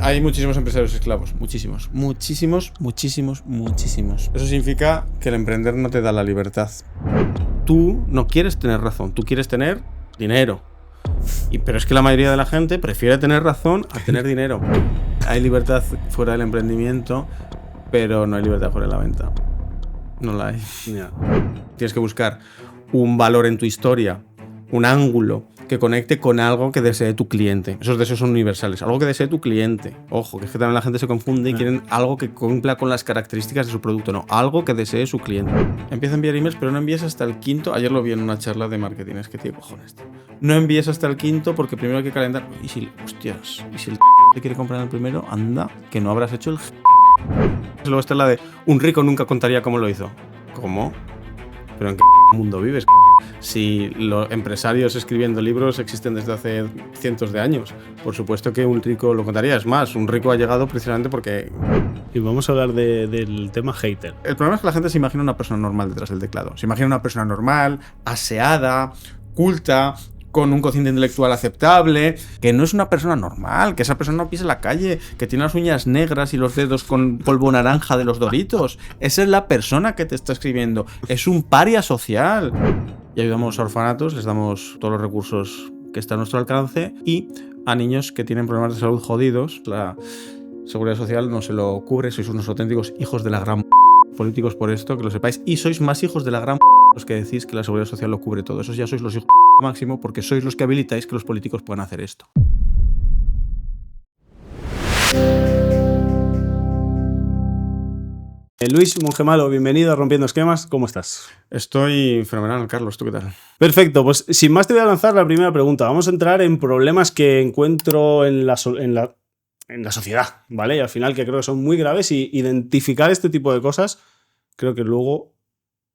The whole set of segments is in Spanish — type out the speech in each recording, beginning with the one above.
Hay muchísimos empresarios esclavos, muchísimos. Eso significa que el emprender no te da la libertad. Tú no quieres tener razón, tú quieres tener dinero. Pero es que la mayoría de la gente prefiere tener razón a tener dinero. Hay libertad fuera del emprendimiento, pero no hay libertad fuera de la venta. No la hay. Yeah. Tienes que buscar un valor en tu historia, un ángulo que conecte con algo que desee tu cliente. Esos deseos son universales. Algo que desee tu cliente. Ojo, que es que también la gente se confunde y quieren algo que cumpla con las características de su producto. No, algo que desee su cliente. Empieza a enviar emails, pero no envíes hasta el quinto. Ayer lo vi en una charla de marketing. Es que tío, cojones, tío. No envíes hasta el quinto porque primero hay que calentar. Y si el te quiere comprar el primero, anda, que no habrás hecho el Luego está la de un rico nunca contaría cómo lo hizo. ¿Cómo? ¿Pero en qué mundo vives? Si los empresarios escribiendo libros existen desde hace cientos de años, por supuesto que un rico lo contaría. Es más, un rico ha llegado precisamente porque... Y vamos a hablar del tema hater. El problema es que la gente se imagina una persona normal detrás del teclado. Se imagina una persona normal, aseada, culta, con un cociente intelectual aceptable, que no es una persona normal, que esa persona no pisa la calle, que tiene las uñas negras y los dedos con polvo naranja de los Doritos. Esa es la persona que te está escribiendo. Es un paria social. Y ayudamos a orfanatos, les damos todos los recursos que están a nuestro alcance y a niños que tienen problemas de salud jodidos. La Seguridad Social no se lo cubre, sois unos auténticos hijos de la gran políticos por esto, que lo sepáis. Y sois más hijos de la gran los que decís que la Seguridad Social lo cubre todo. Esos ya sois los hijos máximo porque sois los que habilitáis que los políticos puedan hacer esto. Luis Mongemalo, bienvenido a Rompiendo Esquemas. ¿Cómo estás? Estoy fenomenal, Carlos. ¿Tú qué tal? Perfecto. Pues sin más te voy a lanzar la primera pregunta. Vamos a entrar en problemas que encuentro en la sociedad, ¿vale? Y al final que creo que son muy graves y identificar este tipo de cosas creo que luego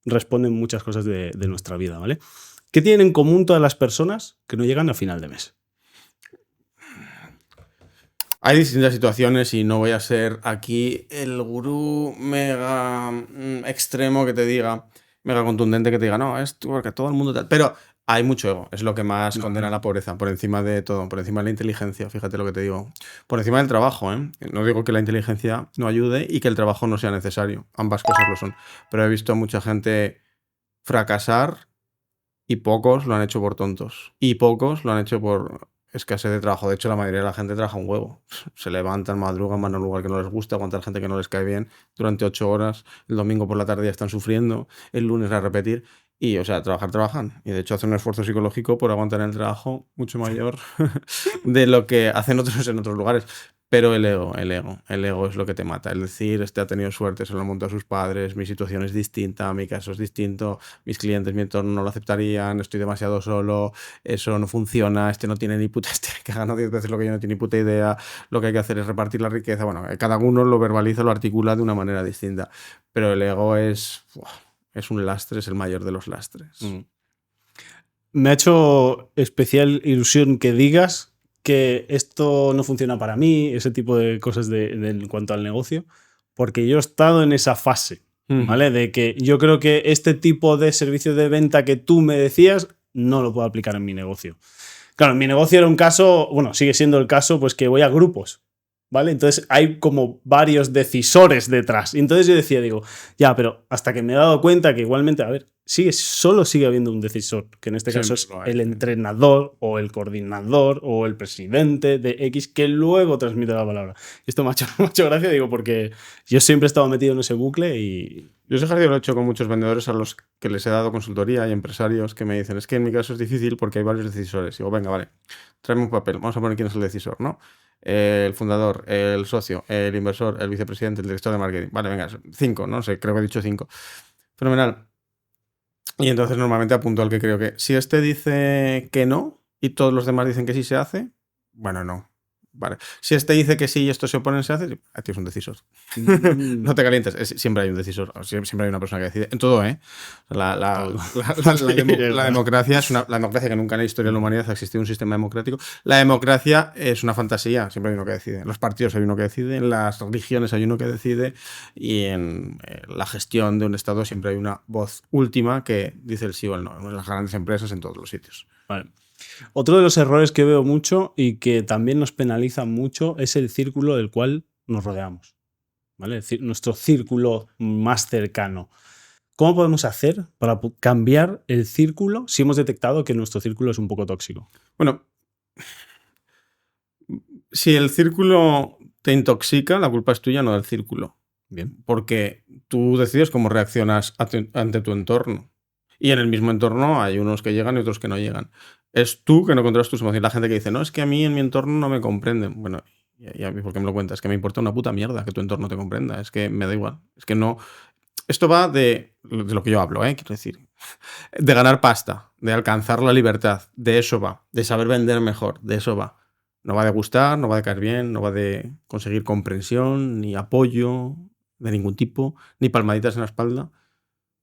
responden muchas cosas de nuestra vida, ¿vale? ¿Qué tienen en común todas las personas que no llegan a final de mes? Hay distintas situaciones y no voy a ser aquí el gurú mega extremo que te diga, mega contundente que te diga, no, es porque todo el mundo tal. Pero hay mucho ego, es lo que más condena a la pobreza, por encima de todo, por encima de la inteligencia, fíjate lo que te digo. Por encima del trabajo, ¿eh? No digo que la inteligencia no ayude y que el trabajo no sea necesario, ambas cosas lo son. Pero he visto a mucha gente fracasar y pocos lo han hecho por tontos. Y pocos lo han hecho por escasez de trabajo. De hecho, la mayoría de la gente trabaja un huevo. Se levantan, madrugan, van a un lugar que no les gusta, aguantan gente que no les cae bien durante 8 horas. El domingo por la tarde ya están sufriendo. El lunes a repetir. Y, o sea, trabajan. Y de hecho hacen un esfuerzo psicológico por aguantar el trabajo mucho mayor de lo que hacen otros en otros lugares. Pero el ego es lo que te mata. Es decir, ha tenido suerte, se lo montó a sus padres, mi situación es distinta, mi caso es distinto, mis clientes, mi entorno no lo aceptarían, estoy demasiado solo, eso no funciona, no tiene ni puta idea, que gana 10 veces lo que yo no tiene ni puta idea, lo que hay que hacer es repartir la riqueza. Bueno, cada uno lo verbaliza, lo articula de una manera distinta. Pero el ego es un lastre, es el mayor de los lastres. Me ha hecho especial ilusión que digas que esto no funciona para mí, ese tipo de cosas en cuanto al negocio, porque yo he estado en esa fase, ¿vale? De que yo creo que este tipo de servicio de venta que tú me decías no lo puedo aplicar en mi negocio. Claro, en mi negocio era un caso, bueno, sigue siendo el caso, pues que voy a grupos, ¿vale? Entonces hay como varios decisores detrás. Y entonces yo decía, digo, ya, pero hasta que me he dado cuenta que igualmente, a ver, solo sigue habiendo un decisor, que en este caso es el entrenador o el coordinador o el presidente de X que luego transmite la palabra. Esto me ha hecho gracia, digo, porque yo siempre he estado metido en ese bucle y... Yo ese ejercicio lo he hecho con muchos vendedores a los que les he dado consultoría y empresarios que me dicen, es que en mi caso es difícil porque hay varios decisores. Y digo, venga, vale, tráeme un papel, vamos a poner quién es el decisor, ¿no? El fundador, el socio, el inversor, el vicepresidente, el director de marketing. Vale, venga, 5, no sé, creo que he dicho 5. Fenomenal. Y entonces normalmente apunto al que creo que si este dice que no y todos los demás dicen que sí se hace, bueno, no. Vale. Si este dice que sí y esto se opone, se hace, aquí es un decisor. No te calientes, siempre hay un decisor, siempre hay una persona que decide. En todo, ¿eh? La democracia es la democracia que nunca en la historia de la humanidad ha existido un sistema democrático. La democracia es una fantasía, siempre hay uno que decide. En los partidos hay uno que decide, en las religiones hay uno que decide y en la gestión de un Estado siempre hay una voz última que dice el sí o el no. En las grandes empresas, en todos los sitios. Vale. Otro de los errores que veo mucho y que también nos penaliza mucho es el círculo del cual nos rodeamos, ¿vale? Es decir, nuestro círculo más cercano. ¿Cómo podemos hacer para cambiar el círculo si hemos detectado que nuestro círculo es un poco tóxico? Bueno, si el círculo te intoxica, la culpa es tuya, no del círculo. Bien. Porque tú decides cómo reaccionas ante tu entorno. Y en el mismo entorno hay unos que llegan y otros que no llegan. Es tú que no controlas tus emociones. La gente que dice, no, es que a mí en mi entorno no me comprenden. Bueno, ¿y a mí por qué me lo cuentas? Es que me importa una puta mierda que tu entorno te comprenda. Es que me da igual. Es que no... Esto va de lo que yo hablo, quiero decir. De ganar pasta, de alcanzar la libertad. De eso va. De saber vender mejor. De eso va. No va de gustar, no va de caer bien, no va de conseguir comprensión, ni apoyo de ningún tipo, ni palmaditas en la espalda.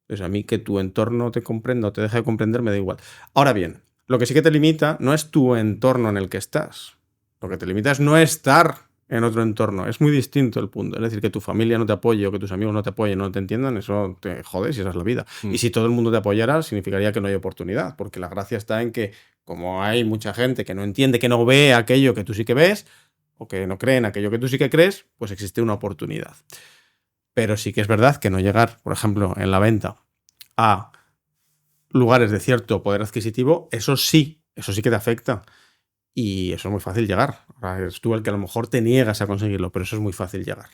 Pues a mí que tu entorno te comprenda o te deje de comprender me da igual. Ahora bien, lo que sí que te limita no es tu entorno en el que estás. Lo que te limita es no estar en otro entorno. Es muy distinto el punto. Es decir, que tu familia no te apoye o que tus amigos no te apoyen, no te entiendan, eso te jodes y esa es la vida. Y si todo el mundo te apoyara, significaría que no hay oportunidad, porque la gracia está en que, como hay mucha gente que no entiende, que no ve aquello que tú sí que ves, o que no cree en aquello que tú sí que crees, pues existe una oportunidad. Pero sí que es verdad que no llegar, por ejemplo, en la venta a lugares de cierto poder adquisitivo, eso sí que te afecta. Y eso es muy fácil llegar. Ahora eres tú el que a lo mejor te niegas a conseguirlo, pero eso es muy fácil llegar.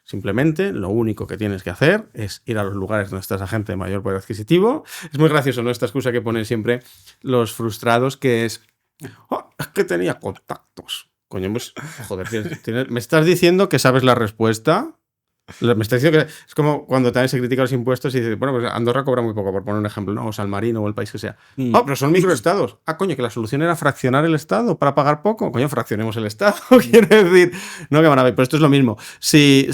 Simplemente lo único que tienes que hacer es ir a los lugares donde está esa gente de mayor poder adquisitivo. Es muy gracioso, ¿no? Esta excusa que ponen siempre los frustrados, que es, es que tenía contactos. Coño, pues, joder, me estás diciendo que sabes la respuesta. Me está diciendo que es como cuando también se critica los impuestos y dice, bueno, pues Andorra cobra muy poco, por poner un ejemplo, ¿no? O San Marino o el país que sea. Pero son microestados. Coño, que la solución era fraccionar el Estado para pagar poco. Coño, fraccionemos el Estado, quiere decir. No, que van a ver, pero esto es lo mismo. Si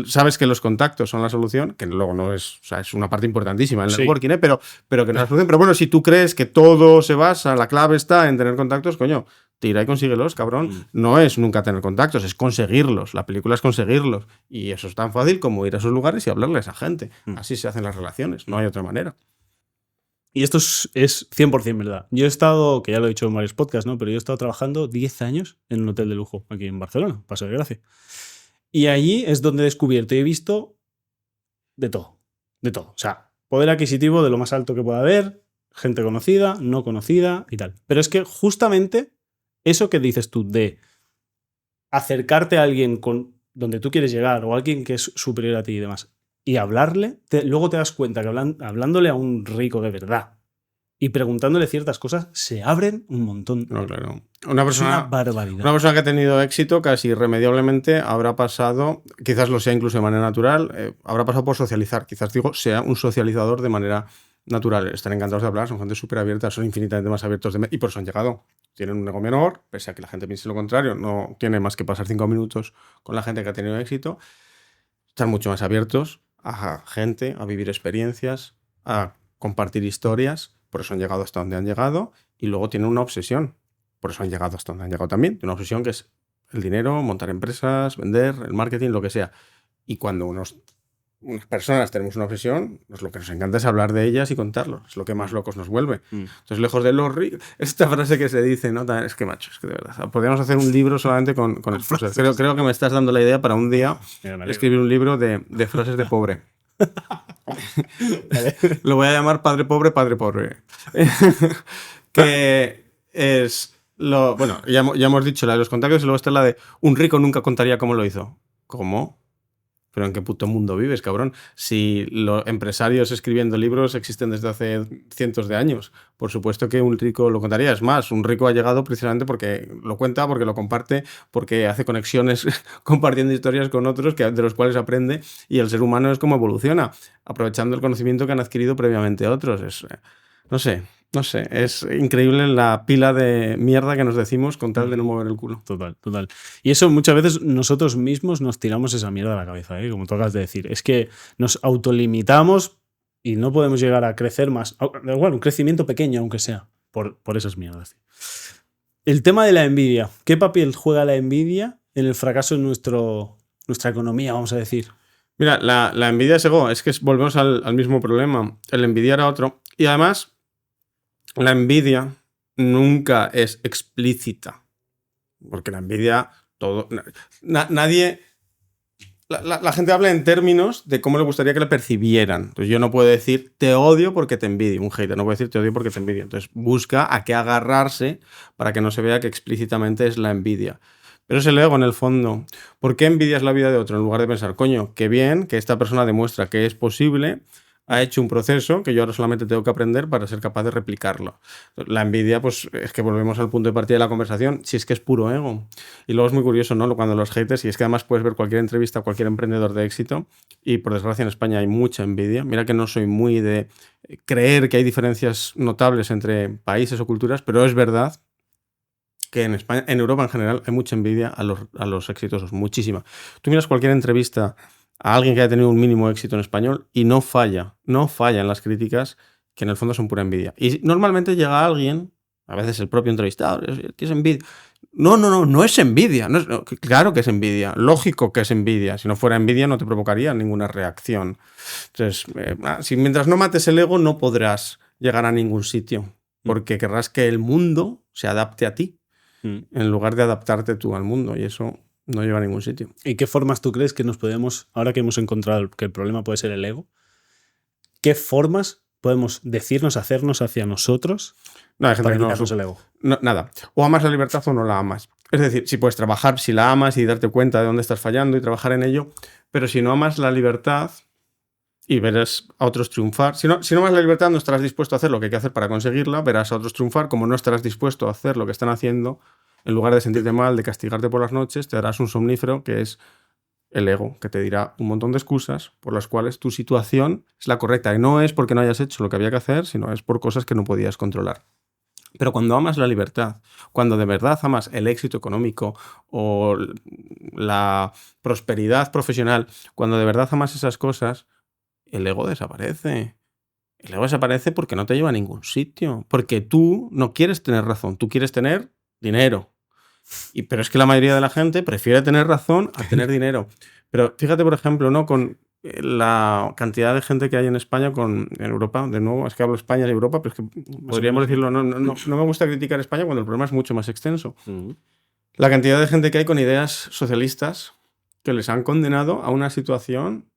sabes que los contactos son la solución, que luego no es, o sea, es una parte importantísima en el networking, pero que no es la solución. Pero bueno, si tú crees que todo se basa, la clave está en tener contactos, coño, tira y consíguelos, cabrón. No es nunca tener contactos, es conseguirlos. La película es conseguirlos. Y eso es tan fácil como ir a esos lugares y hablarle a esa gente. Así se hacen las relaciones, no hay otra manera. Y esto es 100% verdad. Yo he estado, que ya lo he dicho en varios podcasts, ¿no? Pero yo he estado trabajando 10 años en un hotel de lujo aquí en Barcelona, Paso de Gracia. Y allí es donde he descubierto y he visto de todo. De todo. O sea, poder adquisitivo de lo más alto que pueda haber, gente conocida, no conocida y tal. Pero es que justamente eso que dices tú de acercarte a alguien con donde tú quieres llegar o a alguien que es superior a ti y demás y hablarle, luego te das cuenta que hablándole a un rico de verdad y preguntándole ciertas cosas se abren un montón. No, claro. Una persona, barbaridad. Una persona que ha tenido éxito casi irremediablemente habrá pasado, quizás lo sea incluso de manera natural, habrá pasado por socializar. Quizás digo, sea un socializador de manera natural. Están encantados de hablar, son gente súper abierta, son infinitamente más abiertos y por eso han llegado. Tienen un ego menor, pese a que la gente piense lo contrario, no tiene más que pasar 5 minutos con la gente que ha tenido éxito. Están mucho más abiertos a gente, a vivir experiencias, a compartir historias, por eso han llegado hasta donde han llegado, y luego tienen una obsesión, por eso han llegado hasta donde han llegado también, una obsesión que es el dinero, montar empresas, vender, el marketing, lo que sea. Y cuando unas personas tenemos una obsesión, pues lo que nos encanta es hablar de ellas y contarlo. Es lo que más locos nos vuelve. Entonces, lejos de los ricos... Esta frase que se dice, ¿no? Es que, macho, es que de verdad. Podríamos hacer un libro solamente con frases. Creo que me estás dando la idea para un día escribir un libro de frases de pobre. Lo voy a llamar Padre Pobre, Padre Pobre. Que es... Bueno, ya hemos dicho la de los contactos y luego está la de un rico nunca contaría cómo lo hizo. ¿Cómo? ¿Pero en qué puto mundo vives, cabrón? Si los empresarios escribiendo libros existen desde hace cientos de años. Por supuesto que un rico lo contaría. Es más, un rico ha llegado precisamente porque lo cuenta, porque lo comparte, porque hace conexiones compartiendo historias con otros de los cuales aprende. Y el ser humano es como evoluciona, aprovechando el conocimiento que han adquirido previamente otros. No sé, es increíble la pila de mierda que nos decimos con tal de no mover el culo. Total. Y eso muchas veces nosotros mismos nos tiramos esa mierda a la cabeza, como tú acabas de decir. Es que nos autolimitamos y no podemos llegar a crecer más. Bueno, un crecimiento pequeño, aunque sea, por esas mierdas. El tema de la envidia. ¿Qué papel juega la envidia en el fracaso de nuestra economía, vamos a decir? Mira, la envidia es ego. Es que volvemos al mismo problema. El envidiar a otro. Y además... La envidia nunca es explícita. Porque la envidia, nadie... La gente habla en términos de cómo le gustaría que le percibieran. Entonces yo no puedo decir te odio porque te envidio. Un hater no puede decir te odio porque te envidio. Entonces busca a qué agarrarse para que no se vea que explícitamente es la envidia. Pero es el ego en el fondo. ¿Por qué envidias la vida de otro? En lugar de pensar, coño, qué bien que esta persona demuestra que es posible, ha hecho un proceso que yo ahora solamente tengo que aprender para ser capaz de replicarlo. La envidia, pues es que volvemos al punto de partida de la conversación, si es que es puro ego. Y luego es muy curioso, ¿no? Cuando los haters, y es que además puedes ver cualquier entrevista a cualquier emprendedor de éxito, y por desgracia en España hay mucha envidia. Mira que no soy muy de creer que hay diferencias notables entre países o culturas, pero es verdad que en España, en Europa en general, hay mucha envidia a los exitosos, muchísima. Tú miras cualquier entrevista a alguien que haya tenido un mínimo éxito en español y no falla en las críticas, que en el fondo son pura envidia. Y normalmente llega alguien, a veces el propio entrevistado, tienes envidia. No es envidia. Claro que es envidia, lógico que es envidia. Si no fuera envidia no te provocaría ninguna reacción. Entonces, si mientras no mates el ego no podrás llegar a ningún sitio, porque querrás que el mundo se adapte a ti, en lugar de adaptarte tú al mundo, y eso no lleva a ningún sitio. ¿Y qué formas tú crees que nos podemos, ahora que hemos encontrado que el problema puede ser el ego, qué formas podemos decirnos, hacernos hacia nosotros no, hay gente para que quitarnos el ego? Nada. O amas la libertad o no la amas. Es decir, si puedes trabajar, si la amas y darte cuenta de dónde estás fallando y trabajar en ello, pero si no amas la libertad y verás a otros triunfar, si no amas la libertad no estarás dispuesto a hacer lo que hay que hacer para conseguirla, verás a otros triunfar, como no estarás dispuesto a hacer lo que están haciendo. En lugar de sentirte mal, de castigarte por las noches, te darás un somnífero que es el ego, que te dirá un montón de excusas por las cuales tu situación es la correcta. Y no es porque no hayas hecho lo que había que hacer, sino es por cosas que no podías controlar. Pero cuando amas la libertad, cuando de verdad amas el éxito económico o la prosperidad profesional, cuando de verdad amas esas cosas, el ego desaparece. El ego desaparece porque no te lleva a ningún sitio. Porque tú no quieres tener razón, tú quieres tener dinero. Pero es que la mayoría de la gente prefiere tener razón a tener dinero. Pero fíjate, por ejemplo, ¿no? Con la cantidad de gente que hay en España, en Europa, de nuevo, es que hablo España y Europa, pero es que podríamos decirlo, no me gusta criticar España cuando el problema es mucho más extenso. La cantidad de gente que hay con ideas socialistas que les han condenado a una situación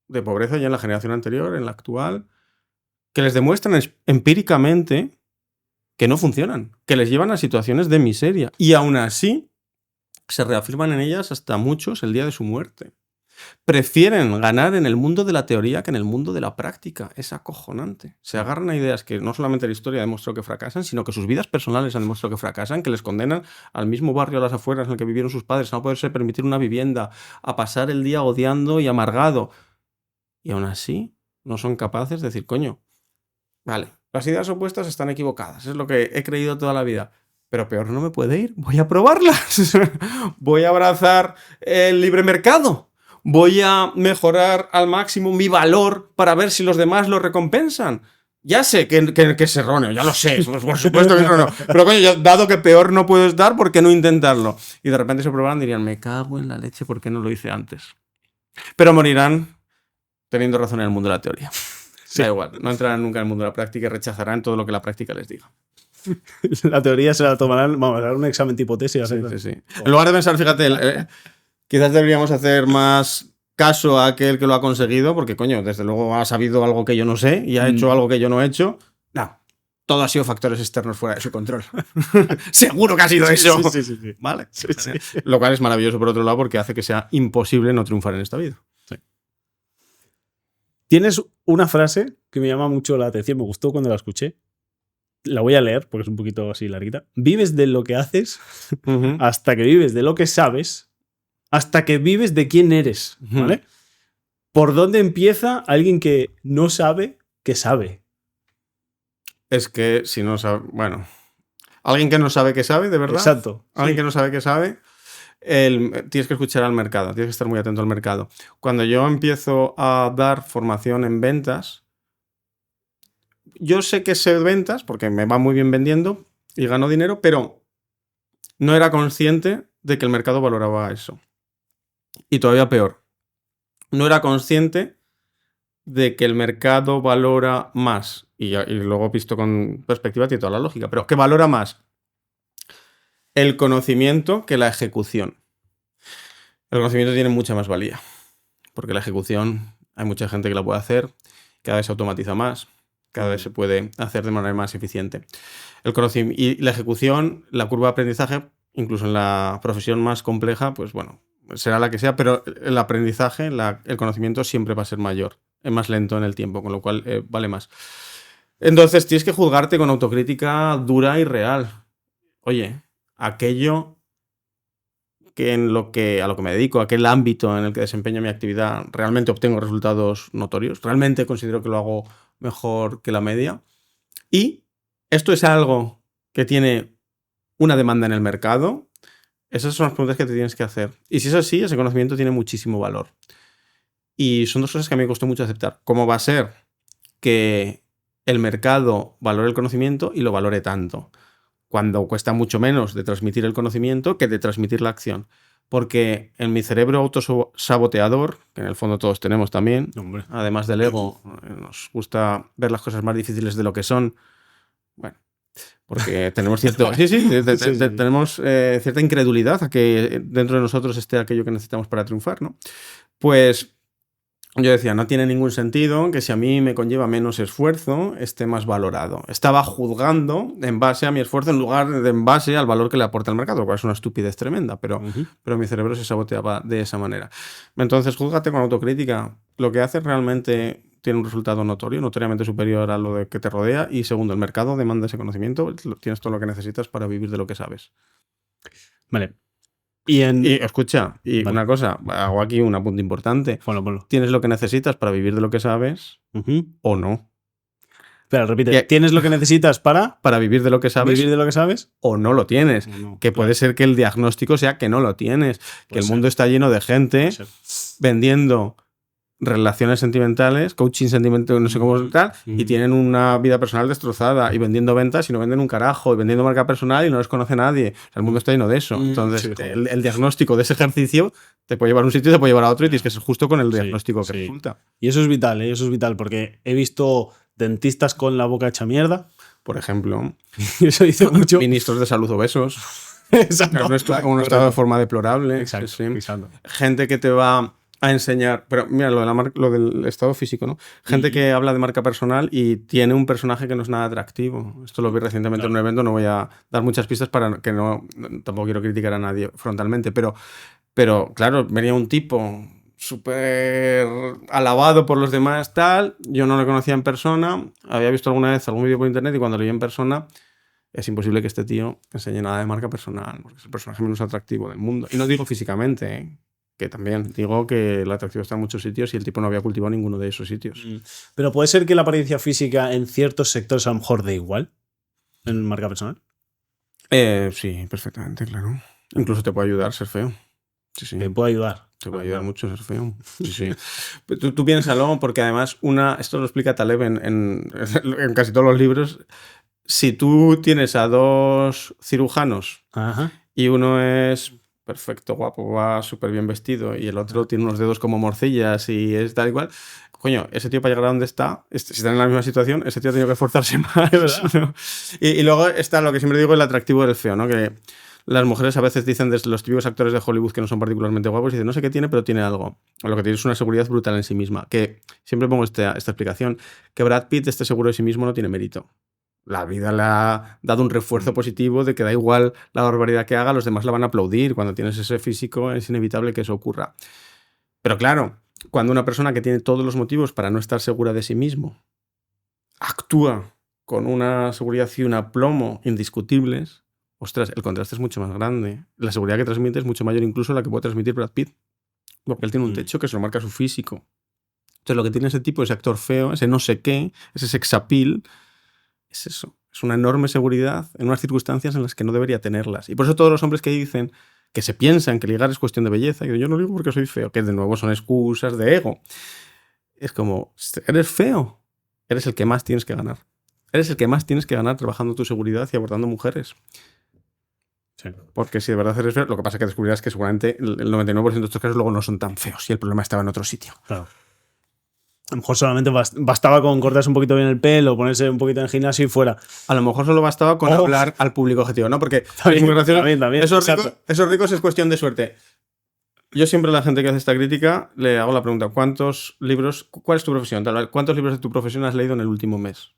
de pobreza ya en la generación anterior, en la actual, que les demuestran empíricamente que no funcionan, que les llevan a situaciones de miseria. Y aún así, se reafirman en ellas hasta muchos el día de su muerte. Prefieren ganar en el mundo de la teoría que en el mundo de la práctica. Es acojonante. Se agarran a ideas que no solamente la historia ha demostrado que fracasan, sino que sus vidas personales han demostrado que fracasan, que les condenan al mismo barrio a las afueras en el que vivieron sus padres, a no poderse permitir una vivienda, a pasar el día odiando y amargado. Y aún así, no son capaces de decir, coño, vale, las ideas opuestas están equivocadas, es lo que he creído toda la vida. Pero peor no me puede ir, voy a probarlas. Voy a abrazar el libre mercado. Voy a mejorar al máximo mi valor para ver si los demás lo recompensan. Ya sé que es erróneo, ya lo sé, por supuesto que es erróneo. Pero coño, dado que peor no puedo estar, ¿por qué no intentarlo? Y de repente se probarán y dirían, me cago en la leche, ¿por qué no lo hice antes? Pero morirán teniendo razón en el mundo de la teoría. Sí. Da igual, no entrarán nunca en el mundo de la práctica y rechazarán todo lo que la práctica les diga. La teoría se la tomarán, vamos a dar un examen tipo tesis. Sí. En lugar de pensar, fíjate, quizás deberíamos hacer más caso a aquel que lo ha conseguido, porque coño, desde luego ha sabido algo que yo no sé y ha hecho algo que yo no he hecho. No, todo ha sido factores externos fuera de su control. Seguro que ha sido eso. Sí. Vale. Sí. Lo cual es maravilloso por otro lado porque hace que sea imposible no triunfar en esta vida. Sí. Tienes una frase que me llama mucho la atención, me gustó cuando la escuché. La voy a leer porque es un poquito así larguita. Vives de lo que haces hasta que vives de lo que sabes, hasta que vives de quién eres, ¿vale? ¿Por dónde empieza alguien que no sabe que sabe? Es que si no sabe... Bueno, alguien que no sabe que sabe, de verdad. Exacto. Alguien que no sabe que sabe... tienes que escuchar al mercado, tienes que estar muy atento al mercado. Cuando yo empiezo a dar formación en ventas, yo sé que sé ventas porque me va muy bien vendiendo y gano dinero, pero no era consciente de que el mercado valoraba eso. Y todavía peor, no era consciente de que el mercado valora más, y luego visto con perspectiva tiene toda la lógica, pero que valora más el conocimiento que la ejecución. El conocimiento tiene mucha más valía, porque la ejecución hay mucha gente que la puede hacer, cada vez se automatiza más, cada vez se puede hacer de manera más eficiente. El conocimiento y la ejecución, la curva de aprendizaje, incluso en la profesión más compleja, pues bueno, será la que sea, pero el aprendizaje, el conocimiento siempre va a ser mayor, es más lento en el tiempo, con lo cual vale más. Entonces tienes que juzgarte con autocrítica dura y real. Oye, aquello a lo que me dedico, aquel ámbito en el que desempeño mi actividad, realmente obtengo resultados notorios, realmente considero que lo hago mejor que la media. Y esto es algo que tiene una demanda en el mercado. Esas son las preguntas que te tienes que hacer. Y si es así, ese conocimiento tiene muchísimo valor. Y son dos cosas que a mí me costó mucho aceptar. ¿Cómo va a ser que el mercado valore el conocimiento y lo valore tanto? Cuando cuesta mucho menos de transmitir el conocimiento que de transmitir la acción. Porque en mi cerebro autosaboteador, que en el fondo todos tenemos también, Hombre. además del ego, nos gusta ver las cosas más difíciles de lo que son. Bueno, porque tenemos cierto... tenemos cierta incredulidad a que dentro de nosotros esté aquello que necesitamos para triunfar, ¿no? Pues yo decía, no tiene ningún sentido que si a mí me conlleva menos esfuerzo, esté más valorado. Estaba juzgando en base a mi esfuerzo en lugar de en base al valor que le aporta el mercado, lo cual es una estupidez tremenda, pero mi cerebro se saboteaba de esa manera. Entonces, júzgate con autocrítica. Lo que haces realmente tiene un resultado notoriamente superior a lo que te rodea. Y segundo, el mercado demanda ese conocimiento. Tienes todo lo que necesitas para vivir de lo que sabes. Vale. Y escucha, vale. Una cosa, hago aquí un apunte importante. Ponlo. ¿Tienes lo que necesitas para vivir de lo que sabes o no? Espera, repite. ¿Tienes lo que necesitas para vivir de lo que sabes? ¿Vivir de lo que sabes? O no lo tienes. No, que puede ser que el diagnóstico sea que no lo tienes. Que el mundo está lleno de gente vendiendo relaciones sentimentales, coaching sentimental, no sé cómo tal, y tienen una vida personal destrozada y vendiendo ventas y no venden un carajo y vendiendo marca personal y no les conoce nadie. O sea, el mundo está lleno de eso. Entonces, el diagnóstico de ese ejercicio te puede llevar a un sitio y te puede llevar a otro y tienes que ser justo con el diagnóstico que resulta. Y eso es vital, eso es vital, porque he visto dentistas con la boca hecha mierda. Por ejemplo. Eso dice mucho. Ministros de salud obesos. Exacto. Un estado de forma deplorable. Exacto. Gente que te va a enseñar, pero mira, lo del estado físico, ¿no? Gente que habla de marca personal y tiene un personaje que no es nada atractivo. Esto lo vi recientemente en un evento, no voy a dar muchas pistas para que tampoco quiero criticar a nadie frontalmente, pero claro, venía un tipo súper alabado por los demás, tal, yo no lo conocía en persona, había visto alguna vez algún vídeo por internet y cuando lo vi en persona es imposible que este tío enseñe nada de marca personal, porque es el personaje menos atractivo del mundo. Y no digo físicamente, ¿eh? Que también digo que el atractivo está en muchos sitios y el tipo no había cultivado ninguno de esos sitios. Pero puede ser que la apariencia física en ciertos sectores a lo mejor dé igual en marca personal. Sí, perfectamente, claro. Incluso te puede ayudar ser feo. Sí. Te puede ayudar. Te puede ayudar mucho ser feo. Sí. Tú piénsalo, porque además esto lo explica Taleb en casi todos los libros. Si tú tienes a dos cirujanos y uno es perfecto, guapo, va súper bien vestido y el otro tiene unos dedos como morcillas y es tal igual, coño, ese tío para llegar a donde está, si está en la misma situación, ese tío ha tenido que esforzarse más, ¿no? Y luego está lo que siempre digo, el atractivo del feo, ¿no? Que las mujeres a veces dicen de los típicos actores de Hollywood que no son particularmente guapos y dicen, no sé qué tiene, pero tiene algo. Lo que tiene es una seguridad brutal en sí misma. Que siempre pongo esta explicación, que Brad Pitt esté seguro de sí mismo no tiene mérito. La vida le ha dado un refuerzo positivo de que da igual la barbaridad que haga, los demás la van a aplaudir. Cuando tienes ese físico es inevitable que eso ocurra. Pero claro, cuando una persona que tiene todos los motivos para no estar segura de sí mismo actúa con una seguridad y un aplomo indiscutibles, ostras, el contraste es mucho más grande. La seguridad que transmite es mucho mayor incluso la que puede transmitir Brad Pitt. Porque él tiene un techo que se lo marca su físico. Entonces lo que tiene ese tipo, ese actor feo, ese no sé qué, ese sex appeal, es eso. Es una enorme seguridad en unas circunstancias en las que no debería tenerlas. Y por eso todos los hombres que dicen que se piensan que ligar es cuestión de belleza, y yo no ligo porque soy feo, que de nuevo son excusas de ego. Es como, eres feo, eres el que más tienes que ganar. Eres el que más tienes que ganar trabajando tu seguridad y abordando mujeres. Sí. Porque si de verdad eres feo, lo que pasa es que descubrirás que seguramente el 99% de estos casos luego no son tan feos y el problema estaba en otro sitio. Claro. A lo mejor solamente bastaba con cortarse un poquito bien el pelo, ponerse un poquito en el gimnasio y fuera. A lo mejor solo bastaba con hablar al público objetivo, ¿no? Porque También, es muy gracioso. también, Esos ricos es cuestión de suerte. Yo siempre a la gente que hace esta crítica le hago la pregunta, ¿cuántos libros, cuál es tu profesión? ¿Cuántos libros de tu profesión has leído en el último mes?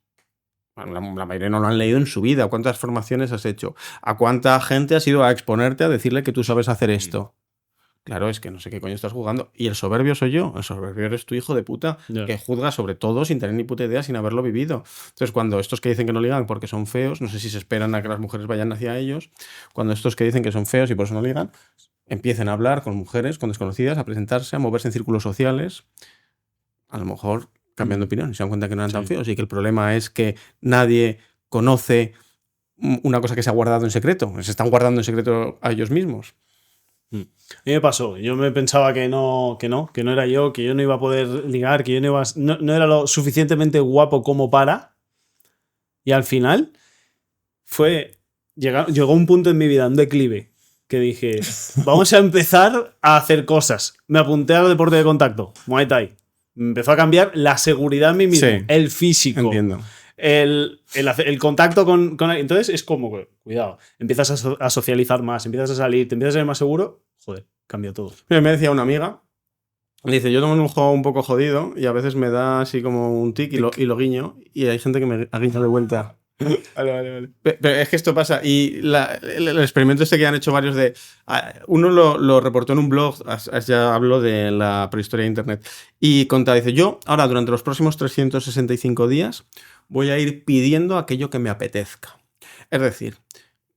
Bueno, la mayoría no lo han leído en su vida. ¿Cuántas formaciones has hecho? ¿A cuánta gente has ido a exponerte a decirle que tú sabes hacer esto? Claro, es que no sé qué coño estás jugando. Y el soberbio soy yo. El soberbio eres tu hijo de puta, que juzga sobre todo sin tener ni puta idea, sin haberlo vivido. Entonces, cuando estos que dicen que no ligan porque son feos, no sé si se esperan a que las mujeres vayan hacia ellos, cuando estos que dicen que son feos y por eso no ligan, empiecen a hablar con mujeres, con desconocidas, a presentarse, a moverse en círculos sociales, a lo mejor cambian de opinión y se dan cuenta que no eran tan feos y que el problema es que nadie conoce una cosa que se ha guardado en secreto. Se están guardando en secreto a ellos mismos. A mí me pasó. Yo me pensaba que no era yo, que yo no iba a poder ligar, que yo no era lo suficientemente guapo como para. Y al final llegó un punto en mi vida, un declive, que dije, vamos a empezar a hacer cosas. Me apunté al deporte de contacto, Muay Thai. Me empezó a cambiar la seguridad en mí mismo, el físico. Entiendo. El contacto con... Entonces es como que, cuidado, empiezas a socializar más, empiezas a salir, te empiezas a ser más seguro, joder, cambia todo. Me decía una amiga, me dice, yo tengo un ojo un poco jodido y a veces me da así como un tic y lo guiño y hay gente que me guiña de vuelta. Vale. Pero es que esto pasa y el experimento este que han hecho varios de... Uno lo reportó en un blog, ya hablo de la prehistoria de internet, y contaba, dice, yo ahora durante los próximos 365 días voy a ir pidiendo aquello que me apetezca. Es decir,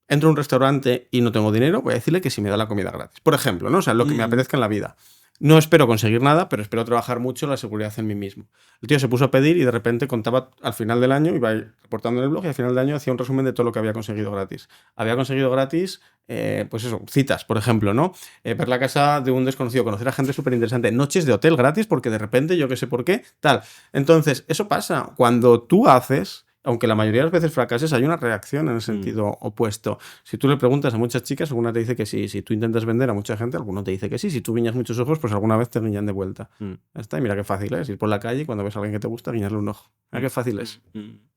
entro a un restaurante y no tengo dinero, voy a decirle que si me da la comida gratis. Por ejemplo, ¿no? O sea, lo que me apetezca en la vida. No espero conseguir nada, pero espero trabajar mucho la seguridad en mí mismo. El tío se puso a pedir y de repente contaba al final del año, iba reportando en el blog y al final del año hacía un resumen de todo lo que había conseguido gratis. Había conseguido gratis, pues eso, citas, por ejemplo, ¿no? Ver la casa de un desconocido, conocer a gente súper interesante, noches de hotel gratis porque de repente, yo qué sé por qué, tal. Entonces, eso pasa. Cuando tú haces... Aunque la mayoría de las veces fracases, hay una reacción en el sentido opuesto. Si tú le preguntas a muchas chicas, alguna te dice que sí. Si tú intentas vender a mucha gente, alguno te dice que sí. Si tú guiñas muchos ojos, pues alguna vez te guiñan de vuelta. Ya está. Y mira qué fácil es ir por la calle y cuando ves a alguien que te gusta, guiñarle un ojo. Mira qué fácil es.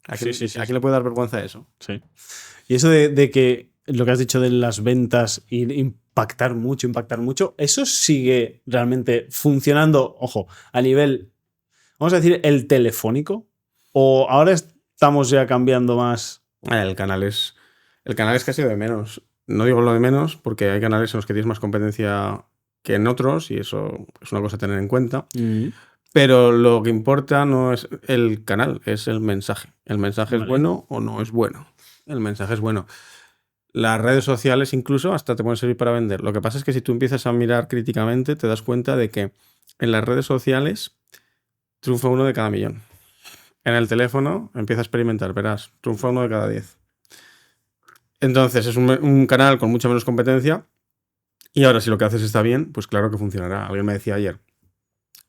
¿A quién le puede dar vergüenza eso? Sí. Y eso de que lo que has dicho de las ventas y impactar mucho, ¿eso sigue realmente funcionando, ojo, a nivel, vamos a decir, el telefónico? ¿O ahora estamos ya cambiando más? El canal es casi de menos. No digo lo de menos porque hay canales en los que tienes más competencia que en otros y eso es una cosa a tener en cuenta. Pero lo que importa no es el canal, es el mensaje. ¿El mensaje es bueno o no es bueno? El mensaje es bueno. Las redes sociales incluso hasta te pueden servir para vender. Lo que pasa es que si tú empiezas a mirar críticamente te das cuenta de que en las redes sociales triunfa 1 de cada 1.000.000. En el teléfono empieza a experimentar, verás, triunfa 1 de cada 10. Entonces es un canal con mucha menos competencia y ahora si lo que haces está bien, pues claro que funcionará. Alguien me decía ayer,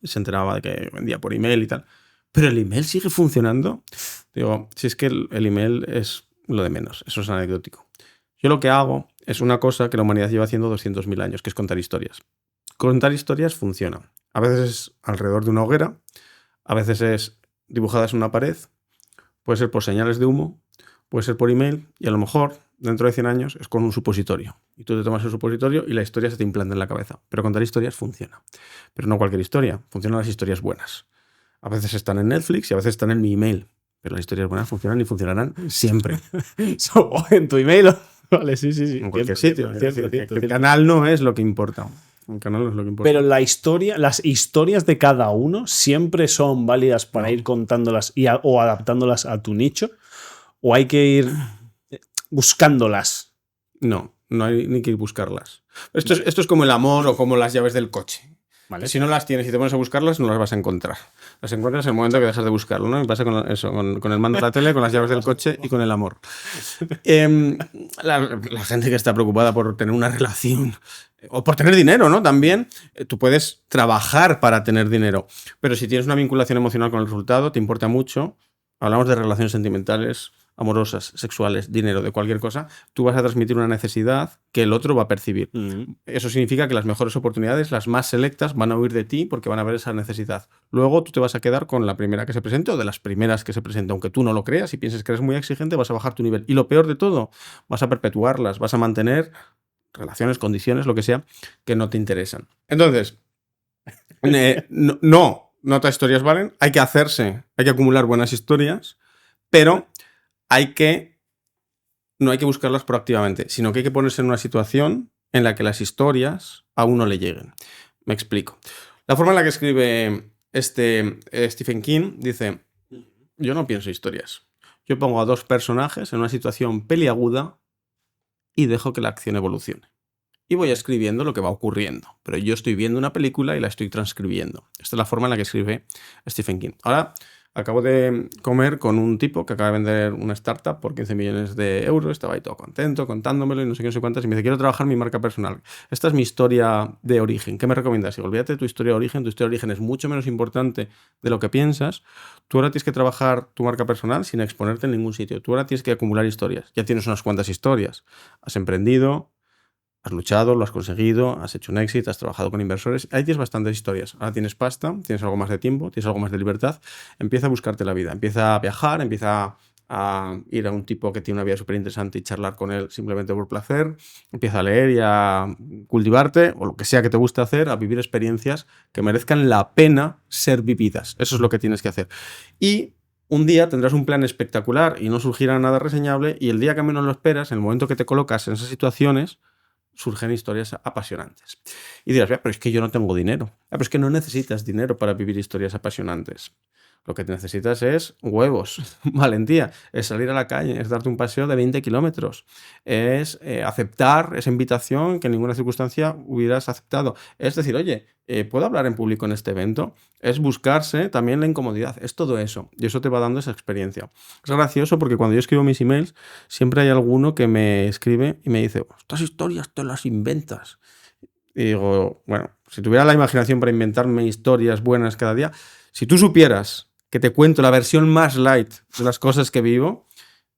se enteraba de que vendía por email y tal, pero el email sigue funcionando. Digo, si es que el email es lo de menos, eso es anecdótico. Yo lo que hago es una cosa que la humanidad lleva haciendo 200.000 años, que es contar historias. Contar historias funciona. A veces es alrededor de una hoguera, a veces es dibujadas en una pared, puede ser por señales de humo, puede ser por email y a lo mejor dentro de 100 años es con un supositorio. Y tú te tomas el supositorio y la historia se te implanta en la cabeza. Pero contar historias funciona. Pero no cualquier historia, funcionan las historias buenas. A veces están en Netflix y a veces están en mi email. Pero las historias buenas funcionan y funcionarán siempre. O en tu email. Vale, sí. En cualquier sitio. El canal no es lo que importa. Un canal no es lo que importa. Pero las historias de cada uno siempre son válidas para ir contándolas o adaptándolas a tu nicho, o hay que ir buscándolas. No hay ni que ir buscarlas. Esto es como el amor o como las llaves del coche. Vale. Si no las tienes y te pones a buscarlas, no las vas a encontrar. Las encuentras en el momento que dejas de buscarlo, ¿no? Me pasa con eso, con el mando de la tele, con las llaves del coche y con el amor. La gente que está preocupada por tener una relación o por tener dinero, ¿no? También tú puedes trabajar para tener dinero, pero si tienes una vinculación emocional con el resultado, te importa mucho. Hablamos de relaciones sentimentales, amorosas, sexuales, dinero, de cualquier cosa, tú vas a transmitir una necesidad que el otro va a percibir. Eso significa que las mejores oportunidades, las más selectas, van a huir de ti porque van a ver esa necesidad. Luego tú te vas a quedar con la primera que se presente o de las primeras que se presente. Aunque tú no lo creas y pienses que eres muy exigente, vas a bajar tu nivel. Y lo peor de todo, vas a perpetuarlas, vas a mantener relaciones, condiciones, lo que sea, que no te interesan. Entonces, no todas historias valen, hay que acumular buenas historias, pero no hay que buscarlas proactivamente, sino que hay que ponerse en una situación en la que las historias a uno le lleguen. Me explico. La forma en la que escribe Stephen King dice: yo no pienso historias. Yo pongo a dos personajes en una situación peliaguda y dejo que la acción evolucione. Y voy escribiendo lo que va ocurriendo. Pero yo estoy viendo una película y la estoy transcribiendo. Esta es la forma en la que escribe Stephen King. Ahora, acabo de comer con un tipo que acaba de vender una startup por 15 millones de euros. Estaba ahí todo contento, contándomelo y no sé qué, no sé cuántas. Y me dice: quiero trabajar mi marca personal. Esta es mi historia de origen. ¿Qué me recomiendas? Y olvídate de tu historia de origen. Tu historia de origen es mucho menos importante de lo que piensas. Tú ahora tienes que trabajar tu marca personal sin exponerte en ningún sitio. Tú ahora tienes que acumular historias. Ya tienes unas cuantas historias. Has emprendido, has luchado, lo has conseguido, has hecho un éxito, has trabajado con inversores. Ahí tienes bastantes historias. Ahora tienes pasta, tienes algo más de tiempo, tienes algo más de libertad. Empieza a buscarte la vida. Empieza a viajar, empieza a ir a un tipo que tiene una vida súper interesante y charlar con él simplemente por placer. Empieza a leer y a cultivarte, o lo que sea que te guste hacer, a vivir experiencias que merezcan la pena ser vividas. Eso es lo que tienes que hacer. Y un día tendrás un plan espectacular y no surgirá nada reseñable, y el día que menos lo esperas, en el momento que te colocas en esas situaciones, surgen historias apasionantes. Y dirás: pero es que yo no tengo dinero. Pero es que no necesitas dinero para vivir historias apasionantes. Lo que necesitas es huevos, valentía, es salir a la calle, es darte un paseo de 20 kilómetros, es aceptar esa invitación que en ninguna circunstancia hubieras aceptado. Es decir: oye, ¿puedo hablar en público en este evento? Es buscarse también la incomodidad, es todo eso. Y eso te va dando esa experiencia. Es gracioso porque cuando yo escribo mis emails, siempre hay alguno que me escribe y me dice: estas historias te las inventas. Y digo: bueno, si tuviera la imaginación para inventarme historias buenas cada día, si tú supieras que te cuento la versión más light de las cosas que vivo,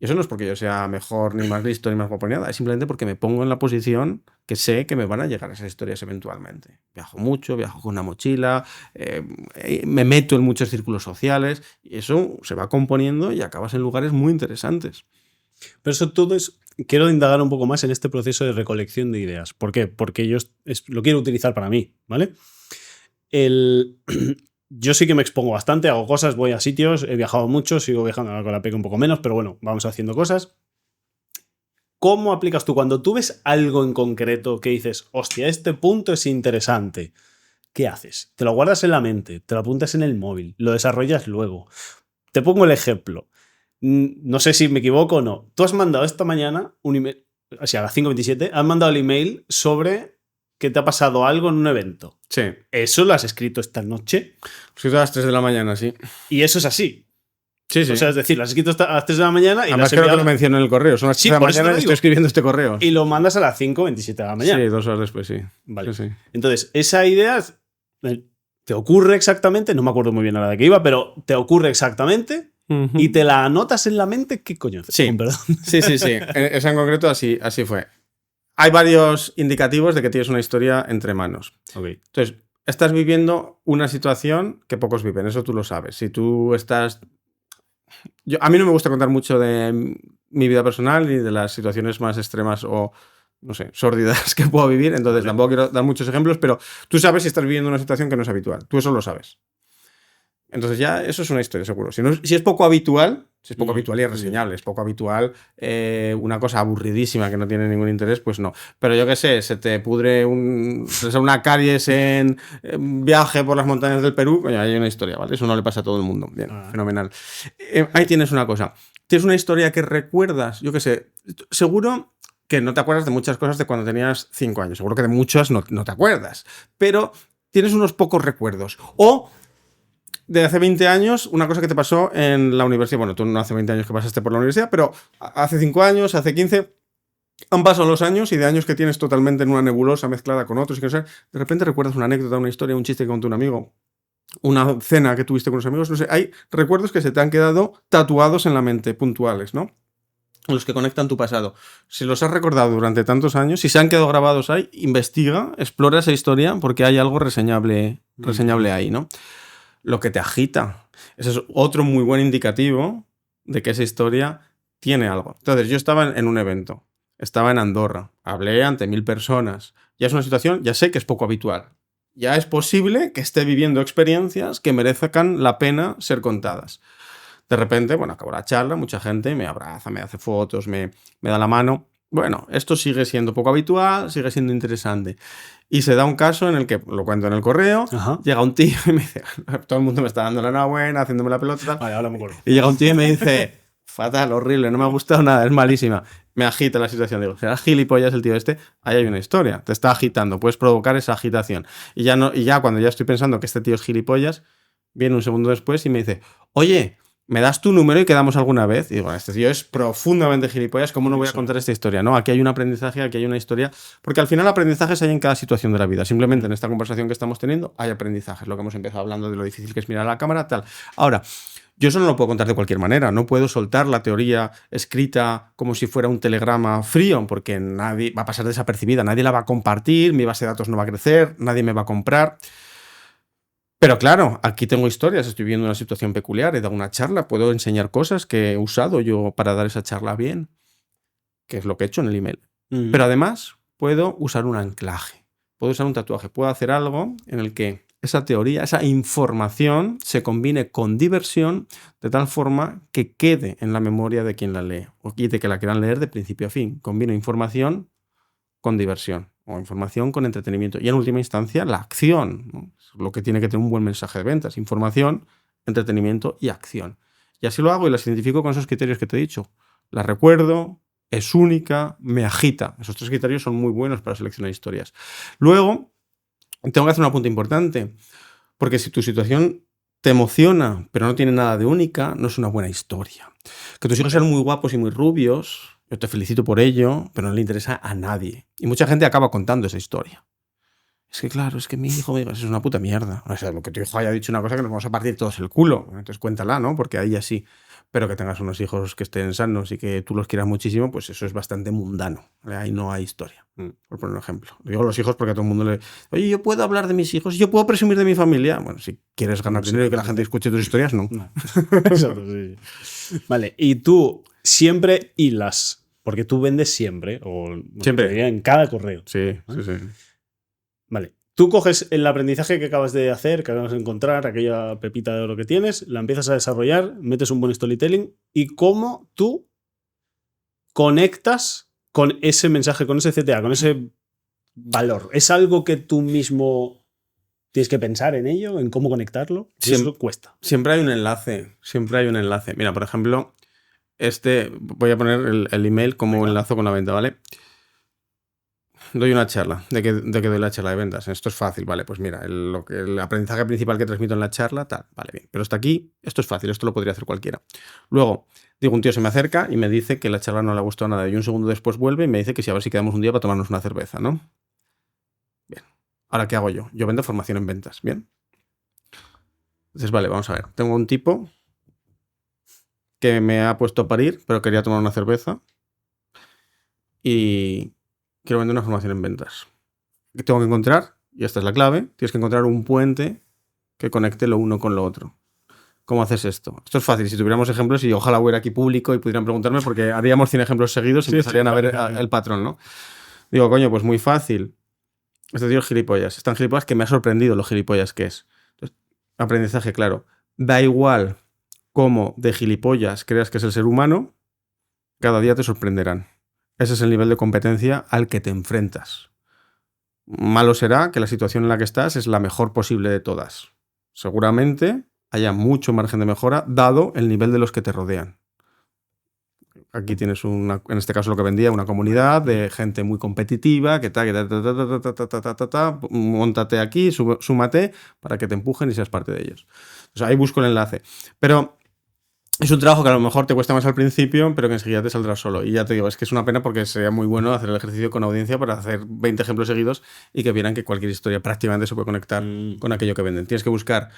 y eso no es porque yo sea mejor, ni más listo, ni más guapo, ni nada, es simplemente porque me pongo en la posición que sé que me van a llegar esas historias eventualmente. Viajo mucho, viajo con una mochila, me meto en muchos círculos sociales, y eso se va componiendo y acabas en lugares muy interesantes. Pero eso todo es... Quiero indagar un poco más en este proceso de recolección de ideas. ¿Por qué? Porque yo lo quiero utilizar para mí, ¿vale? Yo sí que me expongo bastante, hago cosas, voy a sitios, he viajado mucho, sigo viajando ahora con la PEC un poco menos, pero bueno, vamos haciendo cosas. ¿Cómo aplicas tú cuando tú ves algo en concreto que dices: hostia, este punto es interesante? ¿Qué haces? ¿Te lo guardas en la mente? ¿Te lo apuntas en el móvil? ¿Lo desarrollas luego? Te pongo el ejemplo. No sé si me equivoco o no. Tú has mandado esta mañana un email, o sea, a las 5:27, has mandado el email sobre que te ha pasado algo en un evento. Sí. ¿Eso lo has escrito esta noche? Lo he escrito a las 3 de la mañana, sí. Y eso es así. Sí, sí. O sea, es decir, lo has escrito a las 3 de la mañana y además creo que lo menciono en el correo. Son las 3 de la mañana y estoy escribiendo este correo. Y lo mandas a las 5:27 de la mañana. Sí, 2 horas después, sí. Vale. Sí. Entonces, esa idea te ocurre exactamente, no me acuerdo muy bien a la de qué iba, pero te ocurre exactamente y te la anotas en la mente. ¿Qué coño? Sí. Perdón. Sí. Esa en concreto así fue. Hay varios indicativos de que tienes una historia entre manos. Okay. Entonces, estás viviendo una situación que pocos viven, eso tú lo sabes. Si tú estás... a mí no me gusta contar mucho de mi vida personal ni de las situaciones más extremas o, no sé, sórdidas que puedo vivir, entonces tampoco quiero dar muchos ejemplos, pero tú sabes si estás viviendo una situación que no es habitual. Tú eso lo sabes. Entonces ya eso es una historia, seguro. Si es poco habitual, y es reseñable, es poco habitual, una cosa aburridísima que no tiene ningún interés, pues no. Pero yo qué sé, se te pudre una caries en viaje por las montañas del Perú, coño, hay una historia, ¿vale? Eso no le pasa a todo el mundo. Bien, fenomenal. Ahí tienes una cosa. Tienes una historia que recuerdas, yo qué sé, seguro que no te acuerdas de muchas cosas de cuando tenías 5 años. Seguro que de muchas no te acuerdas. Pero tienes unos pocos recuerdos. O de hace 20 años, una cosa que te pasó en la universidad. Bueno, tú no hace 20 años que pasaste por la universidad, pero hace 5 años, hace 15, han pasado los años y de años que tienes totalmente en una nebulosa mezclada con otros y que no sé, de repente recuerdas una anécdota, una historia, un chiste que contó un amigo, una cena que tuviste con unos amigos, no sé, hay recuerdos que se te han quedado tatuados en la mente, puntuales, ¿no? los que conectan tu pasado. Si los has recordado durante tantos años, si se han quedado grabados ahí, investiga, explora esa historia porque hay algo reseñable ahí, ¿no? Lo que te agita. Ese es otro muy buen indicativo de que esa historia tiene algo. Entonces, yo estaba en un evento, estaba en Andorra, hablé ante 1000 personas. Ya es una situación, ya sé que es poco habitual. Ya es posible que esté viviendo experiencias que merezcan la pena ser contadas. De repente, bueno, acabó la charla, mucha gente me abraza, me hace fotos, me da la mano. Bueno, esto sigue siendo poco habitual, sigue siendo interesante. Y se da un caso en el que, lo cuento en el correo, Ajá. llega un tío y me dice, todo el mundo me está dando la enhorabuena, haciéndome la pelota. Vale, ahora me acuerdo. Y llega un tío y me dice, fatal, horrible, no me ha gustado nada, es malísima. Me agita la situación. Digo, ¿será gilipollas el tío este? Ahí hay una historia, te está agitando, puedes provocar esa agitación. Y ya cuando ya estoy pensando que este tío es gilipollas, viene un segundo después y me dice, oye, ¿me das tu número y quedamos alguna vez? Y digo, este tío es profundamente gilipollas, ¿cómo no voy a contar esta historia? No, aquí hay un aprendizaje, aquí hay una historia, porque al final aprendizajes hay en cada situación de la vida. Simplemente en esta conversación que estamos teniendo hay aprendizajes, lo que hemos empezado hablando de lo difícil que es mirar a la cámara, tal. Ahora, yo eso no lo puedo contar de cualquier manera, no puedo soltar la teoría escrita como si fuera un telegrama frío, porque nadie va a pasar desapercibida, nadie la va a compartir, mi base de datos no va a crecer, nadie me va a comprar. Pero claro, aquí tengo historias, estoy viviendo una situación peculiar, he dado una charla, puedo enseñar cosas que he usado yo para dar esa charla bien, que es lo que he hecho en el email. Pero además puedo usar un anclaje, puedo usar un tatuaje, puedo hacer algo en el que esa teoría, esa información se combine con diversión de tal forma que quede en la memoria de quien la lee o de que la quieran leer de principio a fin. Combino información con diversión o información con entretenimiento y en última instancia la acción, ¿no? Lo que tiene que tener un buen mensaje de ventas: información, entretenimiento y acción. Y así lo hago y las identifico con esos criterios que te he dicho. La recuerdo, es única, me agita. Esos 3 criterios son muy buenos para seleccionar historias. Luego, tengo que hacer un apunte importante, porque si tu situación te emociona pero no tiene nada de única, no es una buena historia. Que tus hijos sean muy guapos y muy rubios, yo te felicito por ello, pero no le interesa a nadie. Y mucha gente acaba contando esa historia. Es que claro, es que mi hijo me diga, eso es una puta mierda. O sea, lo que tu hijo haya dicho una cosa que nos vamos a partir todos el culo. Entonces cuéntala, ¿no? Porque ahí ya sí. Pero que tengas unos hijos que estén sanos y que tú los quieras muchísimo, pues eso es bastante mundano. Ahí no hay historia. Por poner un ejemplo. Digo los hijos porque a todo el mundo le... Oye, ¿yo puedo hablar de mis hijos? ¿Yo puedo presumir de mi familia? Bueno, si quieres ganar dinero y que la gente escuche tus historias, no. Exacto, sí. Vale, y tú siempre hilas, porque tú vendes siempre, o Siempre. en cada correo. Sí, sí, sí. Vale. Tú coges el aprendizaje que acabas de hacer, que acabas de encontrar, aquella pepita de oro que tienes, la empiezas a desarrollar, metes un buen storytelling y cómo tú conectas con ese mensaje, con ese CTA, con ese valor. ¿Es algo que tú mismo tienes que pensar en ello, en cómo conectarlo? Y eso cuesta. Siempre hay un enlace, siempre hay un enlace. Mira, por ejemplo, voy a poner el email como enlazo con la venta, ¿vale? Doy una charla. ¿De qué doy la charla de ventas? Esto es fácil, vale, pues mira, el aprendizaje principal que transmito en la charla, tal, vale, bien. Pero hasta aquí, esto es fácil, esto lo podría hacer cualquiera. Luego, digo, un tío se me acerca y me dice que la charla no le ha gustado nada. Y un segundo después vuelve y me dice que si a ver si quedamos un día para tomarnos una cerveza, ¿no? Bien. Ahora, ¿qué hago yo? Yo vendo formación en ventas, ¿bien? Entonces, vale, vamos a ver. Tengo un tipo que me ha puesto a parir, pero quería tomar una cerveza. Y quiero vender una formación en ventas. ¿Qué tengo que encontrar? Y esta es la clave. Tienes que encontrar un puente que conecte lo uno con lo otro. ¿Cómo haces esto? Esto es fácil. Si tuviéramos ejemplos, y ojalá hubiera aquí público y pudieran preguntarme, porque haríamos 100 ejemplos seguidos y empezarían a ver el patrón, ¿no? Digo, coño, pues muy fácil. Este tío es gilipollas. Es tan gilipollas que me ha sorprendido lo gilipollas que es. Entonces, aprendizaje, claro. Da igual cómo de gilipollas creas que es el ser humano, cada día te sorprenderán. Ese es el nivel de competencia al que te enfrentas. Malo será que la situación en la que estás es la mejor posible de todas. Seguramente haya mucho margen de mejora dado el nivel de los que te rodean. Aquí tienes en este caso lo que vendía, una comunidad de gente muy competitiva, que móntate aquí, súmate para que te empujen y seas parte de ellos. O sea, ahí busco el enlace. Pero es un trabajo que a lo mejor te cuesta más al principio, pero que enseguida te saldrá solo. Y ya te digo, es que es una pena porque sería muy bueno hacer el ejercicio con audiencia para hacer 20 ejemplos seguidos y que vieran que cualquier historia prácticamente se puede conectar con aquello que venden. Tienes que buscar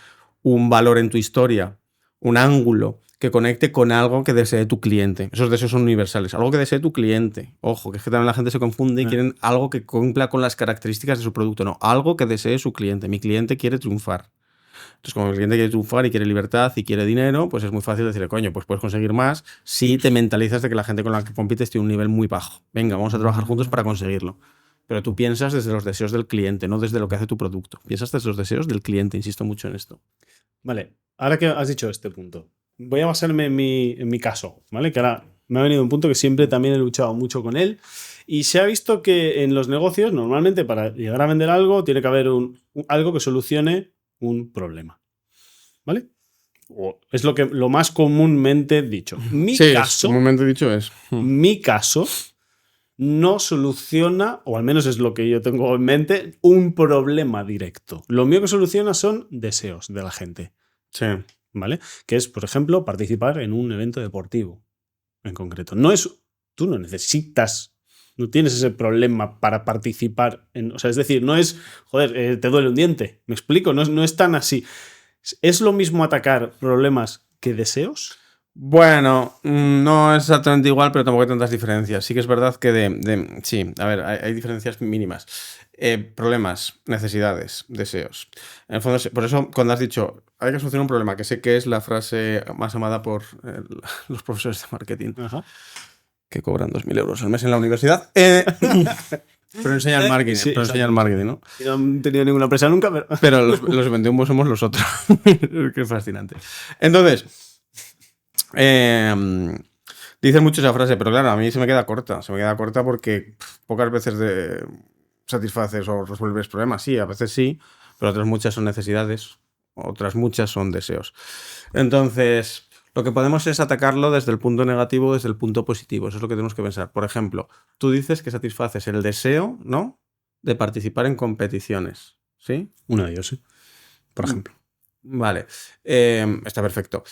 un valor en tu historia, un ángulo que conecte con algo que desee tu cliente. Esos deseos son universales. Algo que desee tu cliente. Ojo, que es que también la gente se confunde y quieren algo que cumpla con las características de su producto. No, algo que desee su cliente. Mi cliente quiere triunfar. Entonces, como el cliente quiere triunfar y quiere libertad y quiere dinero, pues es muy fácil decirle, coño, pues puedes conseguir más si te mentalizas de que la gente con la que compites tiene un nivel muy bajo. Venga, vamos a trabajar juntos para conseguirlo. Pero tú piensas desde los deseos del cliente, no desde lo que hace tu producto. Piensas desde los deseos del cliente, insisto mucho en esto. Vale, ahora que has dicho este punto, voy a basarme en mi caso, ¿vale? Que ahora me ha venido un punto que siempre también he luchado mucho con él. Y se ha visto que en los negocios, normalmente para llegar a vender algo, tiene que haber algo que solucione un problema. ¿Vale? Es lo más comúnmente dicho. Comúnmente dicho es. Mi caso no soluciona, o al menos es lo que yo tengo en mente, un problema directo. Lo mío que soluciona son deseos de la gente. Sí. ¿Vale? Que es, por ejemplo, participar en un evento deportivo en concreto. Tú no necesitas, no tienes ese problema para participar en. O sea, es decir, no es, joder, te duele un diente. ¿Me explico? No es tan así. ¿Es lo mismo atacar problemas que deseos? Bueno, no es exactamente igual, pero tampoco hay tantas diferencias. Sí que es verdad que sí, a ver, hay diferencias mínimas. Problemas, necesidades, deseos. En el fondo, por eso, cuando has dicho hay que solucionar un problema, que sé que es la frase más amada por los profesores de marketing, Ajá. que cobran 2.000 euros al mes en la universidad. Pero enseñan marketing, Sí, enseñan marketing, ¿no? Yo no he tenido ninguna empresa nunca, pero. Pero los vendemos somos los otros. Qué fascinante. Entonces, dicen mucho esa frase, pero claro, a mí se me queda corta. Se me queda corta porque pocas veces satisfaces o resuelves problemas. Sí, a veces sí, pero otras muchas son necesidades, otras muchas son deseos. Entonces, lo que podemos es atacarlo desde el punto negativo, desde el punto positivo. Eso es lo que tenemos que pensar. Por ejemplo, tú dices que satisfaces el deseo, ¿no?, de participar en competiciones, ¿sí? Uno de ellos, sí. Por ejemplo. Vale. Está perfecto.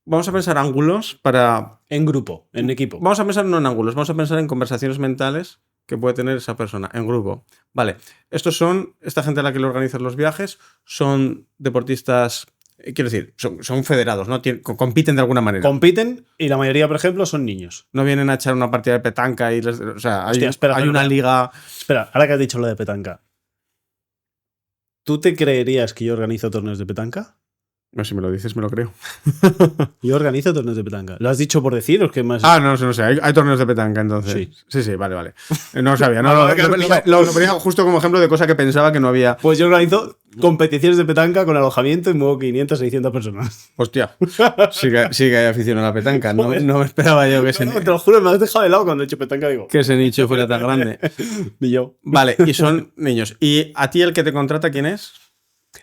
Vamos a pensar ángulos para... En grupo, en equipo. Vamos a pensar no en ángulos, vamos a pensar en conversaciones mentales que puede tener esa persona en grupo. Vale. Esta gente a la que le organizas los viajes son deportistas... Quiero decir, son federados, ¿no? Compiten de alguna manera. Compiten y la mayoría, por ejemplo, son niños. No vienen a echar una partida de petanca y o sea, Hostia, hay una liga... Espera, ahora que has dicho lo de petanca, ¿tú te creerías que yo organizo torneos de petanca? No, si me lo dices, me lo creo. Yo organizo torneos de petanca. ¿Lo has dicho por decir o es que más...? No sé. Hay torneos de petanca, entonces. Sí, vale. No sabía. Lo ponía justo como ejemplo de cosa que pensaba que no había. Pues yo organizo competiciones de petanca con alojamiento y muevo 500, 600 personas. Hostia, sí que hay afición a la petanca. No me esperaba yo que te lo juro, me has dejado de lado cuando he hecho petanca, digo. Que ese nicho fuera tan grande. Ni yo. Vale, y son niños. ¿Y a ti el que te contrata quién es?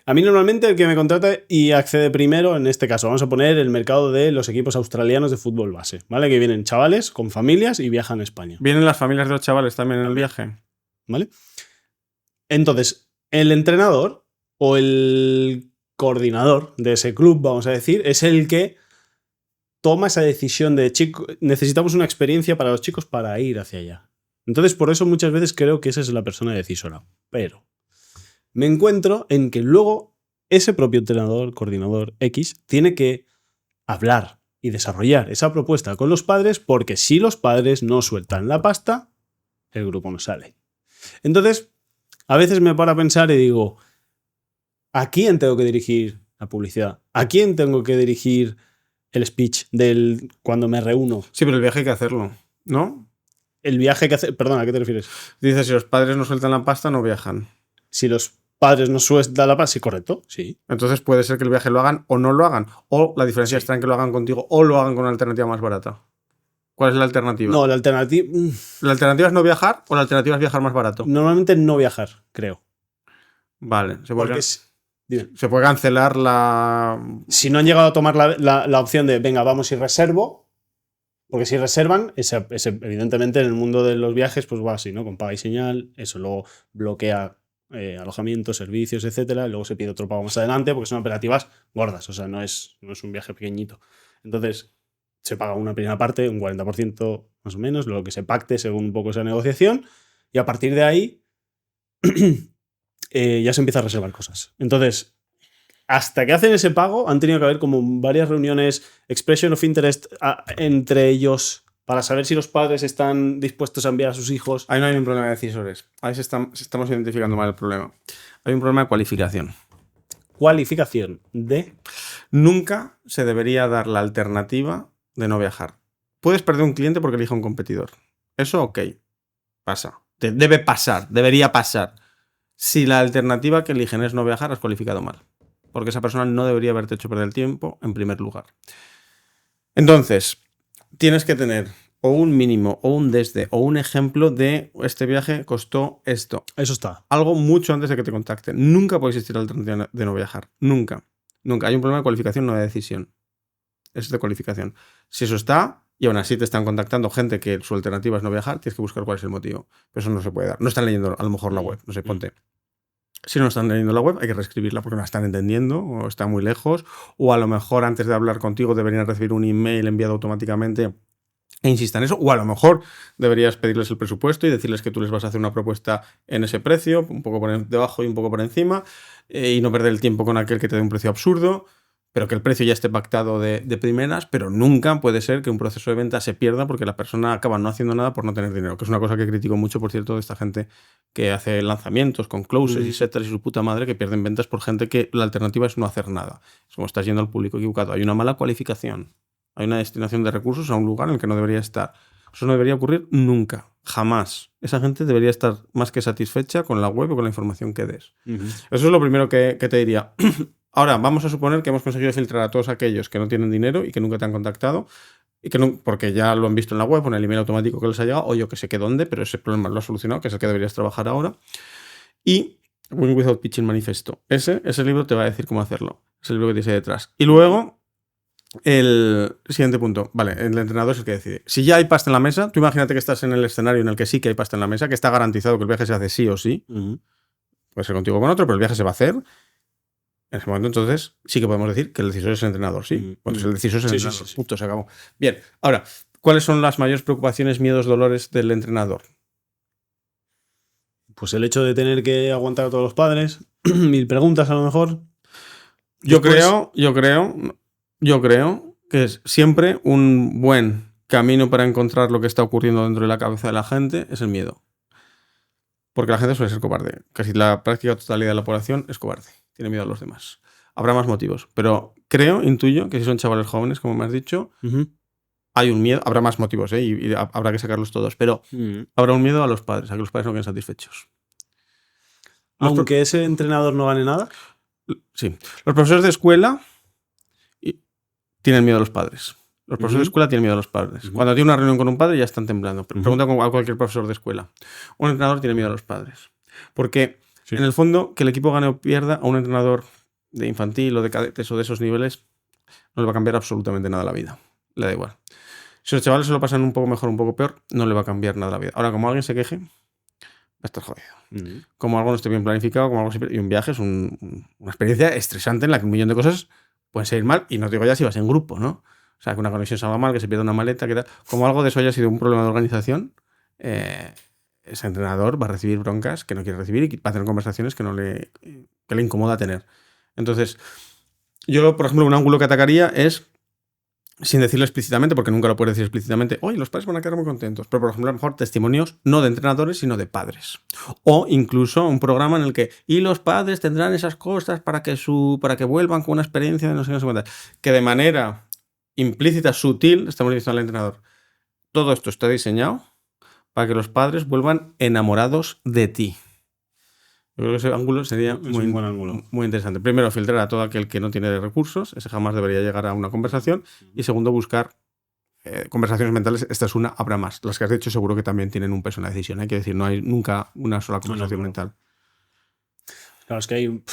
A mí normalmente el que me contrata y accede primero, en este caso, vamos a poner el mercado de los equipos australianos de fútbol base, ¿vale? Que vienen chavales con familias y viajan a España. ¿Vienen las familias de los chavales también en el viaje? ¿Vale? Entonces, el entrenador o el coordinador de ese club, vamos a decir, es el que toma esa decisión de, necesitamos una experiencia para los chicos para ir hacia allá. Entonces, por eso muchas veces creo que esa es la persona decisora. Pero me encuentro en que luego ese propio entrenador, coordinador X, tiene que hablar y desarrollar esa propuesta con los padres, porque si los padres no sueltan la pasta, el grupo no sale. Entonces, a veces me paro a pensar y digo, ¿a quién tengo que dirigir la publicidad? ¿A quién tengo que dirigir el speech del cuando me reúno? Sí, pero el viaje hay que hacerlo, ¿no? El viaje que hace... Perdona, ¿a qué te refieres? Dices, si los padres no sueltan la pasta, no viajan. Si los padres no sueltan la pasta, sí, correcto, sí. Entonces puede ser que el viaje lo hagan o no lo hagan. O la diferencia está en que lo hagan contigo o lo hagan con una alternativa más barata. ¿Cuál es la alternativa? No, la alternativa... ¿La alternativa es no viajar o la alternativa es viajar más barato? Normalmente no viajar, creo. Vale. Se puede cancelar la... Si no han llegado a tomar la opción de, venga, vamos y reservo, porque si reservan, evidentemente en el mundo de los viajes, pues va así, ¿no? Con paga y señal, eso luego bloquea alojamientos, servicios, etcétera, y luego se pide otro pago más adelante, porque son operativas gordas, o sea, no es un viaje pequeñito. Entonces, se paga una primera parte, un 40% más o menos, lo que se pacte según un poco esa negociación, y a partir de ahí ya se empieza a reservar cosas. Entonces, hasta que hacen ese pago han tenido que haber como varias reuniones, expression of interest entre ellos para saber si los padres están dispuestos a enviar a sus hijos. Ahí no hay un problema de decisores. Ahí estamos identificando mal el problema. Hay un problema de cualificación. Cualificación de... Nunca se debería dar la alternativa de no viajar. Puedes perder un cliente porque elija un competidor. Eso, ok. Pasa. Debe pasar. Debería pasar. Si la alternativa que eligen es no viajar, has cualificado mal. Porque esa persona no debería haberte hecho perder el tiempo en primer lugar. Entonces, tienes que tener o un mínimo, o un desde, o un ejemplo de este viaje costó esto. Eso está. Algo mucho antes de que te contacten. Nunca puede existir la alternativa de no viajar. Nunca. Nunca. Hay un problema de cualificación, no de decisión. Es de cualificación. Si eso está, y aún así te están contactando gente que su alternativa es no viajar, tienes que buscar cuál es el motivo. Pero eso no se puede dar. No están leyendo a lo mejor la web. No sé, ponte. Si no están leyendo la web, hay que reescribirla porque no la están entendiendo o está muy lejos. O a lo mejor antes de hablar contigo deberían recibir un email enviado automáticamente e insista en eso. O a lo mejor deberías pedirles el presupuesto y decirles que tú les vas a hacer una propuesta en ese precio, un poco por debajo y un poco por encima, y no perder el tiempo con aquel que te dé un precio absurdo, pero que el precio ya esté pactado de primeras, pero nunca puede ser que un proceso de venta se pierda porque la persona acaba no haciendo nada por no tener dinero, que es una cosa que critico mucho, por cierto, de esta gente que hace lanzamientos con closes y setters y su puta madre, que pierden ventas por gente que la alternativa es no hacer nada. Es como estás yendo al público equivocado. Hay una mala cualificación. Hay una destinación de recursos a un lugar en el que no debería estar. Eso no debería ocurrir nunca, jamás. Esa gente debería estar más que satisfecha con la web o con la información que des. Eso es lo primero que te diría. Ahora, vamos a suponer que hemos conseguido filtrar a todos aquellos que no tienen dinero y que nunca te han contactado, y que no, porque ya lo han visto en la web o en el email automático que les ha llegado, o yo que sé qué dónde, pero ese problema lo has solucionado, que es el que deberías trabajar ahora. Y Win Without Pitching Manifesto. Ese libro te va a decir cómo hacerlo. Es el libro que tienes ahí detrás. Y luego, el siguiente punto. Vale, el entrenador es el que decide. Si ya hay pasta en la mesa, tú imagínate que estás en el escenario en el que sí que hay pasta en la mesa, que está garantizado que el viaje se hace sí o sí. Puede ser contigo o con otro, pero el viaje se va a hacer. En ese momento, entonces, sí que podemos decir que el decisor es el entrenador, ¿sí? Pues el decisor es el entrenador. Sí. Punto, se acabó. Bien, ahora, ¿cuáles son las mayores preocupaciones, miedos, dolores del entrenador? Pues el hecho de tener que aguantar a todos los padres, 1000 preguntas a lo mejor. Yo creo que es siempre un buen camino para encontrar lo que está ocurriendo dentro de la cabeza de la gente es el miedo. Porque la gente suele ser cobarde. Casi la práctica totalidad de la población es cobarde. Tiene miedo a los demás. Habrá más motivos. Pero intuyo, que si son chavales jóvenes, como me has dicho, hay un miedo. Habrá más motivos, y habrá que sacarlos todos. Pero habrá un miedo a los padres, a que los padres no queden satisfechos. Aunque ese entrenador no gane nada. Sí. Los profesores de escuela tienen miedo a los padres. Los profesores de escuela tienen miedo a los padres. Cuando tiene una reunión con un padre ya están temblando. Pregunta a cualquier profesor de escuela. Un entrenador tiene miedo a los padres. Porque, en el fondo, que el equipo gane o pierda, a un entrenador de infantil o de cadetes o de esos niveles no le va a cambiar absolutamente nada la vida. Le da igual. Si los chavales se lo pasan un poco mejor, un poco peor, no le va a cambiar nada la vida. Ahora, como alguien se queje, va a estar jodido. Como algo no esté bien planificado, como algo y un viaje es una experiencia estresante en la que un millón de cosas pueden salir mal, y no te digo ya si vas en grupo, ¿no? O sea, que una conexión salga mal, que se pierda una maleta, que tal. Como algo de eso haya sido un problema de organización, ese entrenador va a recibir broncas que no quiere recibir y va a tener conversaciones que le incomoda tener. Entonces, yo, por ejemplo, un ángulo que atacaría es, sin decirlo explícitamente, porque nunca lo puedes decir explícitamente, oye, los padres van a quedar muy contentos, pero por ejemplo, a lo mejor testimonios no de entrenadores, sino de padres. O incluso un programa en el que, y los padres tendrán esas cosas para que vuelvan con una experiencia de no sé qué, cuántas, que de manera implícita, sutil, estamos diciendo al entrenador, todo esto está diseñado para que los padres vuelvan enamorados de ti. Yo creo que ese ángulo sería un buen ángulo. Muy interesante. Primero, filtrar a todo aquel que no tiene recursos, ese jamás debería llegar a una conversación. Y segundo, buscar conversaciones mentales. Esta es una, habrá más. Las que has dicho seguro que también tienen un peso en la decisión. Hay que decir, no hay nunca una sola conversación mental. Claro, es que hay...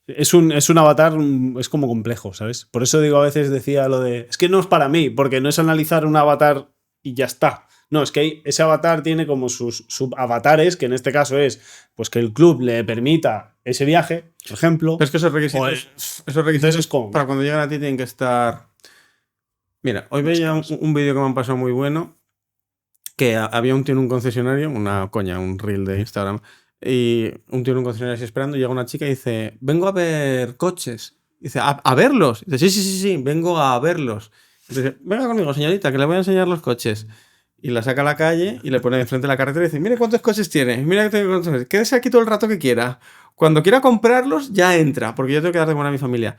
Es un avatar, es como complejo, ¿sabes? Por eso digo, a veces decía lo de, es que no es para mí, porque no es analizar un avatar y ya está. No, es que ese avatar tiene como sus subavatares, que en este caso es pues que el club le permita ese viaje, por ejemplo. Pero es que esos requisitos para cuando llegan a ti tienen que estar... Mira, hoy veía un vídeo que me han pasado muy bueno, que había un tío en un concesionario, un reel de Instagram, y un tío en un concesionario así esperando, y llega una chica y dice, vengo a ver coches. Dice, ¿a verlos? Dice, sí, vengo a verlos. Dice, venga conmigo, señorita, que le voy a enseñar los coches. Y la saca a la calle y le pone enfrente de la carretera y dice, mire cuántos coches tiene, mira cuántos coches. Quédese aquí todo el rato que quiera. Cuando quiera comprarlos, ya entra, porque yo tengo que dar de comer a mi familia.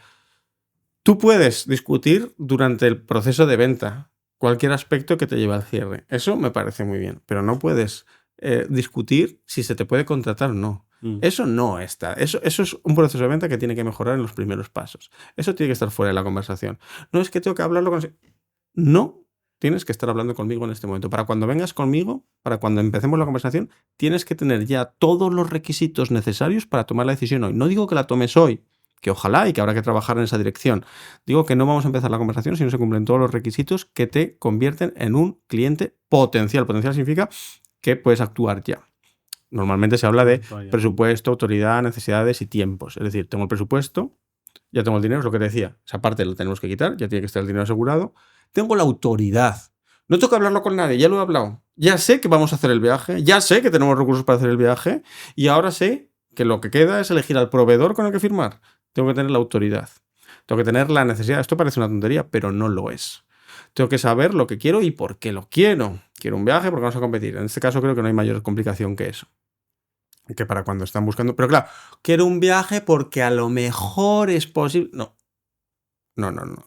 Tú puedes discutir durante el proceso de venta cualquier aspecto que te lleve al cierre. Eso me parece muy bien, pero no puedes discutir si se te puede contratar o no. Eso no está. Eso es un proceso de venta que tiene que mejorar en los primeros pasos. Eso tiene que estar fuera de la conversación. No es que tengo que hablarlo con... No tienes que estar hablando conmigo en este momento. Para cuando vengas conmigo, para cuando empecemos la conversación, tienes que tener ya todos los requisitos necesarios para tomar la decisión hoy. No digo que la tomes hoy, que ojalá y que habrá que trabajar en esa dirección. Digo que no vamos a empezar la conversación si no se cumplen todos los requisitos que te convierten en un cliente potencial. Potencial significa que puedes actuar ya. Normalmente se habla de presupuesto, autoridad, necesidades y tiempos. Es decir, tengo el presupuesto, ya tengo el dinero, es lo que te decía. Esa parte lo tenemos que quitar, ya tiene que estar el dinero asegurado. Tengo la autoridad. No tengo que hablarlo con nadie, ya lo he hablado. Ya sé que vamos a hacer el viaje, ya sé que tenemos recursos para hacer el viaje y ahora sé que lo que queda es elegir al proveedor con el que firmar. Tengo que tener la autoridad. Tengo que tener la necesidad. Esto parece una tontería, pero no lo es. Tengo que saber lo que quiero y por qué lo quiero. Quiero un viaje porque vamos a competir. En este caso creo que no hay mayor complicación que eso. Que para cuando están buscando... Pero claro, quiero un viaje porque a lo mejor es posible... No.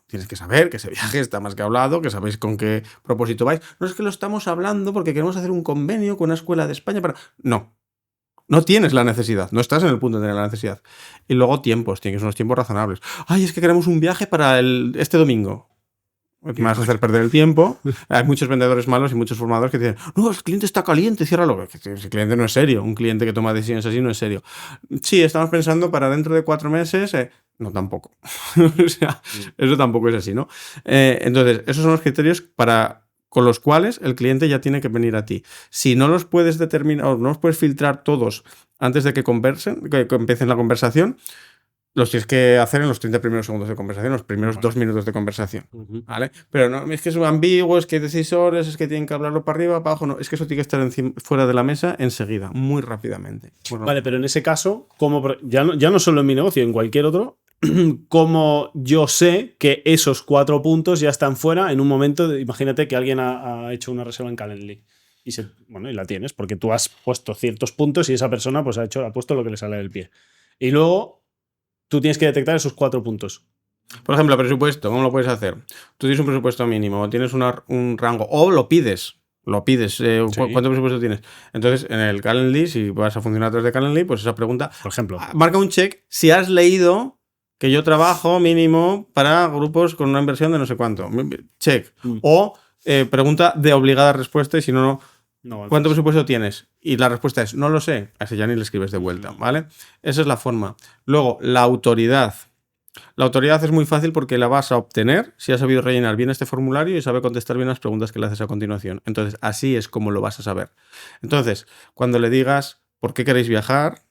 Tienes que saber que ese viaje está más que hablado, que sabéis con qué propósito vais. No es que lo estamos hablando porque queremos hacer un convenio con una escuela de España para... No tienes la necesidad, no estás en el punto de tener la necesidad. Y luego tiempos, tienes unos tiempos razonables. Ay, es que queremos un viaje para este domingo. Me vas a hacer perder el tiempo. Hay muchos vendedores malos y muchos formadores que dicen, no, el cliente está caliente, ciérralo. Ese cliente no es serio. Un cliente que toma decisiones así no es serio. Sí, estamos pensando para dentro de 4 meses. No, tampoco. O sea, eso tampoco es así, ¿no? Entonces, esos son los criterios con los cuales el cliente ya tiene que venir a ti. Si no los puedes determinar o no los puedes filtrar todos antes de que empiecen la conversación, los tienes que hacer en los 30 primeros segundos de conversación, los primeros 2 minutos de conversación. ¿Vale? Pero no, es que es ambiguo, es que hay decisores, es que tienen que hablarlo para arriba, para abajo. No, es que eso tiene que estar fuera de la mesa enseguida, muy rápidamente. Vale, pero en ese caso, ya no solo en mi negocio, en cualquier otro, como yo sé que esos 4 puntos ya están fuera en un momento, imagínate que alguien ha hecho una reserva en Calendly y la tienes porque tú has puesto ciertos puntos y esa persona pues ha puesto lo que le sale del pie. Y luego tú tienes que detectar esos 4 puntos. Por ejemplo, presupuesto, ¿cómo lo puedes hacer? Tú tienes un presupuesto mínimo, tienes un rango, o lo pides. Sí. ¿Cuánto presupuesto tienes? Entonces, en el Calendly, si vas a funcionar a través de Calendly, pues esa pregunta, por ejemplo, marca un check si has leído que yo trabajo mínimo para grupos con una inversión de no sé cuánto. Check. O pregunta de obligada respuesta y si no, ¿cuánto presupuesto tienes? Y la respuesta es, no lo sé. Así ya ni le escribes de vuelta, ¿vale? Esa es la forma. Luego, la autoridad. La autoridad es muy fácil porque la vas a obtener si has sabido rellenar bien este formulario y sabe contestar bien las preguntas que le haces a continuación. Entonces, así es como lo vas a saber. Entonces, cuando le digas, ¿por qué queréis viajar?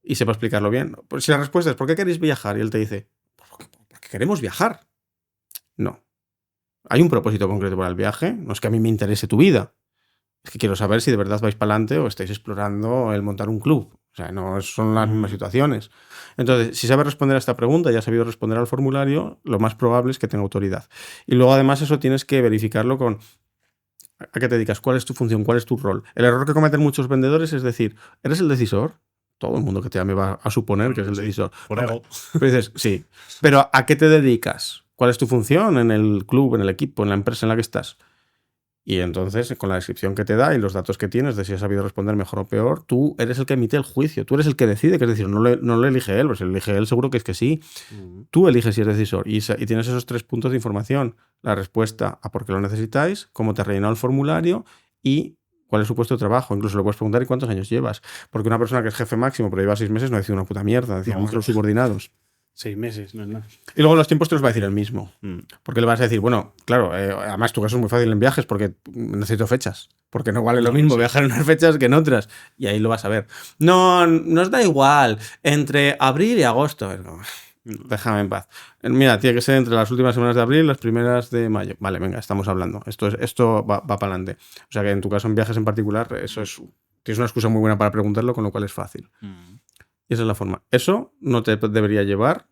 Y sepa explicarlo bien. Pues si la respuesta es, ¿por qué queréis viajar? Y él te dice, porque queremos viajar. No. Hay un propósito concreto para el viaje. No es que a mí me interese tu vida. Es que quiero saber si de verdad vais para adelante o estáis explorando el montar un club. O sea, no son las mismas situaciones. Entonces, si sabes responder a esta pregunta y has sabido responder al formulario, lo más probable es que tenga autoridad. Y luego, además, eso tienes que verificarlo con ¿a qué te dedicas? ¿Cuál es tu función? ¿Cuál es tu rol? El error que cometen muchos vendedores es decir, ¿eres el decisor? Todo el mundo que te llame va a suponer que es el decisor. Por ego. Pero dices, sí. Pero ¿a qué te dedicas? ¿Cuál es tu función en el club, en el equipo, en la empresa en la que estás? Y entonces, con la descripción que te da y los datos que tienes de si has sabido responder mejor o peor, tú eres el que emite el juicio, tú eres el que decide, que es decir, no lo elige él, pues si lo elige él seguro que es que sí. Tú eliges si eres decisor y tienes esos 3 puntos de información, la respuesta a por qué lo necesitáis, cómo te ha rellenado el formulario y cuál es su puesto de trabajo. Incluso le puedes preguntar ¿y cuántos años llevas? Porque una persona que es jefe máximo pero lleva 6 meses no decide una puta mierda, decíamos los subordinados. 6 meses, no es nada. Y luego los tiempos te los va a decir él mismo. Porque le vas a decir, bueno, claro, además tu caso es muy fácil en viajes porque necesito fechas. Porque no vale lo mismo viajar en unas fechas que en otras. Y ahí lo vas a ver. No, nos da igual. Entre abril y agosto. Déjame en paz. Mira, tiene que ser entre las últimas semanas de abril y las primeras de mayo. Vale, venga, estamos hablando. Esto va para adelante. O sea que en tu caso en viajes en particular, tienes una excusa muy buena para preguntarlo, con lo cual es fácil. Y esa es la forma. Eso no te debería llevar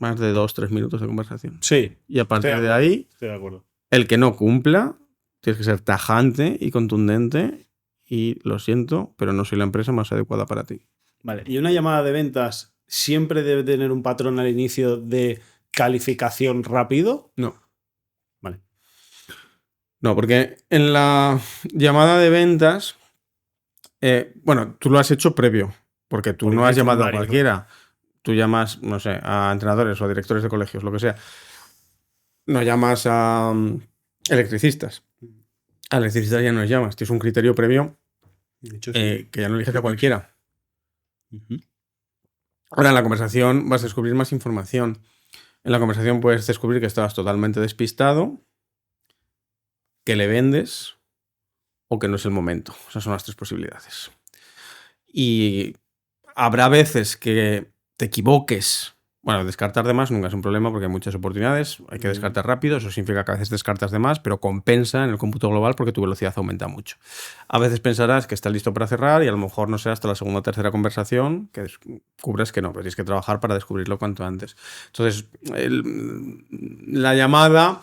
más de 2-3 minutos de conversación. Sí. Y a partir de ahí, estoy de acuerdo. el que no cumpla, tienes que ser tajante y contundente y lo siento, pero no soy la empresa más adecuada para ti. Vale, y una llamada de ventas siempre debe tener un patrón al inicio de calificación rápido. No. Vale. No, porque en la llamada de ventas, bueno, tú lo has hecho previo, porque tú no has llamado a cualquiera. Tú llamas, no sé, a entrenadores o a directores de colegios, lo que sea. No llamas a electricistas. A electricistas ya no les llamas. Tienes un criterio previo De hecho, sí. que ya no eliges a cualquiera. Uh-huh. Ahora, en la conversación vas a descubrir más información. En la conversación puedes descubrir que estabas totalmente despistado, que le vendes o que no es el momento. Esas son las 3 posibilidades. Y habrá veces que te equivoques. Bueno, descartar de más nunca es un problema porque hay muchas oportunidades. Hay que descartar rápido. Eso significa que a veces descartas de más, pero compensa en el cómputo global porque tu velocidad aumenta mucho. A veces pensarás que estás listo para cerrar y a lo mejor no será hasta la segunda o tercera conversación que descubres que no, pero tienes que trabajar para descubrirlo cuanto antes. Entonces, la llamada...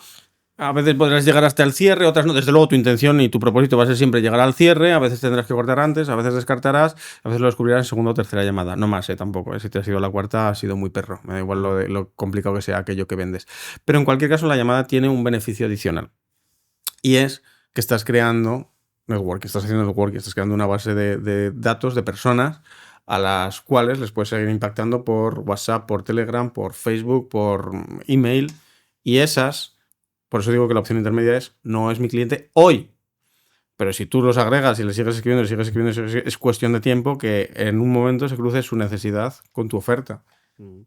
A veces podrás llegar hasta el cierre, otras no. Desde luego tu intención y tu propósito va a ser siempre llegar al cierre. A veces tendrás que cortar antes, a veces descartarás, a veces lo descubrirás en segunda o tercera llamada. No más, tampoco. Si te ha sido la cuarta, ha sido muy perro. Me da igual lo complicado que sea aquello que vendes. Pero en cualquier caso, la llamada tiene un beneficio adicional. Y es que estás creando network, estás haciendo network, estás creando una base de datos de personas a las cuales les puedes seguir impactando por WhatsApp, por Telegram, por Facebook, por email. Y esas... Por eso digo que la opción intermedia es, no es mi cliente hoy. Pero si tú los agregas y le sigues escribiendo, es cuestión de tiempo que en un momento se cruce su necesidad con tu oferta.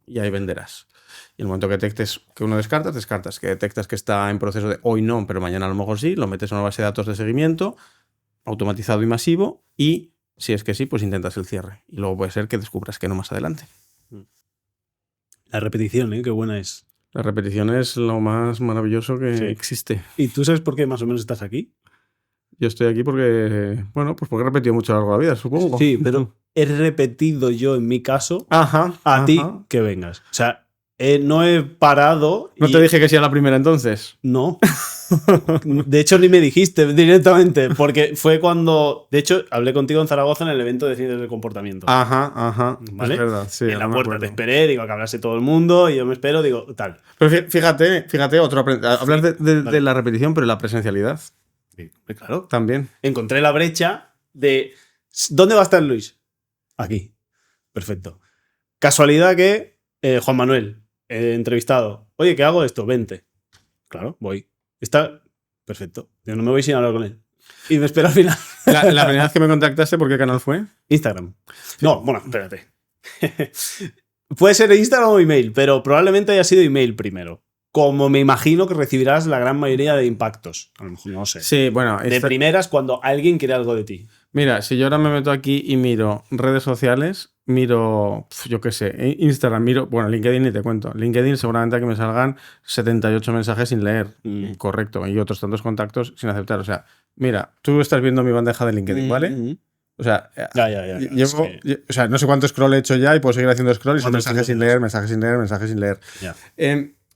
Y ahí venderás. Y en el momento que detectes que uno descartas. Que detectas que está en proceso de hoy no, pero mañana a lo mejor sí, lo metes en una base de datos de seguimiento, automatizado y masivo, y si es que sí, pues intentas el cierre. Y luego puede ser que descubras que no más adelante. La repetición, qué buena es. La repetición es lo más maravilloso que existe. ¿Y tú sabes por qué más o menos estás aquí? Yo estoy aquí porque, bueno, pues porque he repetido mucho a lo largo de la vida, supongo. Sí, pero he repetido yo en mi caso ti que vengas. O sea, no he parado. ¿No te dije que sí a la primera entonces? No. De hecho, ni me dijiste directamente, porque fue cuando... De hecho, hablé contigo en Zaragoza en el evento de ciencias del comportamiento. Ajá. ¿Vale? Es verdad, sí. En la puerta te esperé, digo, que hablase todo el mundo, y yo me espero, digo, tal. Pero fíjate, hablar de la repetición, pero la presencialidad. Sí, claro. También. Encontré la brecha de... ¿Dónde va a estar Luis? Aquí. Perfecto. Casualidad que Juan Manuel, entrevistado. Oye, ¿qué hago esto? Vente. Claro, voy. Está perfecto. Yo no me voy sin hablar con él. Y me espero al final. La primera vez que me contactaste, ¿por qué canal fue? Instagram. No, bueno, espérate. Puede ser Instagram o email, pero probablemente haya sido email primero. Como me imagino que recibirás la gran mayoría de impactos. A lo mejor no sé. Sí, bueno. De primeras cuando alguien quiere algo de ti. Mira, si yo ahora me meto aquí y miro redes sociales, miro, yo qué sé, Instagram, miro, bueno, LinkedIn ni te cuento. LinkedIn seguramente que me salgan 78 mensajes sin leer, correcto, y otros tantos contactos sin aceptar. O sea, mira, tú estás viendo mi bandeja de LinkedIn, ¿vale? O sea, o sea, no sé cuánto scroll he hecho ya y puedo seguir haciendo scroll y son mensajes sin leer, mensajes sin leer, mensajes sin leer.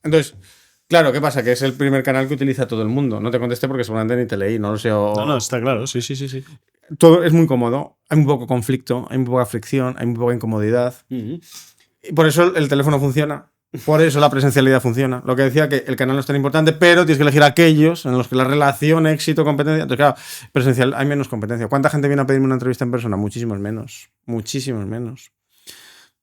Entonces, claro, ¿qué pasa? Que es el primer canal que utiliza todo el mundo. No te contesté porque seguramente ni te leí, no lo sé. No, está claro, sí. Todo es muy cómodo, hay muy poco conflicto, hay muy poca fricción, hay muy poca incomodidad. Y por eso el teléfono funciona, por eso la presencialidad funciona. Lo que decía que el canal no es tan importante, pero tienes que elegir aquellos en los que la relación, éxito, competencia... Entonces, claro, presencial hay menos competencia. ¿Cuánta gente viene a pedirme una entrevista en persona? Muchísimos menos.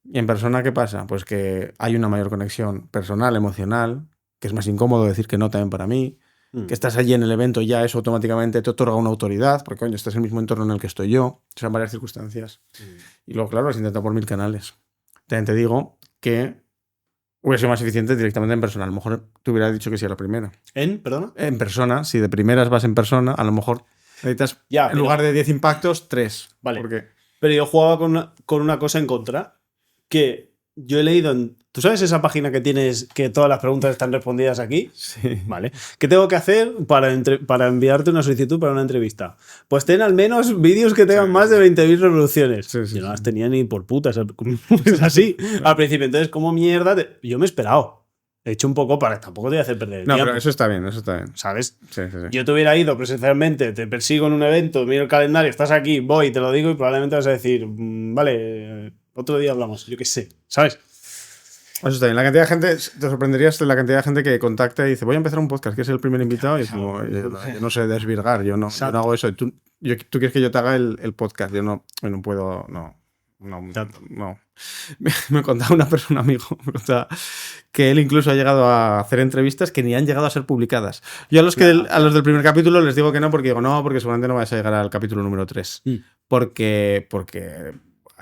¿Y en persona qué pasa? Pues que hay una mayor conexión personal, emocional, que es más incómodo decir que no también para mí. Que estás allí en el evento ya eso automáticamente te otorga una autoridad, porque coño, estás en el mismo entorno en el que estoy yo. Son varias circunstancias. Y luego, claro, has intentado por 1000 canales. También te digo que hubiera sido más eficiente directamente en persona. A lo mejor te hubiera dicho que sí a la primera. ¿Perdona? En persona, si de primeras vas en persona, a lo mejor necesitas, en lugar de 10 impactos, 3. Vale. ¿Por qué? Pero yo jugaba con una cosa en contra, que yo he leído en ¿Tú sabes esa página que tienes que todas las preguntas están respondidas aquí? Sí. Vale. ¿Qué tengo que hacer para enviarte una solicitud para una entrevista? Pues ten al menos vídeos que tengan más de 20.000 reproducciones. Sí, sí, Yo no las sí. tenía ni por putas. Es así al principio. Entonces, ¿cómo mierda? Yo me he esperado. He hecho un poco para... Tampoco te voy a hacer perder el No, tiempo. pero eso está bien, eso está bien. ¿Sabes? Sí, sí, sí. Yo te hubiera ido presencialmente, te persigo en un evento, miro el calendario, estás aquí, voy, te lo digo y probablemente vas a decir, vale, otro día hablamos, yo qué sé, ¿sabes? Eso está bien. La cantidad de gente, te sorprenderías de la cantidad de gente que contacta y dice, voy a empezar un podcast, que es el primer invitado. Y es como, yo no sé desvirgar, yo no hago eso. Tú quieres que yo te haga el podcast, yo no puedo, no. Me contaba una persona, un amigo, me contaba que él incluso ha llegado a hacer entrevistas que ni han llegado a ser publicadas. Yo a los del primer capítulo les digo que no, porque digo, no, porque seguramente no vais a llegar al capítulo número 3. Porque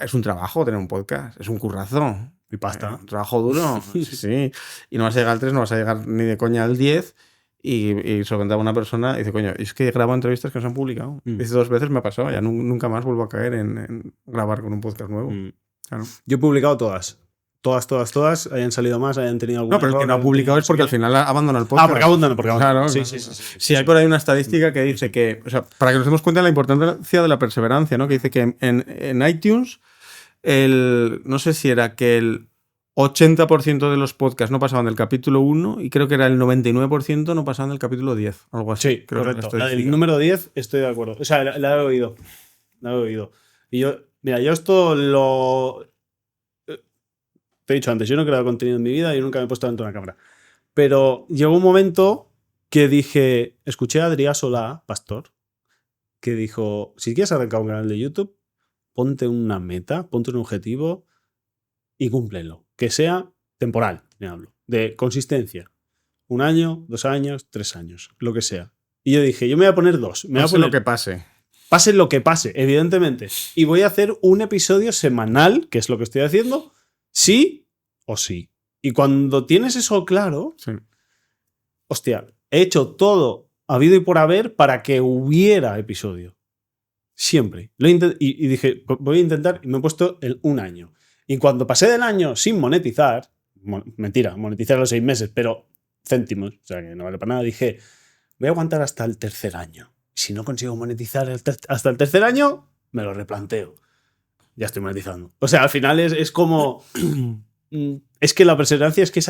es un trabajo tener un podcast, es un currazo. Y pasta. Un trabajo duro, sí. Y no vas a llegar al 3, no vas a llegar ni de coña al 10. Y se lo contaba una persona y dice, coño, es que he grabado entrevistas que no se han publicado. Dice, 2 veces me ha pasado, ya nunca más vuelvo a caer en grabar con un podcast nuevo. Claro. Yo he publicado todas. Todas, hayan salido más, hayan tenido algún No, pero el que no ha publicado es porque al final abandona el podcast. Porque abandona. Claro. Sí. Sí, hay por ahí una estadística que dice que, o sea, para que nos demos cuenta de la importancia de la perseverancia, ¿no? Que dice que en iTunes, no sé si era que el 80% de los podcasts no pasaban del capítulo 1 y creo que era el 99% no pasaban del capítulo 10, algo así. Sí, correcto. El número 10 estoy de acuerdo. O sea, la he oído. Y yo, mira, yo esto lo... Te he dicho antes, yo no he creado contenido en mi vida y nunca me he puesto delante de una cámara. Pero llegó un momento que dije, escuché a Adrià Solà, pastor, que dijo, si quieres arrancar un canal de YouTube, ponte una meta, ponte un objetivo y cúmplelo. Que sea temporal, me hablo. De consistencia. 1 año, 2 años, 3 años, lo que sea. Y yo dije, yo me voy a poner 2. Me voy a poner lo que pase. Pase lo que pase, evidentemente. Y voy a hacer un episodio semanal, que es lo que estoy haciendo, sí o sí. Y cuando tienes eso claro, sí. Hostia, he hecho todo habido y por haber para que hubiera episodio. Siempre. Y dije, voy a intentar, y me he puesto el 1 año. Y cuando pasé del año sin monetizar, mentira, monetizar a los 6 meses, pero céntimos, o sea que no vale para nada, dije, voy a aguantar hasta el 3er año. Si no consigo monetizar hasta el 3er año, me lo replanteo. Ya estoy monetizando. O sea, al final es como... Es que la perseverancia es que es